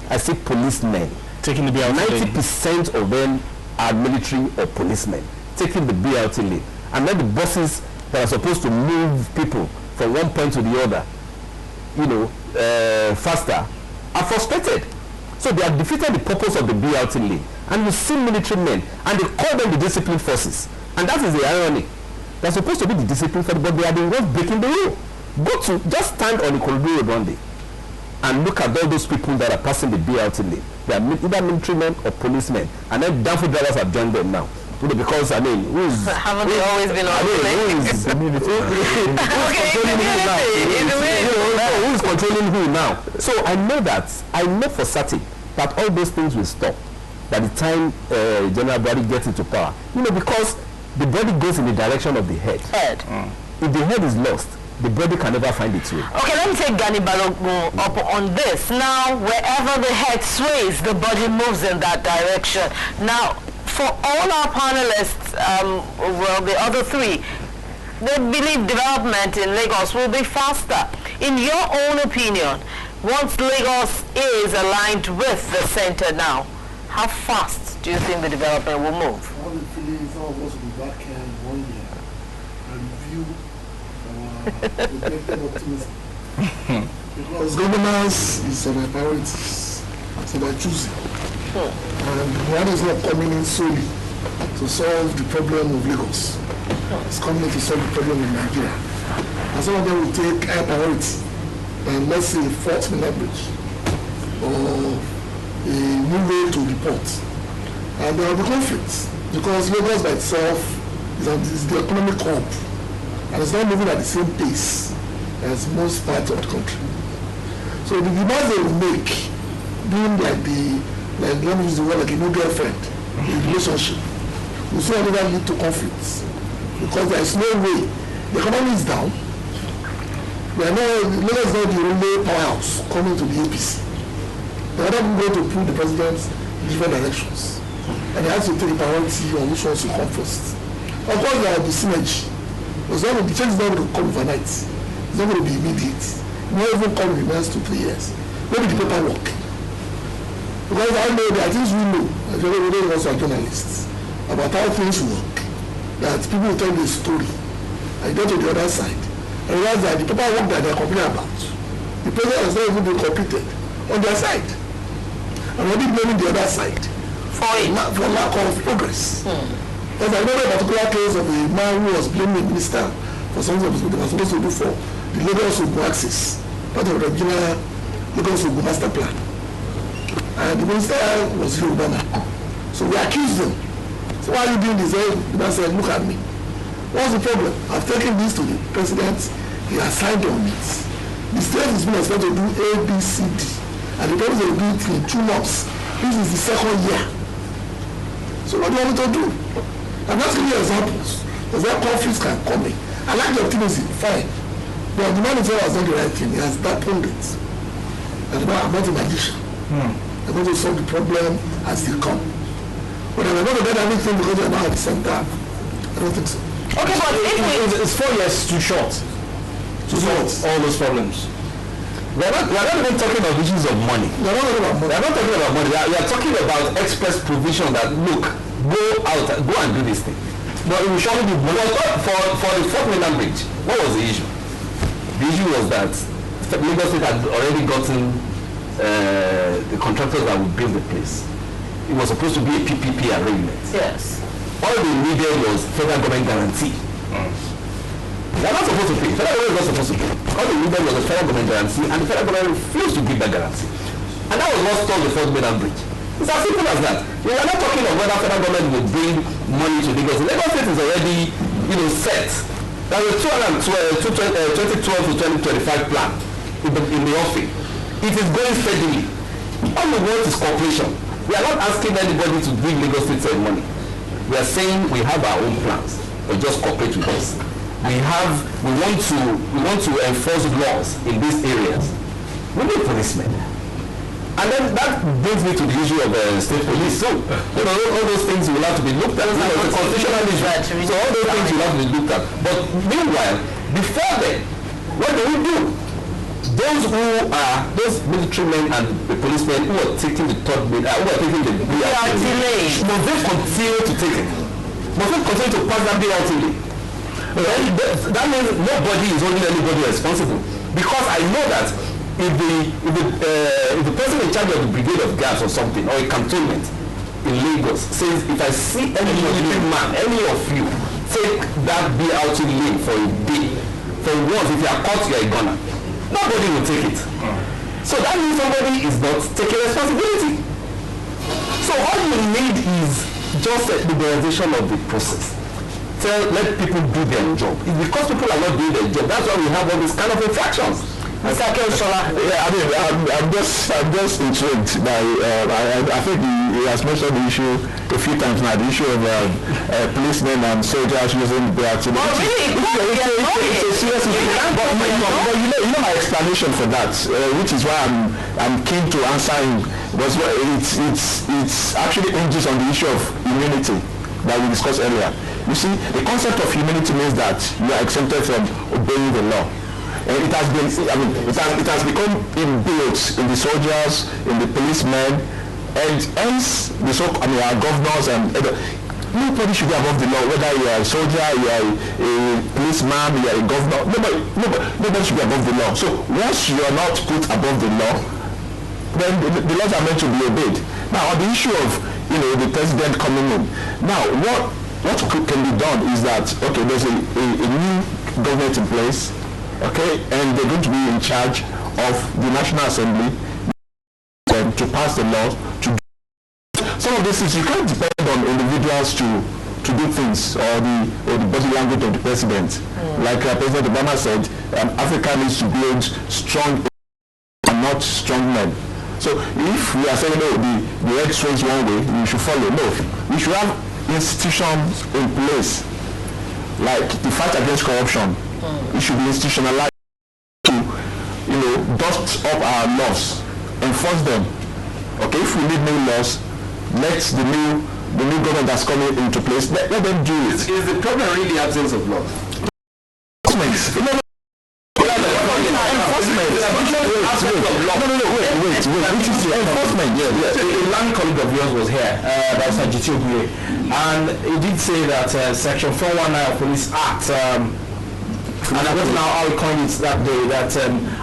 I see policemen taking the BRT lane. 90% of them are military or policemen taking the BRT lane, and then the buses that are supposed to move people from one point to the other, you know, faster, are frustrated. So they have defeated the purpose of the BRT lane, and you see military men, and they call them the discipline forces, and that is the irony. They're supposed to be the discipline forces, but they are the ones breaking the rule. Just stand on the corridor road one day and look at all those people that are passing the BRT lane. They are either military men or policemen, and then downfall drivers have joined them now. You know, because I mean, haven't they always been on the community? Who is controlling who now? So I know for certain that all those things will stop by the time General Buhari gets into power. You know, because the body goes in the direction of the head. If the head is lost, the body can never find its way. Okay, let me take Gani Balogun up on this. Now, wherever the head sways, the body moves in that direction. Now, for all our panelists, well, the other three, they believe development in Lagos will be faster. In your own opinion, once Lagos is aligned with the center now, how fast do you think the development will move? All the feelings, all of us will be back here in 1 year and review projected optimism. Because governance is my priorities, so by choosing. And one is not coming in solely to solve the problem of Lagos. It's coming in to solve the problem of Nigeria. And some of them will take high priority, and let's say Fort Minna Bridge or a new way to the port. And there will be conflicts because Lagos by itself is the economic hub, and it's not moving at the same pace as most parts of the country. So the demands they will make, being like let me use the word like a new girlfriend, a relationship, will soon never lead to conflicts because there is no way. The economy is down. Lagos is not the only powerhouse coming to the APC. They are not going to put the president in different directions, and they have to take a priority on which ones to come first. Of course, there will be synergy. The change is not going to come overnight. It's not going to be immediate. It will not even come in the next 2 3 years. Maybe the paperwork. Because I know there are things we know, as we also are journalists, about how things work. That people will tell you a story, and you go to the other side, and realize that the paperwork that they are complaining about, the president has not even been completed on their side. And already blaming the other side for lack of progress. Because I remember a particular case of a man who was blaming the minister for something they were supposed to do for the Lagos Ogun axis, part of the original Lagos Ogun master plan. And the minister was Yoruba man. So we accused them. So why are you doing this? The man said, look at me. What's the problem? I've taken this to the president. He has signed on it. The state is being expected to do A, B, C, D. And the president will do it in 2 months. This is the 2nd year. So what do you want me to do? I'm not giving you examples. Because that conflicts can come in. I like the optimism, fine. But the man himself has done the right thing. He has darkened it. And I'm not a magician. I'm going to solve the problem as they come. But I'm not going to get everything because you're not at the center. I don't think so. Okay, but it's 4 years too short to solve all those problems. We're not even talking about issues of money. We're not talking about money. We are talking about express provision that, look, go out, go and do this thing. But it will surely be for the Fort Minna Bridge. What was the issue? The issue was that Lagos State had already gotten the contractors that would build the place. It was supposed to be a PPP arrangement. Yes. All they needed was federal government guarantee. They are not supposed to pay. Federal government is not supposed to pay. All they needed was a federal government guarantee, and the federal government refused to give that guarantee. And that was what stalled the Fort Minna Bridge. It's as simple as that. We are not talking of whether federal government will bring money to Lagos. The Lagos State is already, set. There was a 2012 to 2025 plan in the offing. It is going steadily. All we want is cooperation. We are not asking anybody to bring Lagos State money. We are saying we have our own plans, but just cooperate with us. We want to enforce laws in these areas. We need policemen. And then that brings me to the issue of state police. So, all those things will have to be looked at. It's a constitutional issue. So all those things will have to be looked at. But meanwhile, before then, what do we do? Those military men and the policemen who are taking the third who are taking the BRT, must they continue to take it? Must they continue to pass that BRT? That means nobody is holding anybody responsible. Because I know that if the person in charge of the brigade of guards or something, or a cantonment in Lagos says, if I see any military man, any of you, take that BRT lane for a day, for once, if you are caught, you are a gunner. Nobody will take it. So that means somebody is not taking responsibility. So all you need is just a liberalization of the process. Let people do their job. It's because people are not doing their job. That's why we have all these kind of infractions. Mr. Kelshola. Yeah, I mean, I'm just intrigued by. I think he has mentioned the issue a few times now. The issue of policemen and soldiers using their it's a serious issue. But you know my explanation for that, which is why I'm keen to answer him. Was it's actually hinges on the issue of immunity that we discussed earlier. You see, the concept of immunity means that you are exempted from obeying the law. And it has been, it has become inbuilt in the soldiers, in the policemen, and hence our governors and nobody should be above the law. Whether you are a soldier, you are a policeman, you are a governor, nobody should be above the law. So once you are not put above the law, then the laws are meant to be obeyed. Now, on the issue of the president coming in, now what can be done is that there's a new government in place. Okay, and they're going to be in charge of the National Assembly to pass the laws. Some of these things you can't depend on individuals to do things or the body language of the president. Like President Obama said, Africa needs to build strong and not strong men. So if we are saying the head swings one way, we should follow. No, we should have institutions in place like the fight against corruption. It should be institutionalized to, dust up our laws, enforce them. Okay, if we need new laws, let the new government that's coming into place, let them do it. Is the problem really absence of law? Enforcement. Wait. Which is enforcement? Yeah. A land colleague of yours was here, that's Ajitio, and he did say that Section 419 of Police Act. And I don't know how he coined it that day, that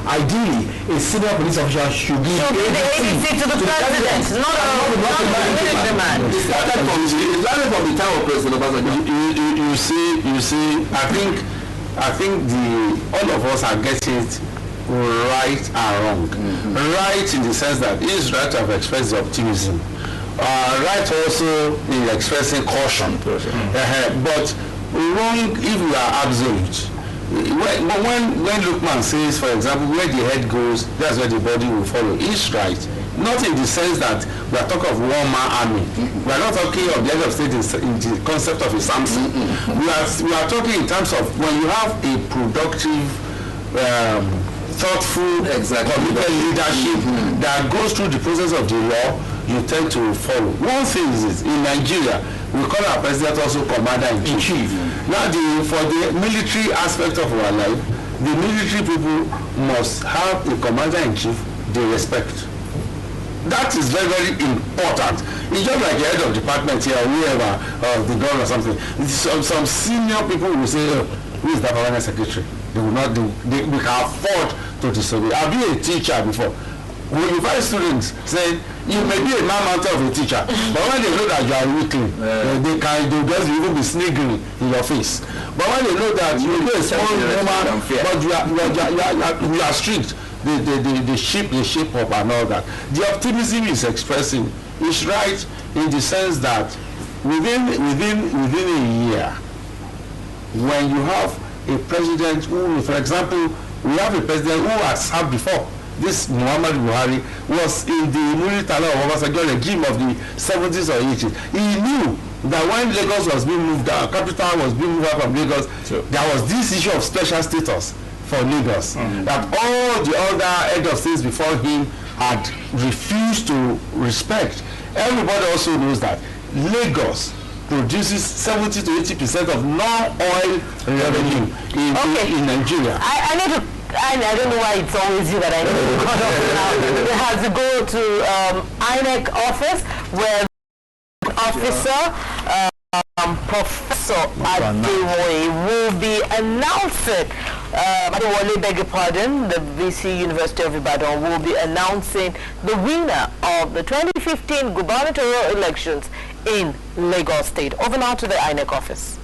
ideally a senior police officer should be the ADC to the president, not a military man. It started from the time of President Obasanjo. You see, I think all of us are getting it right and wrong. Right in the sense that it is right to have expressed the optimism. Right also in expressing caution. But wrong if we are absolute. When Lukman says, for example, where the head goes, that's where the body will follow. It's right. Not in the sense that we are talking of one-man army. We are not talking of the head of state in the concept of a Samson. We are talking in terms of when you have a productive, thoughtful, committed leadership that goes through the process of the law, you tend to follow. One thing is in Nigeria, we call our president also commander-in-chief. Now, for the military aspect of our life, the military people must have a commander-in-chief they respect. That is very, very important. It's just like the head of department here, or whoever, the governor or something. Some senior people will say, who is the permanent secretary? They will not do. We can afford to disobey. I've been a teacher before. When you find students saying, you may be a man of a teacher, but when they know that you are weakling, they just even be sniggering in your face. But when they know that you are a small woman, but you are strict, they shape up and all that. The optimism is expressing is right in the sense that within a year, when you have a president who, for example, we have a president who has served before. This Muhammad Buhari was in the military of Obasanjo regime of the 70s or 80s. He knew that when Lagos was being moved out, capital was being moved out from Lagos, there was this issue of special status for Lagos. That all the other head of states before him had refused to respect. Everybody also knows that Lagos produces 70 to 80% of non-oil revenue in Nigeria. I don't know why it's always you that I need to cut off now. It has to go to INEC office where the officer, Professor Adewoye, will be announcing, Adewale, beg your pardon, the VC University of Ibadan will be announcing the winner of the 2015 gubernatorial elections in Lagos State. Over now to the INEC office.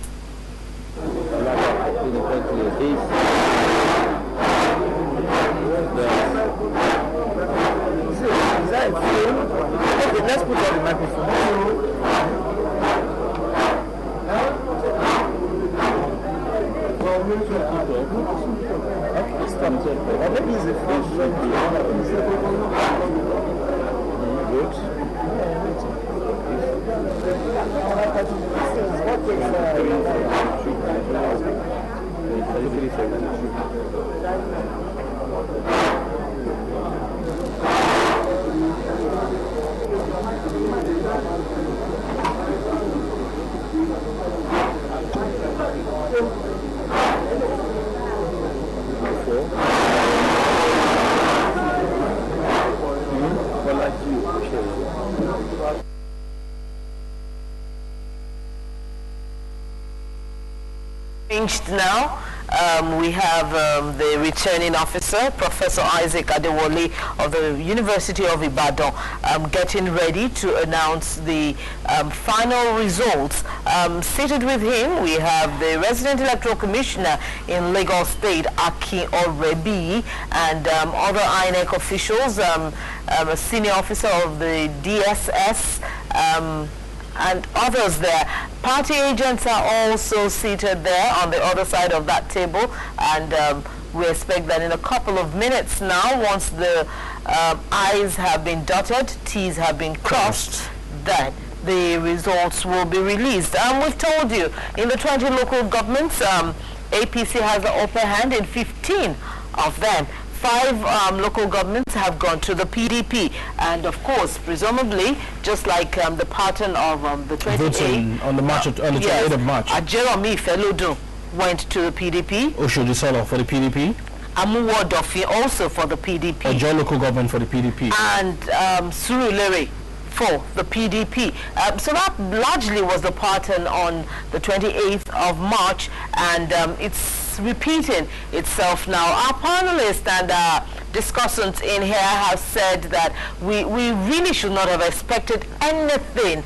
Okay, let's put on the microphone. Maybe it's a Now, we have the returning officer, Professor Isaac Adewale of the University of Ibadan, getting ready to announce the final results. Seated with him, we have the Resident Electoral Commissioner in Lagos State, Aki Orebi, and other INEC officials, a senior officer of the DSS, and others there. Party agents are also seated there on the other side of that table, and we expect that in a couple of minutes now, once the I's have been dotted, T's have been crossed, that the results will be released. We've told you, in the 20 local governments, APC has the upper hand in 15 of them. 5 local governments have gone to the PDP, and of course, presumably, just like the pattern of the 28th on the March, on the 28th of March. Jeremy Feludo went to the PDP. Oshodi Solo for the PDP. Amuwo Dofi also for the PDP. Ojo local government for the PDP. And Surulere for the PDP. So that largely was the pattern on the 28th of March, and it's repeating itself now. Our panelists and discussants in here have said that we really should not have expected anything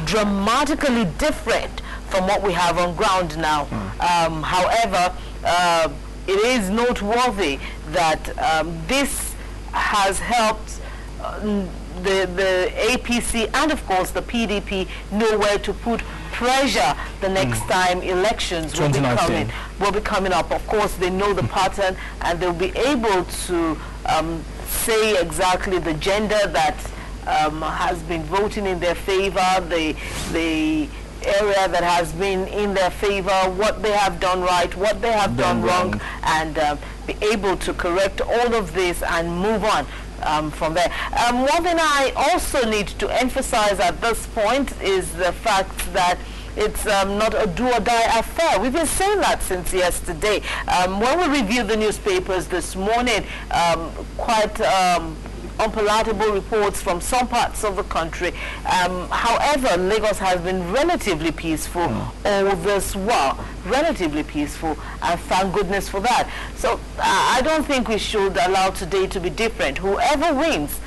dramatically different from what we have on ground now. However, it is noteworthy that this has helped the APC and of course the PDP know where to put pressure the next time elections will be coming up. Of course, they know the pattern, and they'll be able to say exactly the gender that has been voting in their favor, the area that has been in their favor, what they have done right, what they have done wrong, and be able to correct all of this and move on from there. One thing I also need to emphasize at this point is the fact that it's not a do-or-die affair. We've been saying that since yesterday. When we reviewed the newspapers this morning, quite unpalatable reports from some parts of the country. However, Lagos has been relatively peaceful all this while. Relatively peaceful, and thank goodness for that. So I don't think we should allow today to be different. Whoever wins,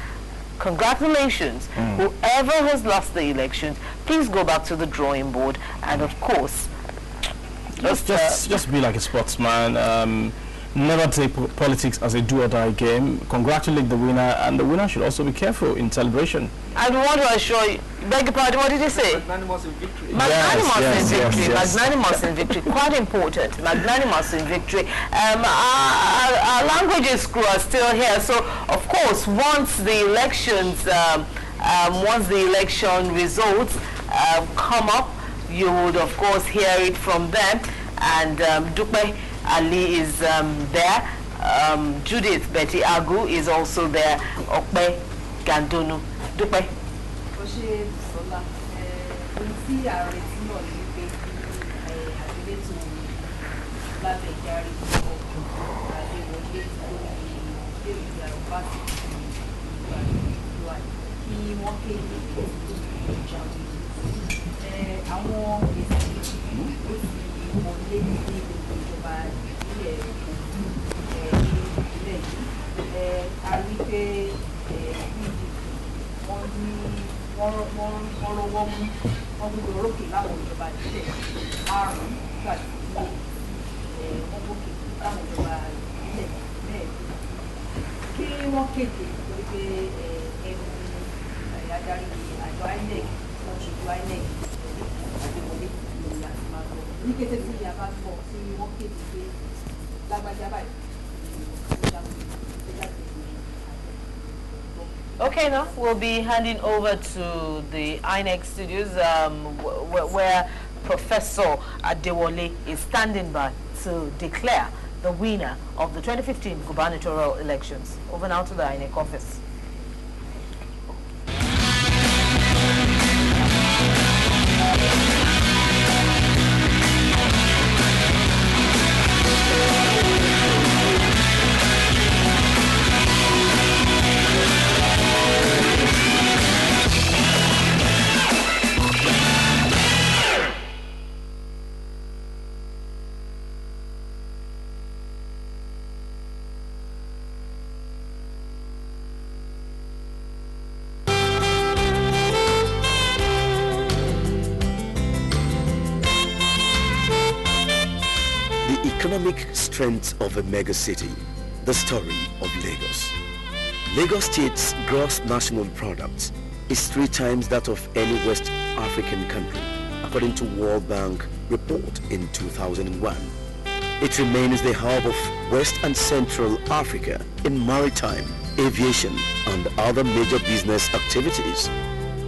congratulations. Whoever has lost the elections, please go back to the drawing board, and of course, just be like a sportsman. Never take politics as a do-or-die game. Congratulate the winner, and the winner should also be careful in celebration. I want to assure you, beg your pardon, what did you say? Magnanimous in victory. Magnanimous in victory. Magnanimous in victory. Quite important. Magnanimous in victory. Our languages crew are still here, so of course, once the elections, once the election results come up, you would of course hear it from them. And Dupe Ali is there. Judith Betty Agu is also there. Okpe Gandonu. Dupe. Okay, now we'll be handing over to the INEC studios where Professor Adewale is standing by to declare the winner of the 2015 gubernatorial elections. Over now to the INEC office. Economic strength of a mega city, the story of Lagos. Lagos State's gross national product is 3 times that of any West African country, according to World Bank report in 2001. It remains the hub of West and Central Africa in maritime, aviation, and other major business activities.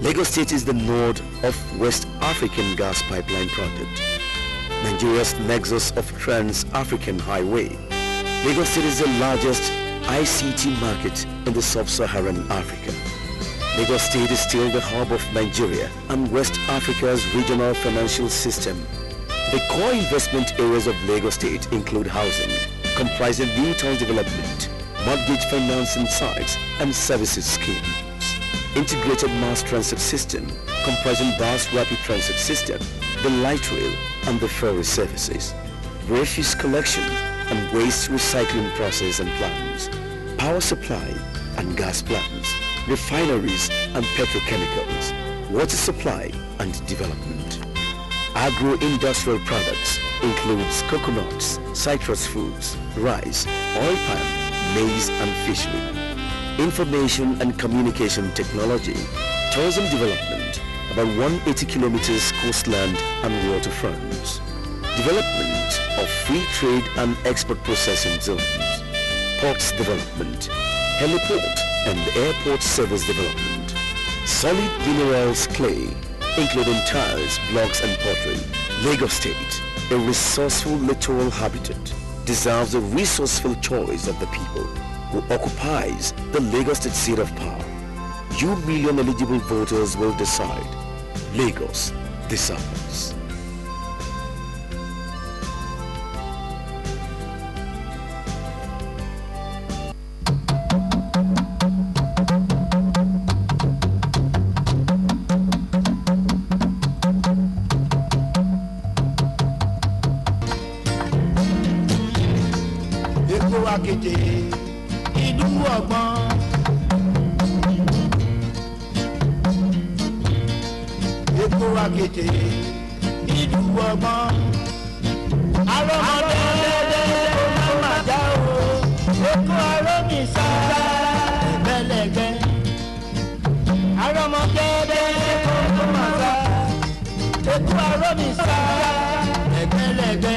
Lagos State is the node of West African gas pipeline project, Nigeria's nexus of Trans-African Highway. Lagos State is the largest ICT market in the sub-Saharan Africa. Lagos State is still the hub of Nigeria and West Africa's regional financial system. The core investment areas of Lagos State include housing, comprising new town development, mortgage financing sites, and services schemes. Integrated mass transit system, comprising bus rapid transit system, the light rail, and the ferry services, refuse collection and waste recycling process and plants, power supply and gas plants, refineries and petrochemicals, water supply and development. Agro-industrial products includes coconuts, citrus fruits, rice, oil palm, maize and fishery. Information and communication technology, tourism development, about 180 kilometers coastland and waterfronts, development of free trade and export processing zones, ports development, heliport and airport service development, solid minerals clay, including tiles, blocks and pottery. Lagos State, a resourceful littoral habitat, deserves the resourceful choice of the people who occupies the Lagos State seat of power. You million eligible voters will decide. Lagos decides. Èkó Akété ìlú ọgbọ́n. Èkó Akété ìlú ọgbọ́n. Arọ́mọdé kò má já o. Èkó arómìsá ẹgbẹ́lẹ́gbẹ́. Arọ́mọdé kò má já. Èkó arómìsá ẹgbẹ́lẹ́gbẹ́.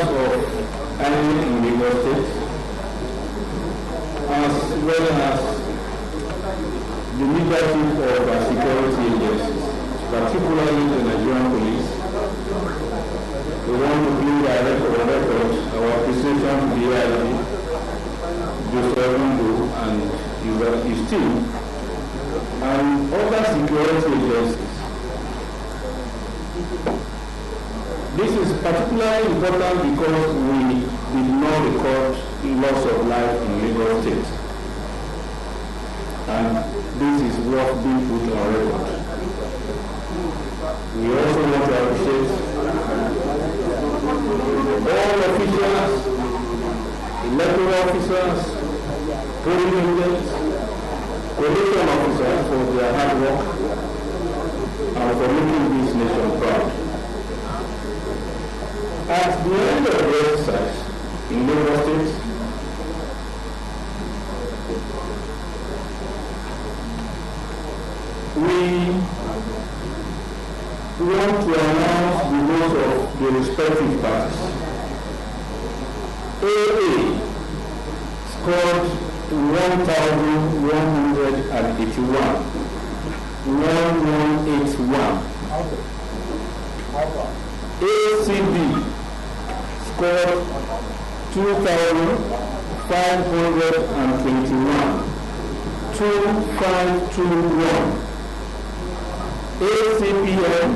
members of INEC in Lagos State, as well as the leadership of our security agencies, particularly the Nigerian police, we want to bring our record our appreciation to the AIG, Joseph Rondo and his team, and other security agencies. This is particularly important because we did not record loss of life in Lagos State. And this is what being put on record. We also want to appreciate all officials, electoral officers, polling agents, coalition officers for their hard work and for making this nation proud. At the end of the exercise in Lagos State, we want to announce the votes of the respective parties. AA scored 1,181. 1181. ACB scored 2,521. 2521. ACPM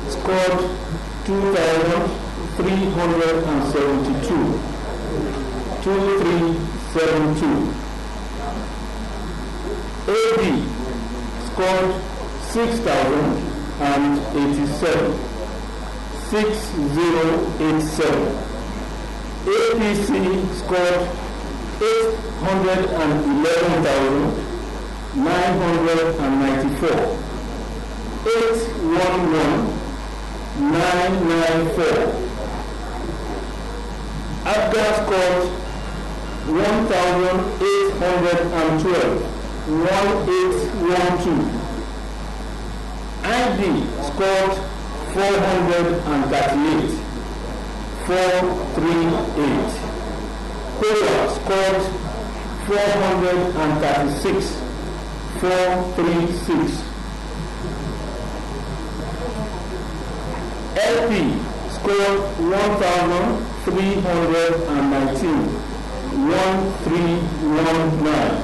scored 2,372. 2372. AB scored 6,087. 6087. APC scored 811,994. 811,994. ABGA scored 1,812. 1812. ID scored 438. 438. COLA scored 436. 436. LP scored 1,319. 1319.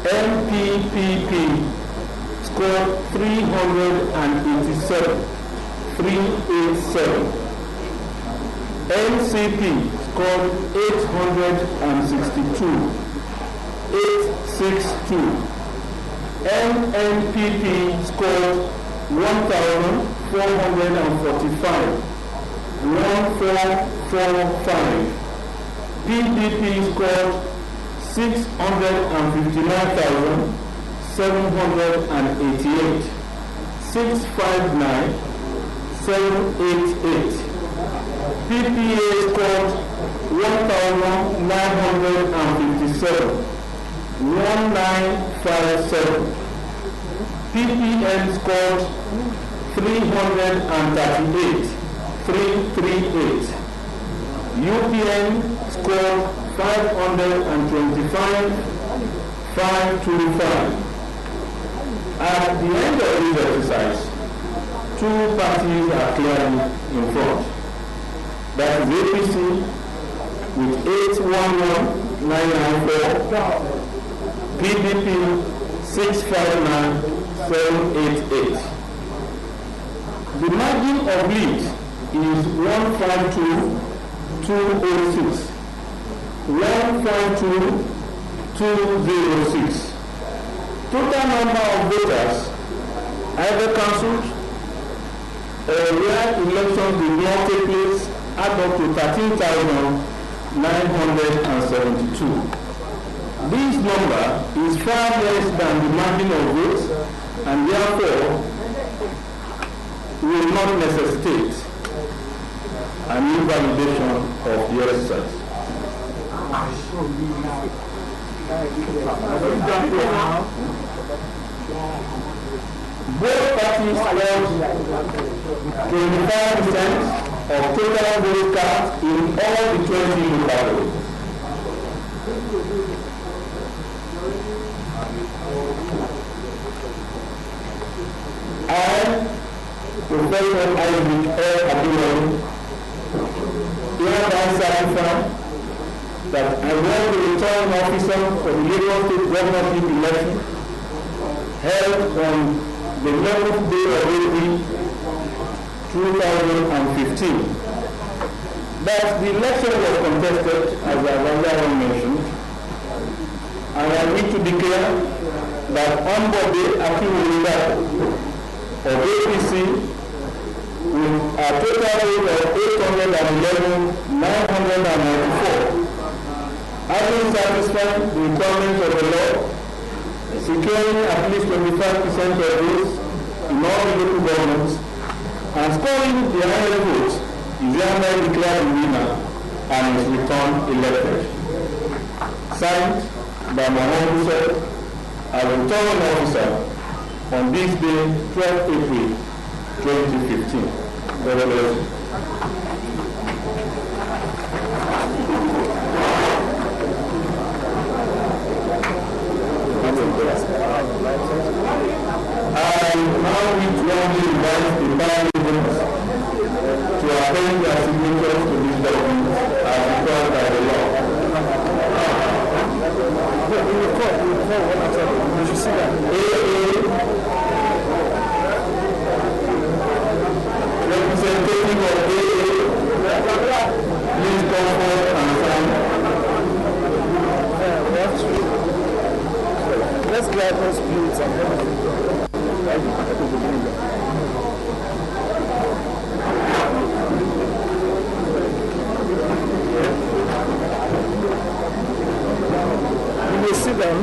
MPPP scored 387. 387. NCP scored 862. 862. NNPP scored 1,445. 1445. PDP scored 659,788. 659,788. PPA scored 1,957. 1957. PPN scored 338. 338. UPN scored 525. 525. At the end of this exercise, two parties are clearly in front. That is APC with 811,994, PDP 659,788. The margin of lead is 152,206. 152,206. Total number of voters either cancelled or where elections did not take place add up to 13,972. This number is far less than the margin of votes and therefore will not necessitate an invalidation of the exercise. Both parties held 25% of total vote cast in all the 20 local votes. And Professor Isaac L. Abdullah hereby certify that I was the returning officer for the Lagos State governorship election held on the 11th day of April 2015. That the election was contested, as I earlier mentioned, and I need to declare that Ambode Akinwumi of APC with a total vote of 811,994, having satisfied the requirements of the law, securing at least 25% of votes in all the local governments, and scoring the highest votes, is hereby declared the winner and is returned elected. Signed by Mohammed Hussein as returning officer on this day, 12 April 2015. God bless you. I now withdrawingly invite the Parliament to append their signatures to this document as required by the law. Representative of AA, please come forward and sign. Let's grab those plates and everything. You will see them.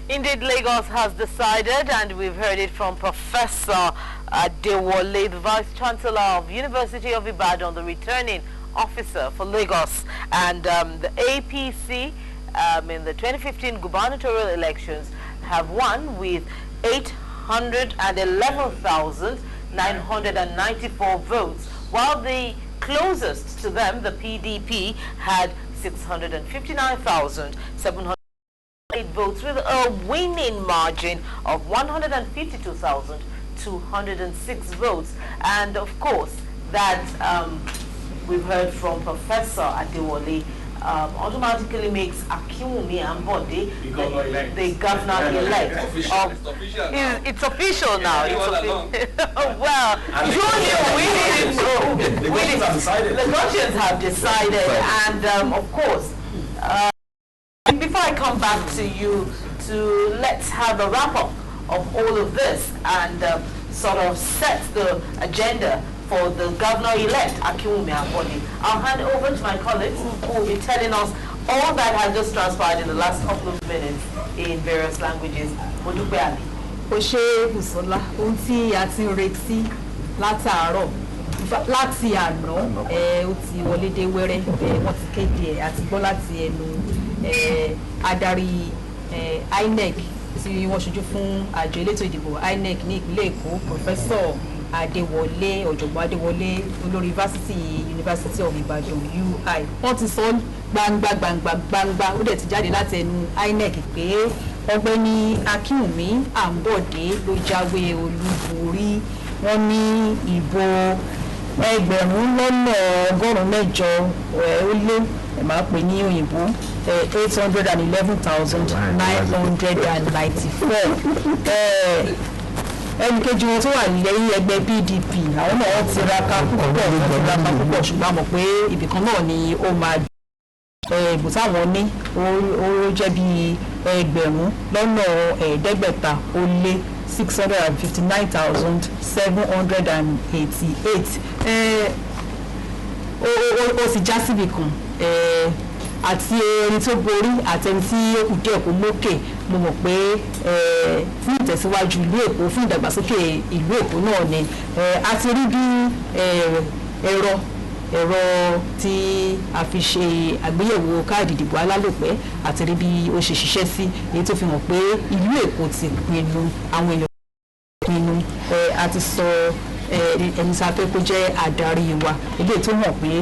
Indeed, Lagos has decided, and we've heard it from Professor Adewale, the Vice Chancellor of University of Ibadan, the returning officer for Lagos, and the APC in the 2015 gubernatorial elections have won with 811,994 votes, while the closest to them, the PDP, had 659,708 votes with a winning margin of 152,206 votes. And of course, that we've heard from Professor Adewale automatically makes Akinwumi Ambode the governor-elect. It's official now. Well, you knew, we didn't know. The Russians have decided, and of course, before I come back to you, let's have a wrap-up of all of this and sort of set the agenda for the governor-elect, Akinwumi Ambode. I'll hand over to my colleagues who will be telling us all that has just transpired in the last couple of minutes in various languages. Modupe Ali. Oshe Busola, ohun tí a ti ń retí látàárọ̀ láti àná ó ti wọlé dé wẹ́rẹ́ wọ́n ti kéde ẹ̀ àti gbọ́ láti ẹnu adarí INEC tí wọ́n ṣojú fún àjọ elétò ìdìbò INEC ní ìpínlẹ̀ Èkó, Professor Adéwọlé ọ̀jọ̀gbọ́n Adéwọlé olórí University of Ibadan UI wọ́n ti sọ gbangba ó dẹ̀ ti jáde láti ẹnu INEC pé ọ̀gbẹ́ni Akínwùmí Àǹbọ̀dé ló jáwé olúborí. Wọ́n ní ìbò 1,800,900 ó lé máa pè ní òyìnbó 811,994. Ẹni kejì wọn tó wà lẹ́yìn ẹgbẹ́ PDP àwọn náà wọ́n tiraka púpọ̀ ṣùgbọ́n mọ̀ pé ibìkan náà ni ó máa ìbò táwọn ní ó jẹ́ bí 1,500,788. Ó sì já síbì kan àti ẹni tó borí àti ẹni tí ó kù díẹ̀ kó mókè mo mọ̀ pé fún ìtẹ̀síwájú ìlú Èkó fún ìdàgbàsókè ìlú Èkó náà ni a ti rí bí ẹ̀rọ tí a fi ṣe àgbéyẹ̀wò káàdì ìdìbò alálòpẹ́ àti rí bí ó ṣe ṣiṣẹ́ sí èyí tó fi hàn pé ìlú Èkó ti pinnu àwọn èèyàn pinnu a ti sọ ẹni tí a fẹ́ kó jẹ́ adarí wa eléyìí tó hàn pé.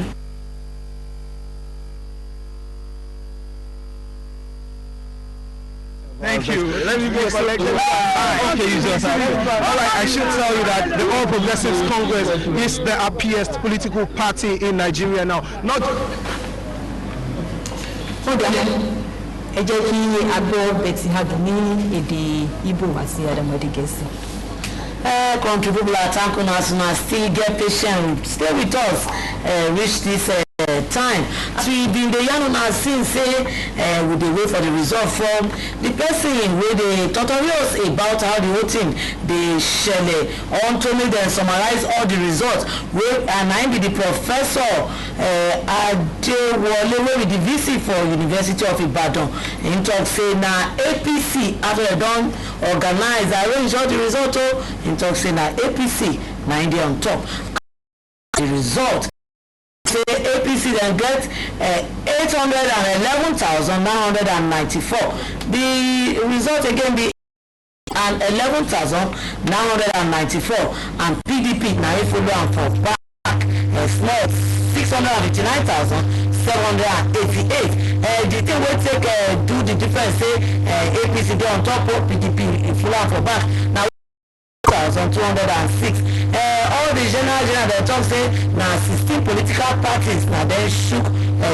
Thank you. Let me go select the okay, you just have to. All right, I should tell you that the All Progressives Congress is the happiest political party in Nigeria now. Not. Ẹ jẹ́ kí a gbọ́ Betty Hadu ní èdè Igbo àti Adamadi Gẹ̀ẹ́sì. Country people are thanking us now. Still get patient. Stay with us. Reach this time. As we been the young now since say we dey wait for the result from the person wey dey tutorials about how the whole thing dey shele on to make them summarize all the results wey and I be the professor Adewole wey be the VC for University of Ibadan. Him talk say na APC after they don organize arrange all the results him talk say na APC na im dey on top. The result say APC then get 811,994. The result again be and 11,994 and PDP now if follow am for back small 659,788. The thing wey take do the difference say APC dey on top of PDP follow am for back now 1,206. All the general they talk say na 16 political parties na then shook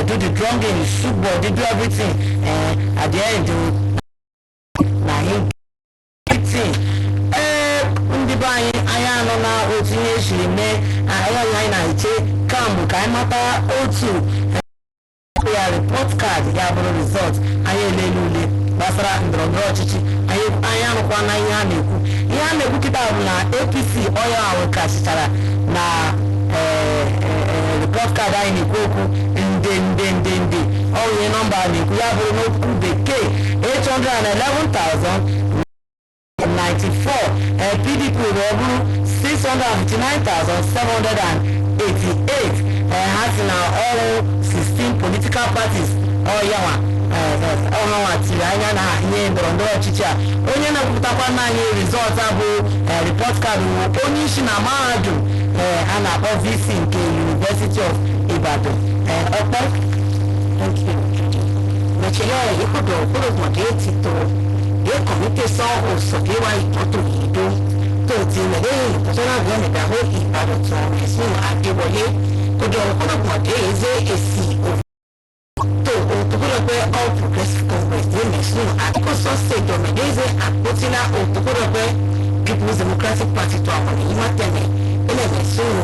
do the drumming, shook body, do everything. At the end na him everything. Ndi bayi aya no na otinye shime aya line na iche kam kai mata otu ya report card ya bro result aya lelule basara ndrondro chichi aya no kwa na ya na-ekwu ihe a na-ekwu kịta bụ na APC ọya ahụ kachitara na report card anyị na-ekwu okwu nde ọwụnye nọmba na-ekwu ya bụrụ n'okwu bekee 811,094 PDP bụ ọ bụrụ 659,788 ha si na ọrụ 16 political parties ọyanwa ọhanwa tiri anya na ihe ndọrọndọrọ ọchịchị a onye na-ekwupụtakwa na anyị rizọt bụ report card onye isi na mahadum a na-akpọ VC nke University of Ibadan ọkpọ mechele ikodo okporogbọdọ etito ekomite sọ osogewa ìtọ́tò ìdó tó ti lẹ́yìn ìtọ́sọ́nà gbọ́nìdà ó Ìbàdàn tó ẹ̀sùn Adéwọlé kodo okporogbọdọ eze èsì to Otokorope All Progressive Congress dey Mesun Akoso State Dominize Akpotila Otokorope People's Democratic Party to àwọn èyí wọ́n tẹ̀lé ilẹ̀ Mesun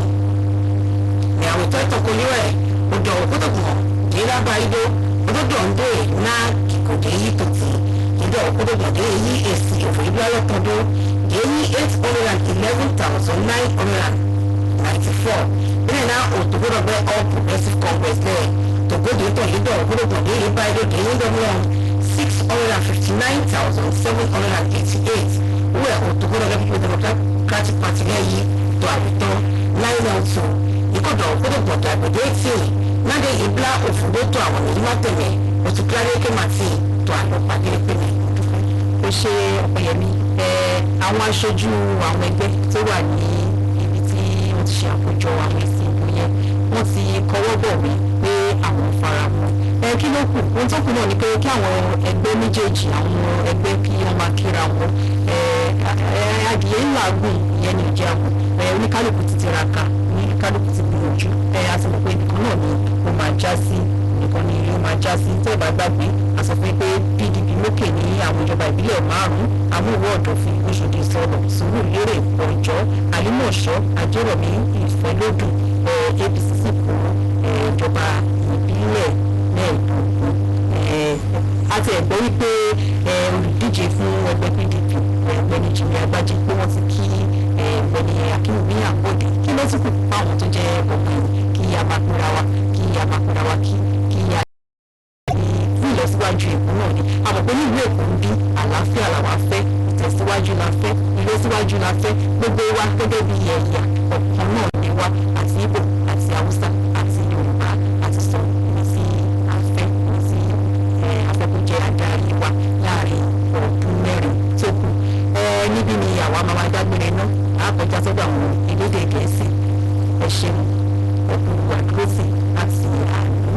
ní àwùjọ ìtọ́kọ̀lẹ́ rẹ̀ odò òkúdòkùn ìlàbà ìdó òdòdó ǹdó na kíkòdé yìí tó ti ìdó òkúdòkùn dé yí èsì òfò ìlú ayọ́kọ̀dó dé yí 811,994 ilẹ̀ náà Otokorope All Progressive Congress lẹ́yìn. Togodo to Lido Ogodogo Daily Bible Daily Dominion 659,788 where Otogodo People Democratic Party lẹ́yìn tó àbítọ́ 902 ìkọ̀dọ̀ Ogodogo Dàgbòdo 18 náde ìbílá òfurufú tó àwọn onímọ̀ tẹ̀lé òtúkúlárí kémàtì tó àlọ́pàdé pẹ̀lú. Ó ṣe Ọ̀pẹ̀yẹmí àwọn aṣojú àwọn ẹgbẹ́ tó wà ní ibi ti ṣe àkójọ àwọn èsì ìbò yẹn wọ́n ti kọwọ́ bọ̀wé pé àwọn faramọ́ kí ló kù ohun tó kù náà ni pé kí àwọn ẹgbẹ́ méjèèjì àwọn ẹgbẹ́ kí wọ́n máa kíra wọn adìyẹ ńlá gùn ìyẹn ní ìjà wọn oníkálukú ti tiraka oníkálukú ti gbìyànjú àti mọ̀ pé nìkan náà ni ó máa já sí nìkan ni ó máa já sí tó ìbá gbàgbé a sọ pé PDP lókè ní àwọn ìjọba ìbílẹ̀ márùn-ún amúwọ́ ọ̀dọ̀fin Oṣòdì Sọ̀rọ̀ Sùúrùlérè Ọ̀jọ́ Àlímọ̀ṣọ́ Ajérọ̀mí Ìfẹ́lódùn APC sì kó ìjọba ìbílẹ̀ mẹ́ẹ̀ẹ́dógún àti ẹ̀gbọ́n wípé olùdíje fún ẹgbẹ́ PDP ọ̀gbẹ́ni Jimmy Agbaji pé wọ́n ti kí ọ̀gbẹ́ni Akínwùmí Àbọ̀dé kí ló sì kù fáwọn tó jẹ́ ọ̀gbìn kí a máa pera wa kí a máa pera wa kí a fún ìlọsíwájú Èkó náà ni àmọ́ pé ní ìlú Èkó ń bí àlàáfíà làwa fẹ́ ìtẹ̀síwájú la fẹ́ ìlọsíwájú la fẹ́ gbogbo wa gẹ́gẹ́ bí ẹ̀yà ọ̀kan náà ni wa àti Ìgbò àti Haúsá àti Yorùbá àti sọ sí afẹ́ sí afẹ́kọ̀jẹ́ adarí wa láàrin ọdún mẹ́rin tó kù níbi ni àwa máa dágbére náà àkọjá sọ́dọ̀ àwọn elédè Gẹ̀ẹ́sì ẹ ṣeun ọkùnrin àdúrósì àti àánú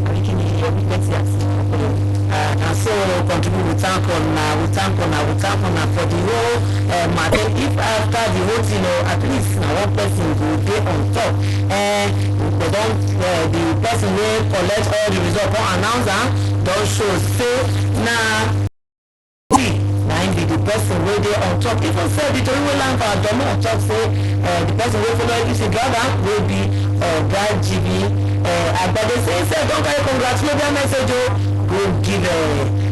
àríkìní ọbíbẹ́tì àti ọpọlọ. And so continue we thank on for the whole matter. If after the whole thing, at least one person go dey on top. They don the person wey collect all the result come announce am don show say na im be the person wey dey on top. Even say the tori wey land for adomo on top say the person wey follow APC driver wey be Oga Jimmy Agbade say say don carry congratulatory message go give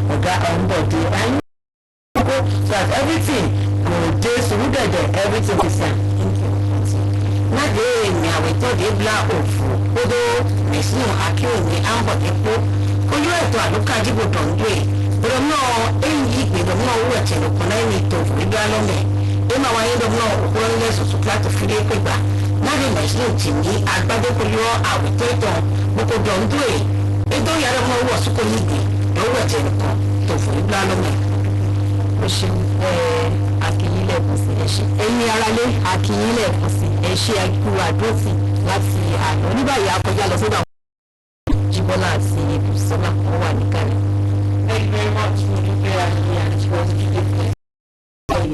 Oga Ambode and go so that everything go dey surudede everything be fine. Nade èmi àwẹ̀tọ́ dé bla òfò kódó mẹ̀sìn Akínwùmí Àbọ̀dé kó ojú ètò àlùkájíbò dọ̀ndó ẹ̀ bẹ̀rẹ̀ náà èyí ìgbèrè náà owó ẹ̀tẹ̀ lòkùn náà ní ètò ìgbà lọ́mẹ̀ ẹ̀ máa wáyé lọ́mọ òkúrọ́ nílẹ̀ sọ̀tún láti fi lé pẹ̀gbà nade mẹ̀sìn tì ní agbádé kójú àwẹ̀tọ́ ìtàn gbogbo dọ̀ndó ẹ̀ ètò ìyàrá ọmọ owó ọ̀sùnkò nígbè owó ẹ̀tẹ̀ lòkùn tó fún ìgbà lọ́mẹ̀. ó ṣe akínyìn lẹ́ẹ̀kan sí ẹ ṣe ẹ̀yin aráalé akínyìn lẹ́ẹ̀kan sí ẹ ṣe àìkú àdótì láti àná nígbàyà akọjá lọ sọ́dọ̀ àwọn Jíbọ́lá àti Bùsọ́lá wọn wà níkàlẹ̀. Thank you very much for the prayer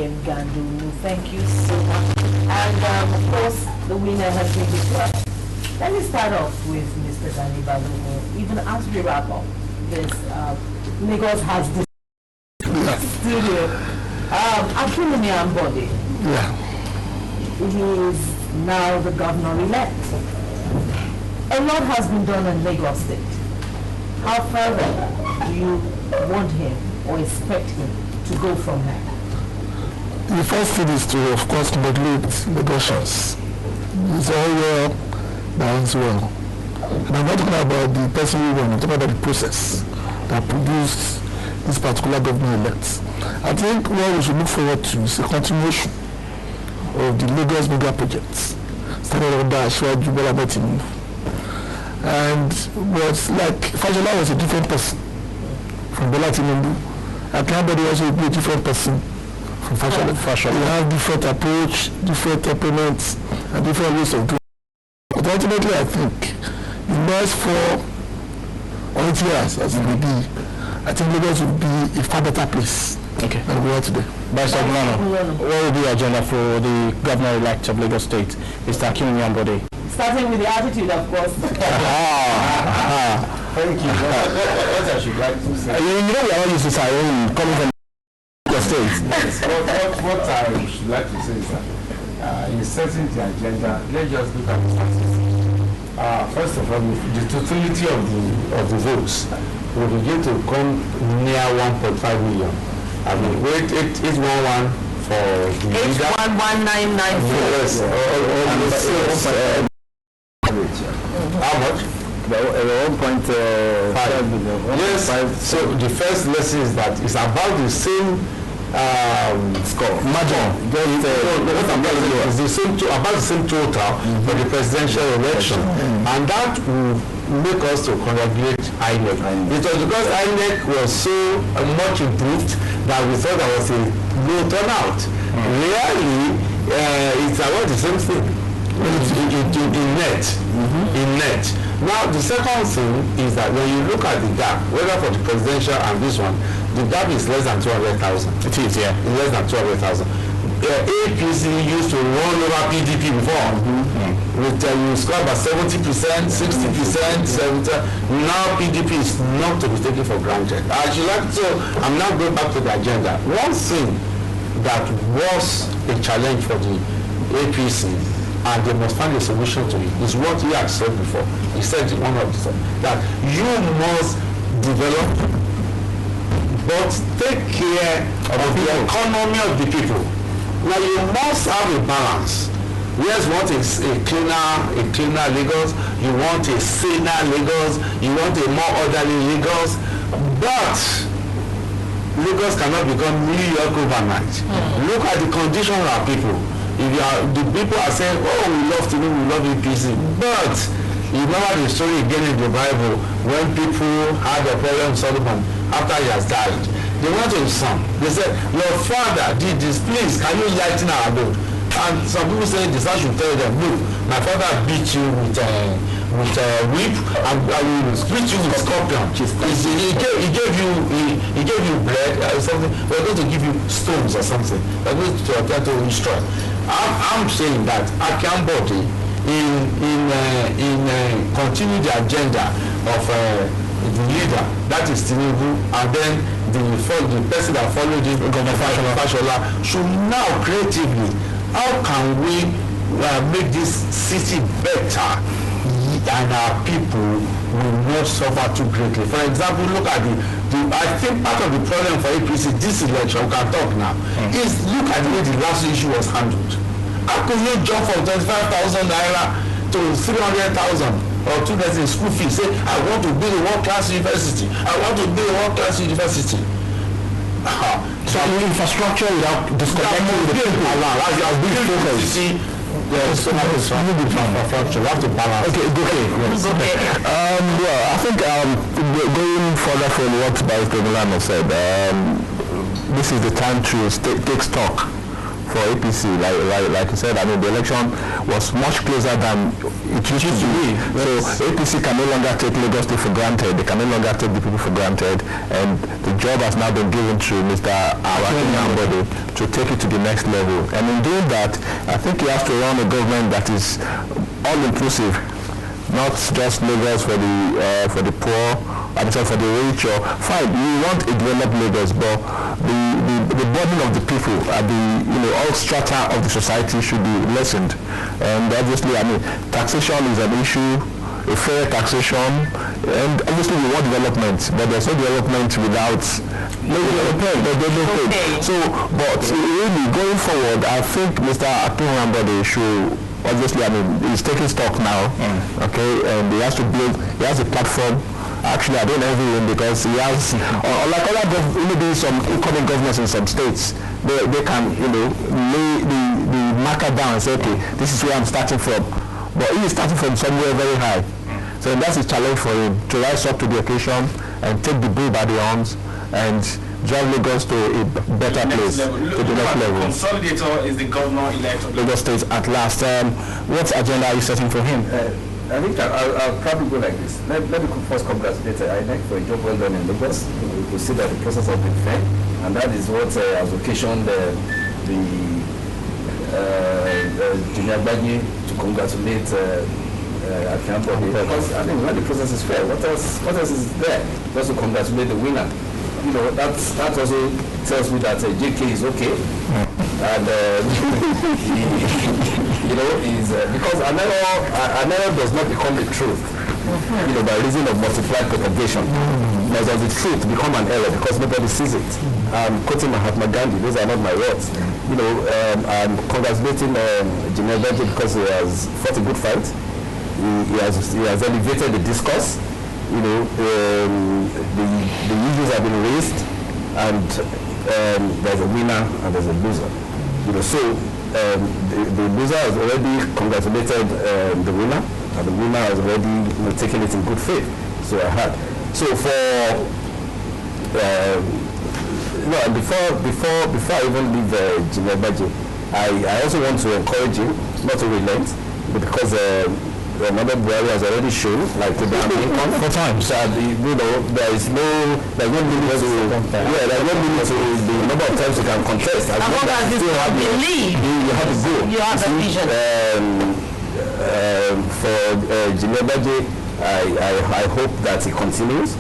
and thank you so much. And of course, the winner has been declared. Let me start off with Mr. Danny Balogun. Even as we wrap up this, Lagos has this studio. Akínwùmí Àbọ̀dé. Yeah. He is now the governor-elect. A lot has been done in Lagos State. How further do you want him or expect him to go from here? The first thing is to, of course, congratulate Lagosians. It's all well, that is well. And I'm not talking about the person who won, I'm talking about the process that produced this particular governor-elect. I think what we should look forward to is a continuation of the Lagos mega projects started under Asiwaju Bola Tinubu. And was like Fashola was a different person from Bola Tinubu. Akínwùmí also be a different person from Fashola. We have different approach, different temperaments, and different ways of doing it. But ultimately, I think the next 4 or 8 years, as it may be, I think Lagos will be a far better place than we are today. Vice Governor, what will be your agenda for the governor-elect of Lagos State, Mr. Akínwùmí Àbọ̀dé? Starting with the attitude, of course. Thank you. What I should like to say. You know we are all used to Tyrone coming from Lagos State. Yes, what I should like to say is that in setting the agenda, let's just look at the statistics. First of all, the totality of the votes will begin to come near 1.5 million. I mean, 811 for the leader. 811994. Yes, how much? 1.5 million. Yes. So the first lesson is that it's about the same score. Margin. It's the same about the same total for the presidential election, and that will make us to congratulate INEC. It was because INEC was so much improved that we thought there was a low turnout. Really, it's about the same thing. in net. In net. Now the second thing is that when you look at the gap, whether for the presidential and this one, the gap is less than 200,000. It is, yeah. It's less than 200,000. APC used to run over PDP before. With you score about 70%, 60%, 70%. Now PDP is not to be taken for granted. So I'm now going back to the agenda. One thing that was a challenge for the APC, and they must find a solution to it, is what he had said before. He said in one of the that you must develop, but take care of the economy of the people. Now you must have a balance. Yes, you want a cleaner Lagos, you want a saner Lagos, you want a more orderly Lagos, but Lagos cannot become New York overnight. Look at the condition of our people. If the people are saying, oh, we love Tinubu, we love APC, but you remember the story again in the Bible when people had a problem with Solomon after he has died. They went to his son. They said, your father did this, please, can you lighten our load? And some people say the son should tell them, look, my father beat you with whip, and I will beat you with scorpion. He gave you bread or something. We're going to give you stones or something. We're going to attempt to destroy. I'm saying that Akambode continue the agenda of the leader, that is Tinubu, and then the person that followed him, Governor Fashola, should now creatively, how can we make this city better and our people will not suffer too greatly? For example, look at I think part of the problem for APC this election, we can talk now, is look at the way the last issue was handled. How could you jump from 25,000 naira to 300,000 or 2,000 school fees? Say, I want to build a world-class university. I want to build a world-class university. So infrastructure without disconnecting with the people around. As you have been focused. Yes, so infrastructure. You have to balance. Okay. Yes. Well, I think going further from what Barrister Milano said, this is the time to take stock for APC. Like you said, I mean, the election was much closer than it used to be. So APC can no longer take Lagos State for granted. They can no longer take the people for granted. And the job has now been given to Mr. Akambode to take it to the next level. And in doing that, I think he has to run a government that is all-inclusive, not just Lagos for the poor, and so for the rich. Or fine, we want a developed Lagos, but the burden of the people at all strata of the society should be lessened. And obviously, I mean, taxation is an issue, a fair taxation, and obviously we want development, but there's no development without development. So, but really going forward, I think Mr. Akambode should obviously, I mean, he's taking stock now, okay, and he has a platform. Actually, I don't envy him because he has, like other maybe some incoming governors in some states, they can, lay the marker down and say, okay, this is where I'm starting from. But he is starting from somewhere very high. So that's a challenge for him, to rise up to the occasion and take the bull by the horns and drive Lagos to a better place, to the next level. Consolidator is the governor-elect of Lagos State at last. What agenda are you setting for him? I think I'll probably go like this. Let me first congratulate INEC for a job well done in Lagos. We could see that the process has been fair, and that is what has occasioned the Junior Baggy to congratulate Akambode, because I think when the process is fair, what else is there? Just to congratulate the winner. That also tells me that JK is okay, and is because an error does not become the truth, by reason of multiplied propagation. Nor does the truth become an error because nobody sees it. I'm quoting Mahatma Gandhi. Those are not my words. I'm congratulating Junior because he has fought a good fight. He has elevated the discourse. The issues have been raised, and there's a winner and there's a loser. So the loser has already congratulated the winner, and the winner has already taken it in good faith. So I had. So before I even leave Jinebaji, I also want to encourage him not to relent. because Mother Buhari has already shown, like the income 4 times, that there's no limit to the number of times you can contest. As long as you still have you have to go. You have a vision. For Jinebaje, I hope that he continues,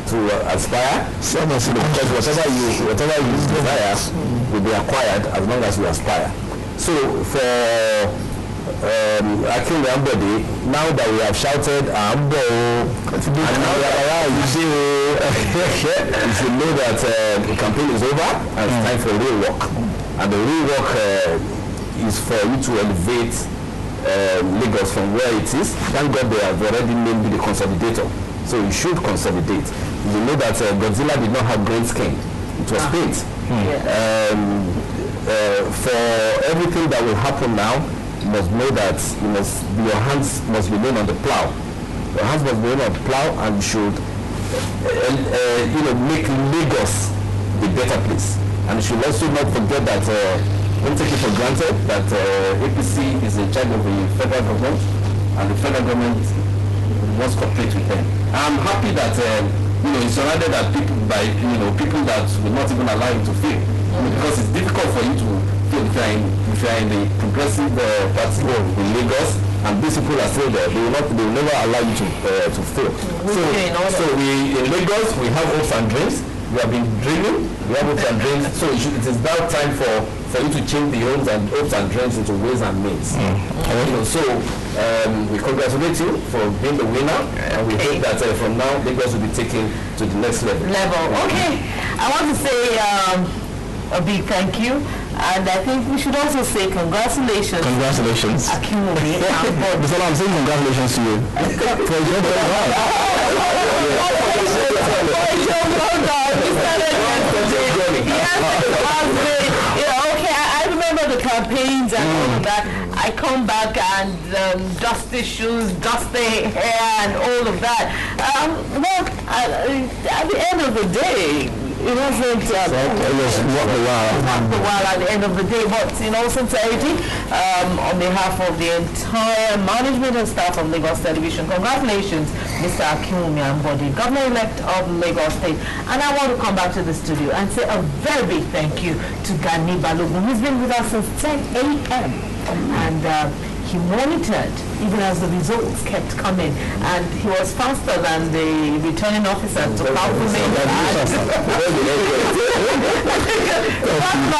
to aspire. Because whatever you desire will be acquired as long as you aspire. So for Akin Ambody, now that we have shouted Ambo, and now that you should know that the campaign is over and it's time for real work. And the real work is for you to elevate Lagos from where it is. Thank God they have already named the consolidator. So you should consolidate. You know that Godzilla did not have green skin. It was paint. For everything that will happen now, you must know that your hands must be laid on the plow. Your hands must be laid on the plow, and you should make Lagos a better place. And you should also not forget that don't take it for granted that APC is in charge of the federal government, and the federal government wants to cooperate with them. I'm happy that he's surrounded by people that will not even allow him to fail, because it's difficult for you to fail if you are in the progressive party in Lagos, and these people are still there. They will never allow you to fail. So we in Lagos we have hopes and dreams. We have been dreaming. We have hopes and dreams. So it is now time for you to change the hopes and dreams into ways and means. So we congratulate you for being the winner, and we hope that from now Lagos will be taken to the next level. Okay, I want to say a big thank you, and I think we should also say congratulations. Congratulations. Akinwumi. That's all I'm saying. Congratulations to you. For your I remember the campaigns and all of that. I come back and dust the shoes, dust the hair, and all of that. At the end of the day, it wasn't it was not the while at the end of the day, but in all sincerity, on behalf of the entire management and staff of Lagos Television, congratulations, Mr. Akinwumi Ambody, Governor-elect of Lagos State. And I want to come back to the studio and say a very big thank you to Gani Balogun, who's been with us since 10 a.m. And he monitored even as the results kept coming, and he was faster than the returning officer to calculate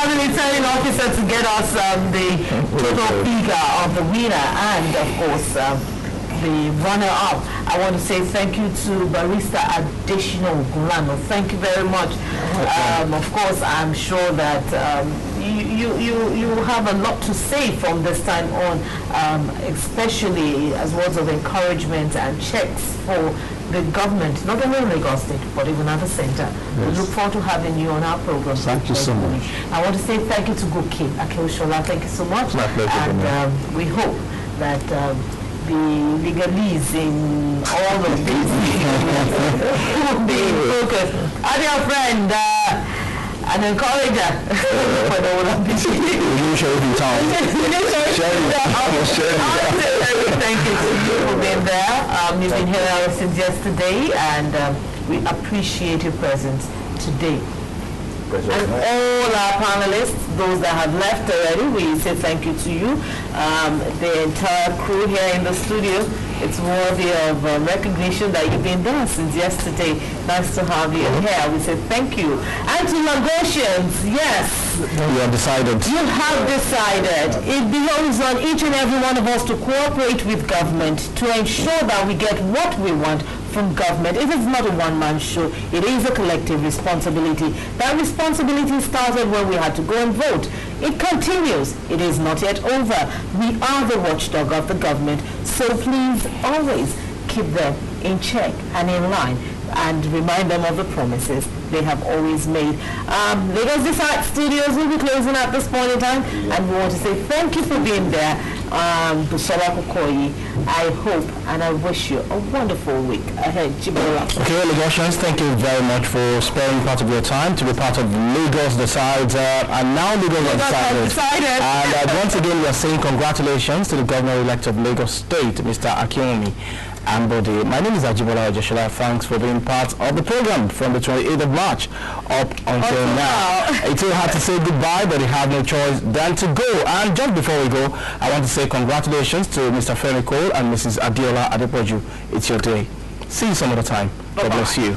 the returning officer to get us the total figure of the winner and of course the runner-up. I want to say thank you to Barrister Additional Gulano. Thank you very much. Of course, I'm sure that you have a lot to say from this time on, especially as words of encouragement and checks for the government, not only in Lagos State, but even at the center. Yes. We look forward to having you on our program. Thank you so much. I want to say thank you to Goke Akeoshola. Thank you so much. My pleasure. And we hope that the legalese in all of this will be focused. And your friend, an encourager for the whole of this. Thank you to you for being there. You've been here since yesterday, and we appreciate your presence today. And all our panelists, those that have left already, we say thank you to you. The entire crew here in the studio, it's worthy of recognition that you've been there since yesterday. Nice to have you here. We say thank you. And to Lagosians, yes. You have decided. You have decided. It belongs on each and every one of us to cooperate with government to ensure that we get what we want from government. It is not a one-man show. It is a collective responsibility. That responsibility started when we had to go and vote. It continues. It is not yet over. We are the watchdog of the government. So please always keep them in check and in line, and remind them of the promises they have always made. Lagos Decide Studios will be closing at this point in time, and we want to say thank you for being there. Busola Kukoyi. I hope and I wish you a wonderful week ahead. Jibola. Okay, Lagosians, thank you very much for sparing part of your time to be part of Lagos Decides. And now Lagos has decided. And once again, we are saying congratulations to the Governor-elect of Lagos State, Mr. Akinwumi Ambode. My name is Ajibola Ojeshola. Thanks for being part of the program from the 28th of March up until now. It's too hard to say goodbye, but we have no choice than to go. And just before we go, I want to say congratulations to Mr. Femi Cole and Mrs. Adiola Adepoju. It's your day. See you some other time. God bless you.